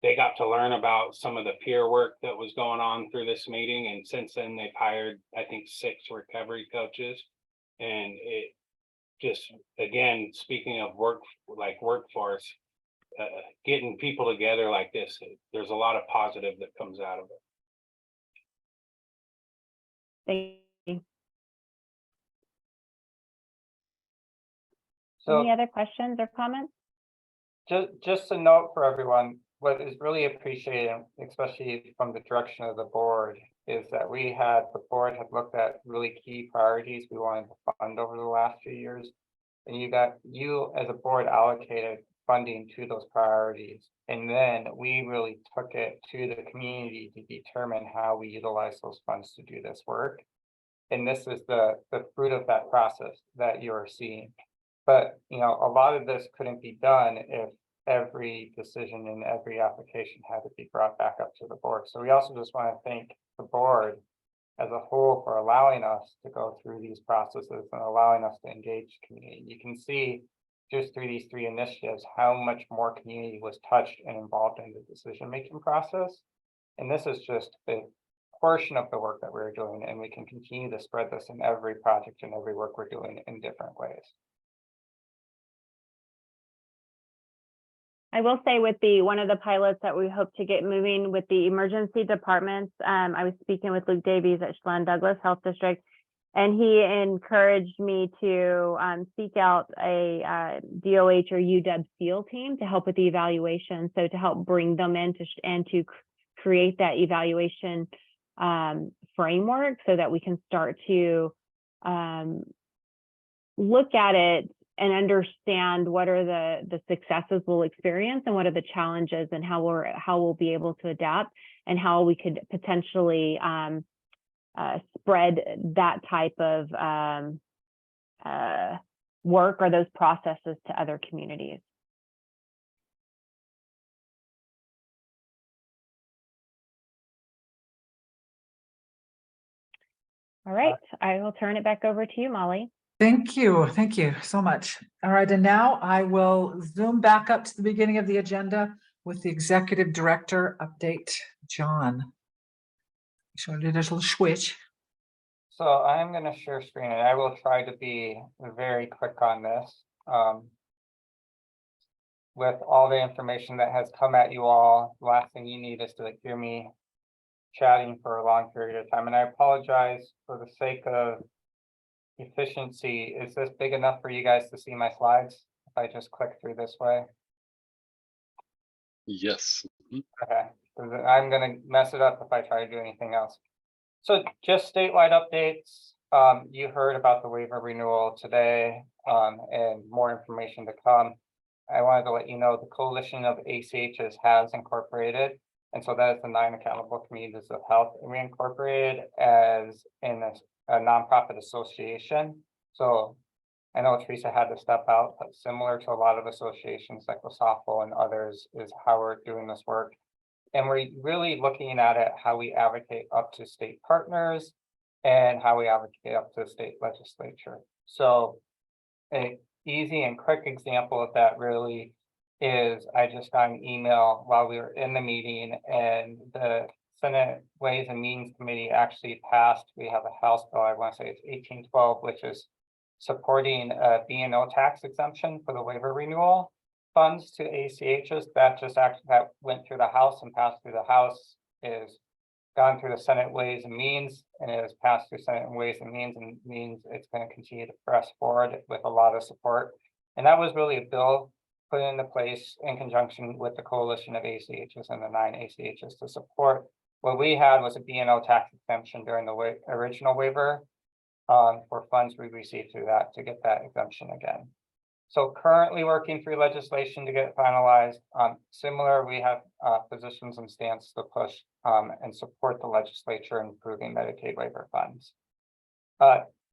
they got to learn about some of the peer work that was going on through this meeting. And since then, they've hired, I think, 6 recovery coaches. And it just, again, speaking of workforce, getting people together like this, there's a lot of positive that comes out of it. Thank you. So Any other questions or comments? just a note for everyone, what is really appreciated, especially from the direction of the board, is that the board had looked at really key priorities we wanted to fund over the last few years. And you as a board allocated funding to those priorities. And then we really took it to the community to determine how we utilize those funds to do this work. And this is the fruit of that process that you're seeing. But, you know, a lot of this couldn't be done if every decision and every application had to be brought back up to the board. So we also just want to thank the board as a whole for allowing us to go through these processes and allowing us to engage the community. You can see just through these 3 initiatives, how much more community was touched and involved in the decision-making process. And this is just a portion of the work that we're doing, and we can continue to spread this in every project and every work we're doing in different ways. I will say with one of the pilots that we hope to get moving with the emergency departments, I was speaking with Luke Davies at Chelan Douglas Health District, and he encouraged me to seek out a DOH or UW SEAL team to help with the evaluation. So to help bring them in to create that evaluation framework so that we can start to look at it and understand what are the successes we'll experience and what are the challenges and how we'll be able to adapt and how we could potentially spread that type of work or those processes to other communities. All right, I will turn it back over to you, Molly. Thank you so much. All right, and now I will zoom back up to the beginning of the agenda with the executive director update, John. So I did a little switch. So I'm going to share screen, and I will try to be very quick on this. With all the information that has come at you all, the last thing you need is to hear me chatting for a long period of time. And I apologize for the sake of efficiency. Is this big enough for you guys to see my slides if I just click through this way? Yes. Okay, I'm gonna mess it up if I try to do anything else. So just statewide updates. You heard about the waiver renewal today, and more information to come. I wanted to let you know the coalition of ACHs has incorporated, and so that is the 9 accountable communities of health, and we incorporated as in a nonprofit association. So I know Teresa had to step out, but similar to a lot of associations like WSOFL and others is how we're doing this work. And we're really looking at it, how we advocate up to state partners and how we advocate up to the state legislature. So an easy and quick example of that really is I just got an email while we were in the meeting, and the Senate Ways and Means Committee actually passed. We have a House bill, I want to say it's 1812, which is supporting a B&O tax exemption for the waiver renewal funds to ACHs. That went through the House and passed through the House, is gone through the Senate Ways and Means, and it has passed through Senate Ways and means it's going to continue to press forward with a lot of support. And that was really a bill put into place in conjunction with the coalition of ACHs and the 9 ACHs to support. What we had was a B&O tax exemption during the original waiver for funds we received through that to get that exemption again. So currently working through legislation to get it finalized. Similar, we have positions and stance to push and support the legislature in improving Medicaid waiver funds.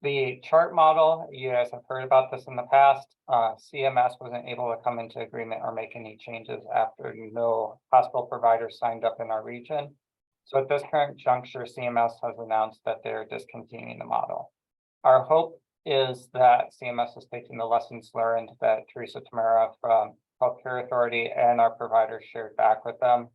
The chart model, you guys have heard about this in the past. CMS wasn't able to come into agreement or make any changes after no hospital providers signed up in our region. So at this current juncture, CMS has announced that they're discontinuing the model. Our hope is that CMS is taking the lessons learned that Teresa Tamara from Healthcare Authority and our providers shared back with them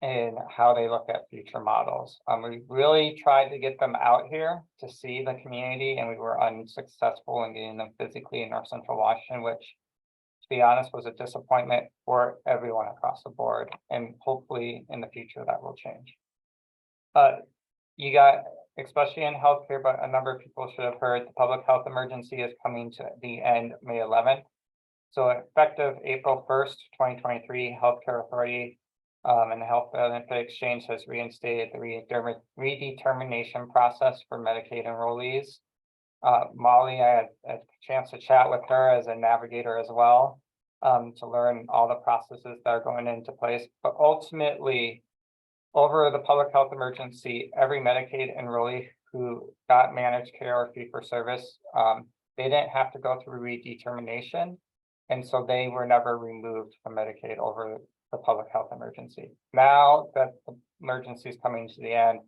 in how they look at future models. We really tried to get them out here to see the community, and we were unsuccessful in getting them physically in North Central Washington, which be honest, was a disappointment for everyone across the board, and hopefully in the future that will change. You got, especially in healthcare, but a number of people should have heard, the public health emergency is coming to the end May 11th. So effective April 1st, 2023, Healthcare Authority and the Health Benefit Exchange has reinstated the redetermination process for Medicaid enrollees. Molly, I had a chance to chat with her as a navigator as well, to learn all the processes that are going into place. But ultimately, over the public health emergency, every Medicaid enrollee who got managed care or fee for service, they didn't have to go through redetermination. And so they were never removed from Medicaid over the public health emergency. Now that the emergency is coming to the end,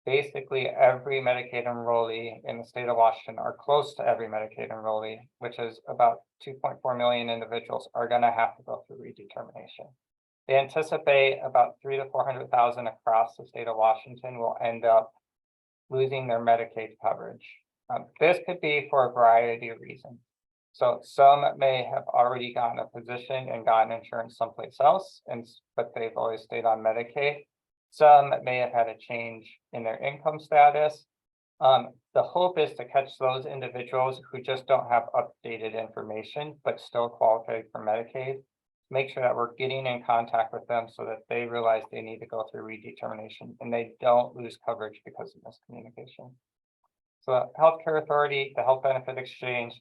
basically every Medicaid enrollee in the state of Washington, or close to every Medicaid enrollee, which is about 2.4 million individuals, are going to have to go through redetermination. They anticipate about 300,000 to 400,000 across the state of Washington will end up losing their Medicaid coverage. This could be for a variety of reasons. So some may have already gotten a position and gotten insurance someplace else, but they've always stayed on Medicaid. Some may have had a change in their income status. The hope is to catch those individuals who just don't have updated information, but still qualify for Medicaid. Make sure that we're getting in contact with them so that they realize they need to go through redetermination and they don't lose coverage because of miscommunication. So the Healthcare Authority, the Health Benefit Exchange,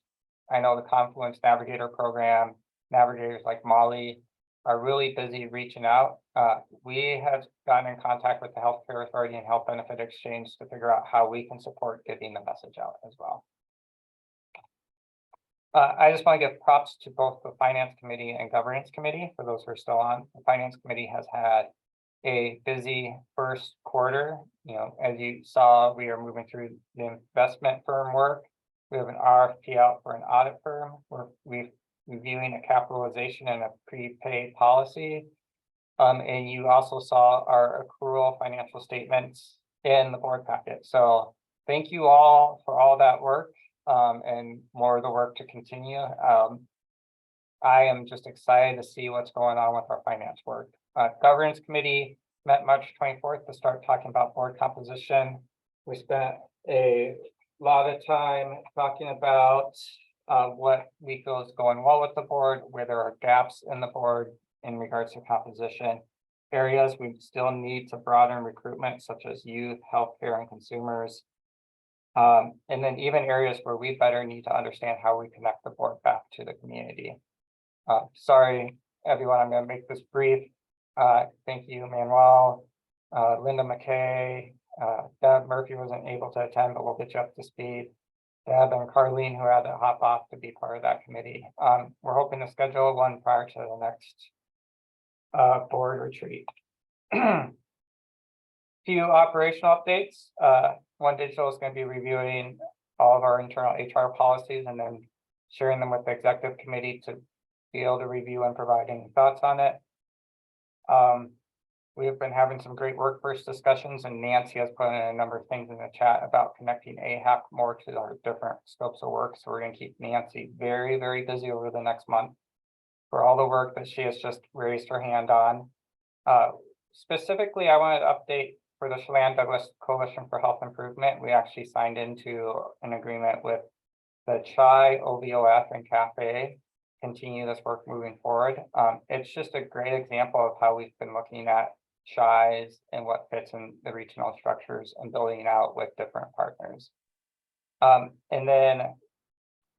I know the Confluence Navigator program, navigators like Molly are really busy reaching out. We have gotten in contact with the Healthcare Authority and Health Benefit Exchange to figure out how we can support getting the message out as well. I just want to give props to both the Finance Committee and Governance Committee for those who are still on. The Finance Committee has had a busy first quarter. You know, as you saw, we are moving through the investment firm work. We have an RFP out for an audit firm. We're reviewing a capitalization and a prepaid policy. And you also saw our accrual financial statements in the board packet. So thank you all for all that work, and more of the work to continue. I am just excited to see what's going on with our finance work. Governance Committee met March 24th to start talking about board composition. We spent a lot of time talking about what we feel is going well with the board, where there are gaps in the board in regards to composition, areas we still need to broaden recruitment, such as youth, healthcare, and consumers. And then even areas where we better need to understand how we connect the board back to the community. Sorry, everyone, I'm going to make this brief. Thank you, Manuel, Linda McKay, Deb Murphy wasn't able to attend, but we'll get you up to speed. Deb and Carlene, who had to hop off to be part of that committee. We're hoping to schedule one prior to the next board retreat. Few operational updates. One Digital is going to be reviewing all of our internal HR policies and then sharing them with the executive committee to be able to review and provide any thoughts on it. We have been having some great workforce discussions, and Nancy has put in a number of things in the chat about connecting AHAC more to our different scopes of work. So we're going to keep Nancy very, very busy over the next month for all the work that she has just raised her hand on. Specifically, I wanted to update for the Chelan Douglas Coalition for Health Improvement. We actually signed into an agreement with the CHI, OVOF, and CAFE. Continue this work moving forward. It's just a great example of how we've been looking at CHIs and what fits in the regional structures and building out with different partners. And then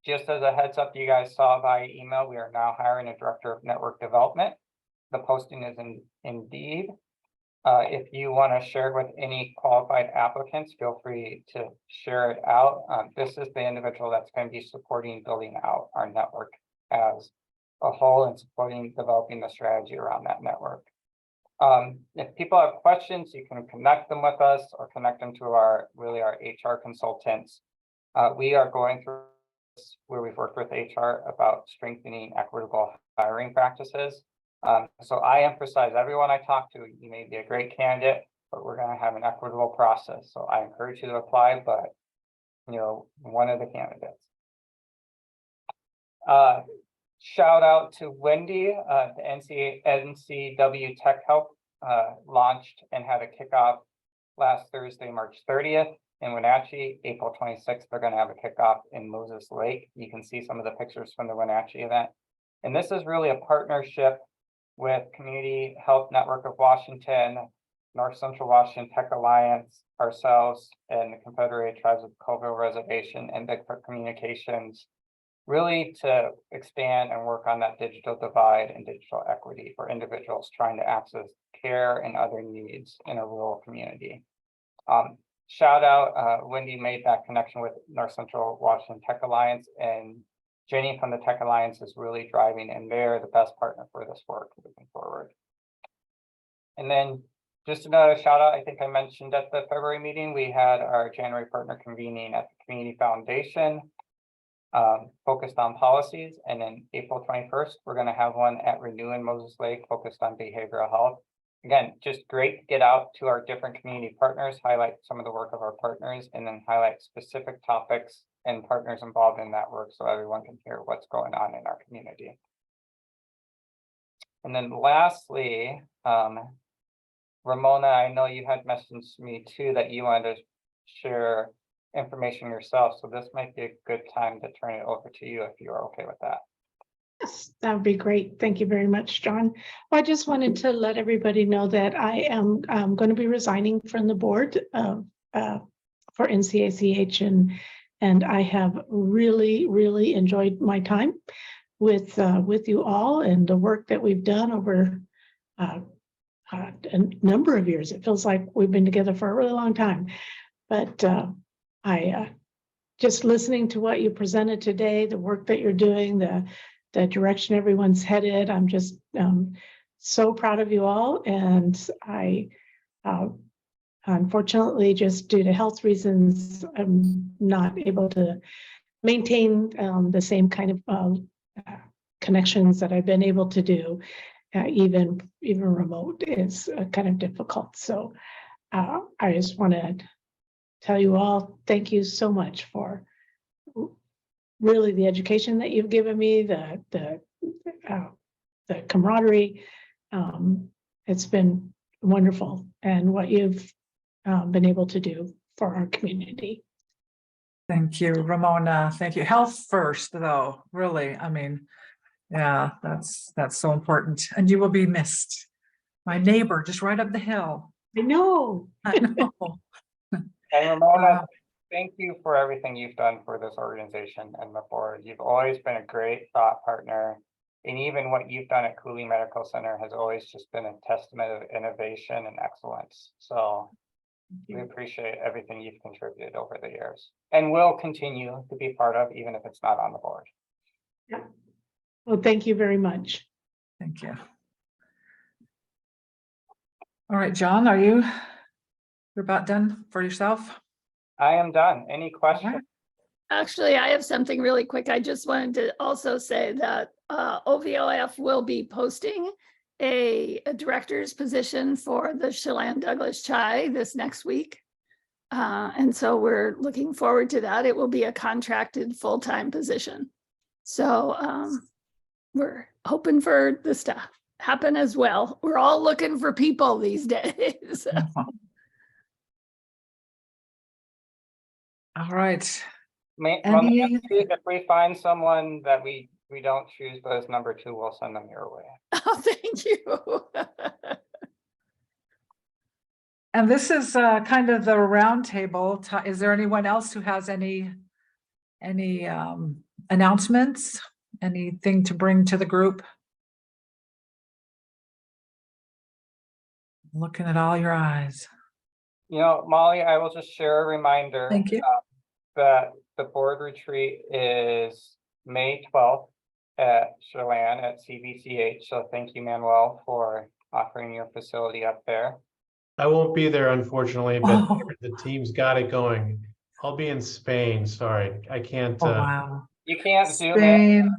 just as a heads up, you guys saw via email, we are now hiring a director of network development. The posting is in Indeed. If you want to share it with any qualified applicants, feel free to share it out. This is the individual that's going to be supporting building out our network as a whole and supporting developing the strategy around that network. If people have questions, you can connect them with us or connect them to our HR consultants. We are going through this where we've worked with HR about strengthening equitable hiring practices. So I emphasize everyone I talk to, you may be a great candidate, but we're going to have an equitable process. So I encourage you to apply, but one of the candidates. Shout out to Wendy, the NCW Tech Help launched and had a kickoff last Thursday, March 30th in Wenatchee. April 26th, they're going to have a kickoff in Moses Lake. You can see some of the pictures from the Wenatchee event. And this is really a partnership with Community Health Network of Washington, North Central Washington Tech Alliance, ourselves, and the Confederated Tribes of Colville Reservation and Bigfoot Communications, really to expand and work on that digital divide and digital equity for individuals trying to access care and other needs in a rural community. Shout out, Wendy made that connection with North Central Washington Tech Alliance, and Jenny from the Tech Alliance is really driving, and they're the best partner for this work moving forward. And then just another shout out, I think I mentioned at the February meeting, we had our January partner convening at the Community Foundation, focused on policies. And then April 21st, we're going to have one at Renewal in Moses Lake focused on behavioral health. Again, just great to get out to our different community partners, highlight some of the work of our partners, and then highlight specific topics and partners involved in that work so everyone can hear what's going on in our community. And then lastly, Ramona, I know you had messaged me too that you wanted to share information yourself. So this might be a good time to turn it over to you if you're okay with that. Yes, that would be great. Thank you very much, John. Well, I just wanted to let everybody know that I am going to be resigning from the board for NCACH, and I have really enjoyed my time with you all and the work that we've done over a number of years. It feels like we've been together for a really long time, but I just listening to what you presented today, the work that you're doing, the direction everyone's headed. I'm just so proud of you all. And I, unfortunately, just due to health reasons, I'm not able to maintain the same kind of connections that I've been able to do. Even remote is kind of difficult. So I just want to tell you all, thank you so much for really the education that you've given me, the camaraderie. It's been wonderful, and what you've been able to do for our community. Thank you, Ramona. Thank you. Health first, though, really. I mean, yeah, that's so important. And you will be missed. My neighbor just right up the hill. I know. I know. And Ramona, thank you for everything you've done for this organization and the board. You've always been a great thought partner. And even what you've done at Cooley Medical Center has always just been a testament of innovation and excellence. So we appreciate everything you've contributed over the years and will continue to be part of, even if it's not on the board. Yeah. Well, thank you very much. Thank you. All right, John, you're about done for yourself? I am done. Any questions? Actually, I have something really quick. I just wanted to also say that OVOF will be posting a director's position for the Chelan Douglas Chai this next week. And so we're looking forward to that. It will be a contracted full-time position. So we're hoping for this to happen as well. We're all looking for people these days. All right. If we find someone that we don't choose but as number 2, we'll send them your way. Oh, thank you. And this is kind of the roundtable. Is there anyone else who has any announcements? Anything to bring to the group? Looking at all your eyes. You know, Molly, I will just share a reminder. Thank you. That the board retreat is May 12th at Chelan at CVCH. So thank you, Manuel, for offering your facility up there. I won't be there, unfortunately, but the team's got it going. I'll be in Spain. Sorry, I can't. Oh, wow. You can't Zoom Spain.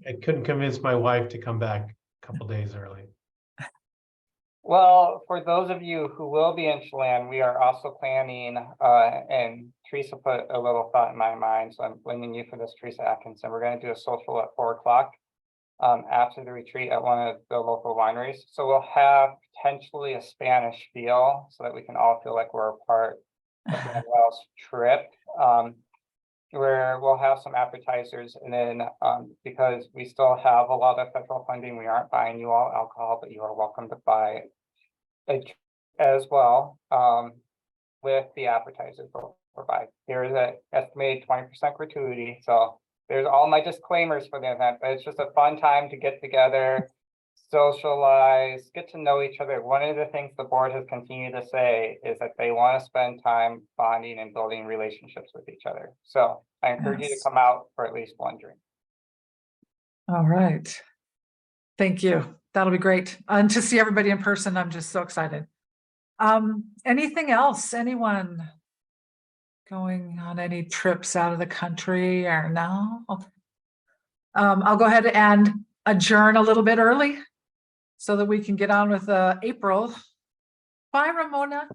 I couldn't convince my wife to come back a couple days early. Well, for those of you who will be in Chelan, we are also planning, and Teresa put a little thought in my mind, so I'm blaming you for this, Teresa Atkinson. We're going to do a social at 4 o'clock after the retreat at one of the local wineries. So we'll have potentially a Spanish feel so that we can all feel like we're a part of the Wells trip. Where we'll have some appetizers, and then because we still have a lot of federal funding, we aren't buying you all alcohol, but you are welcome to buy it as well with the appetizers we'll provide. There is an estimated 20% gratuity, so there's all my disclaimers for the event, but it's just a fun time to get together, socialize, get to know each other. One of the things the board has continued to say is that they want to spend time bonding and building relationships with each other. So I encourage you to Yes. come out for at least one drink. All right. Thank you. That'll be great. And to see everybody in person, I'm just so excited. Anything else? Anyone going on any trips out of the country or no? Okay. I'll go ahead and adjourn a little bit early so that we can get on with April. Bye, Ramona.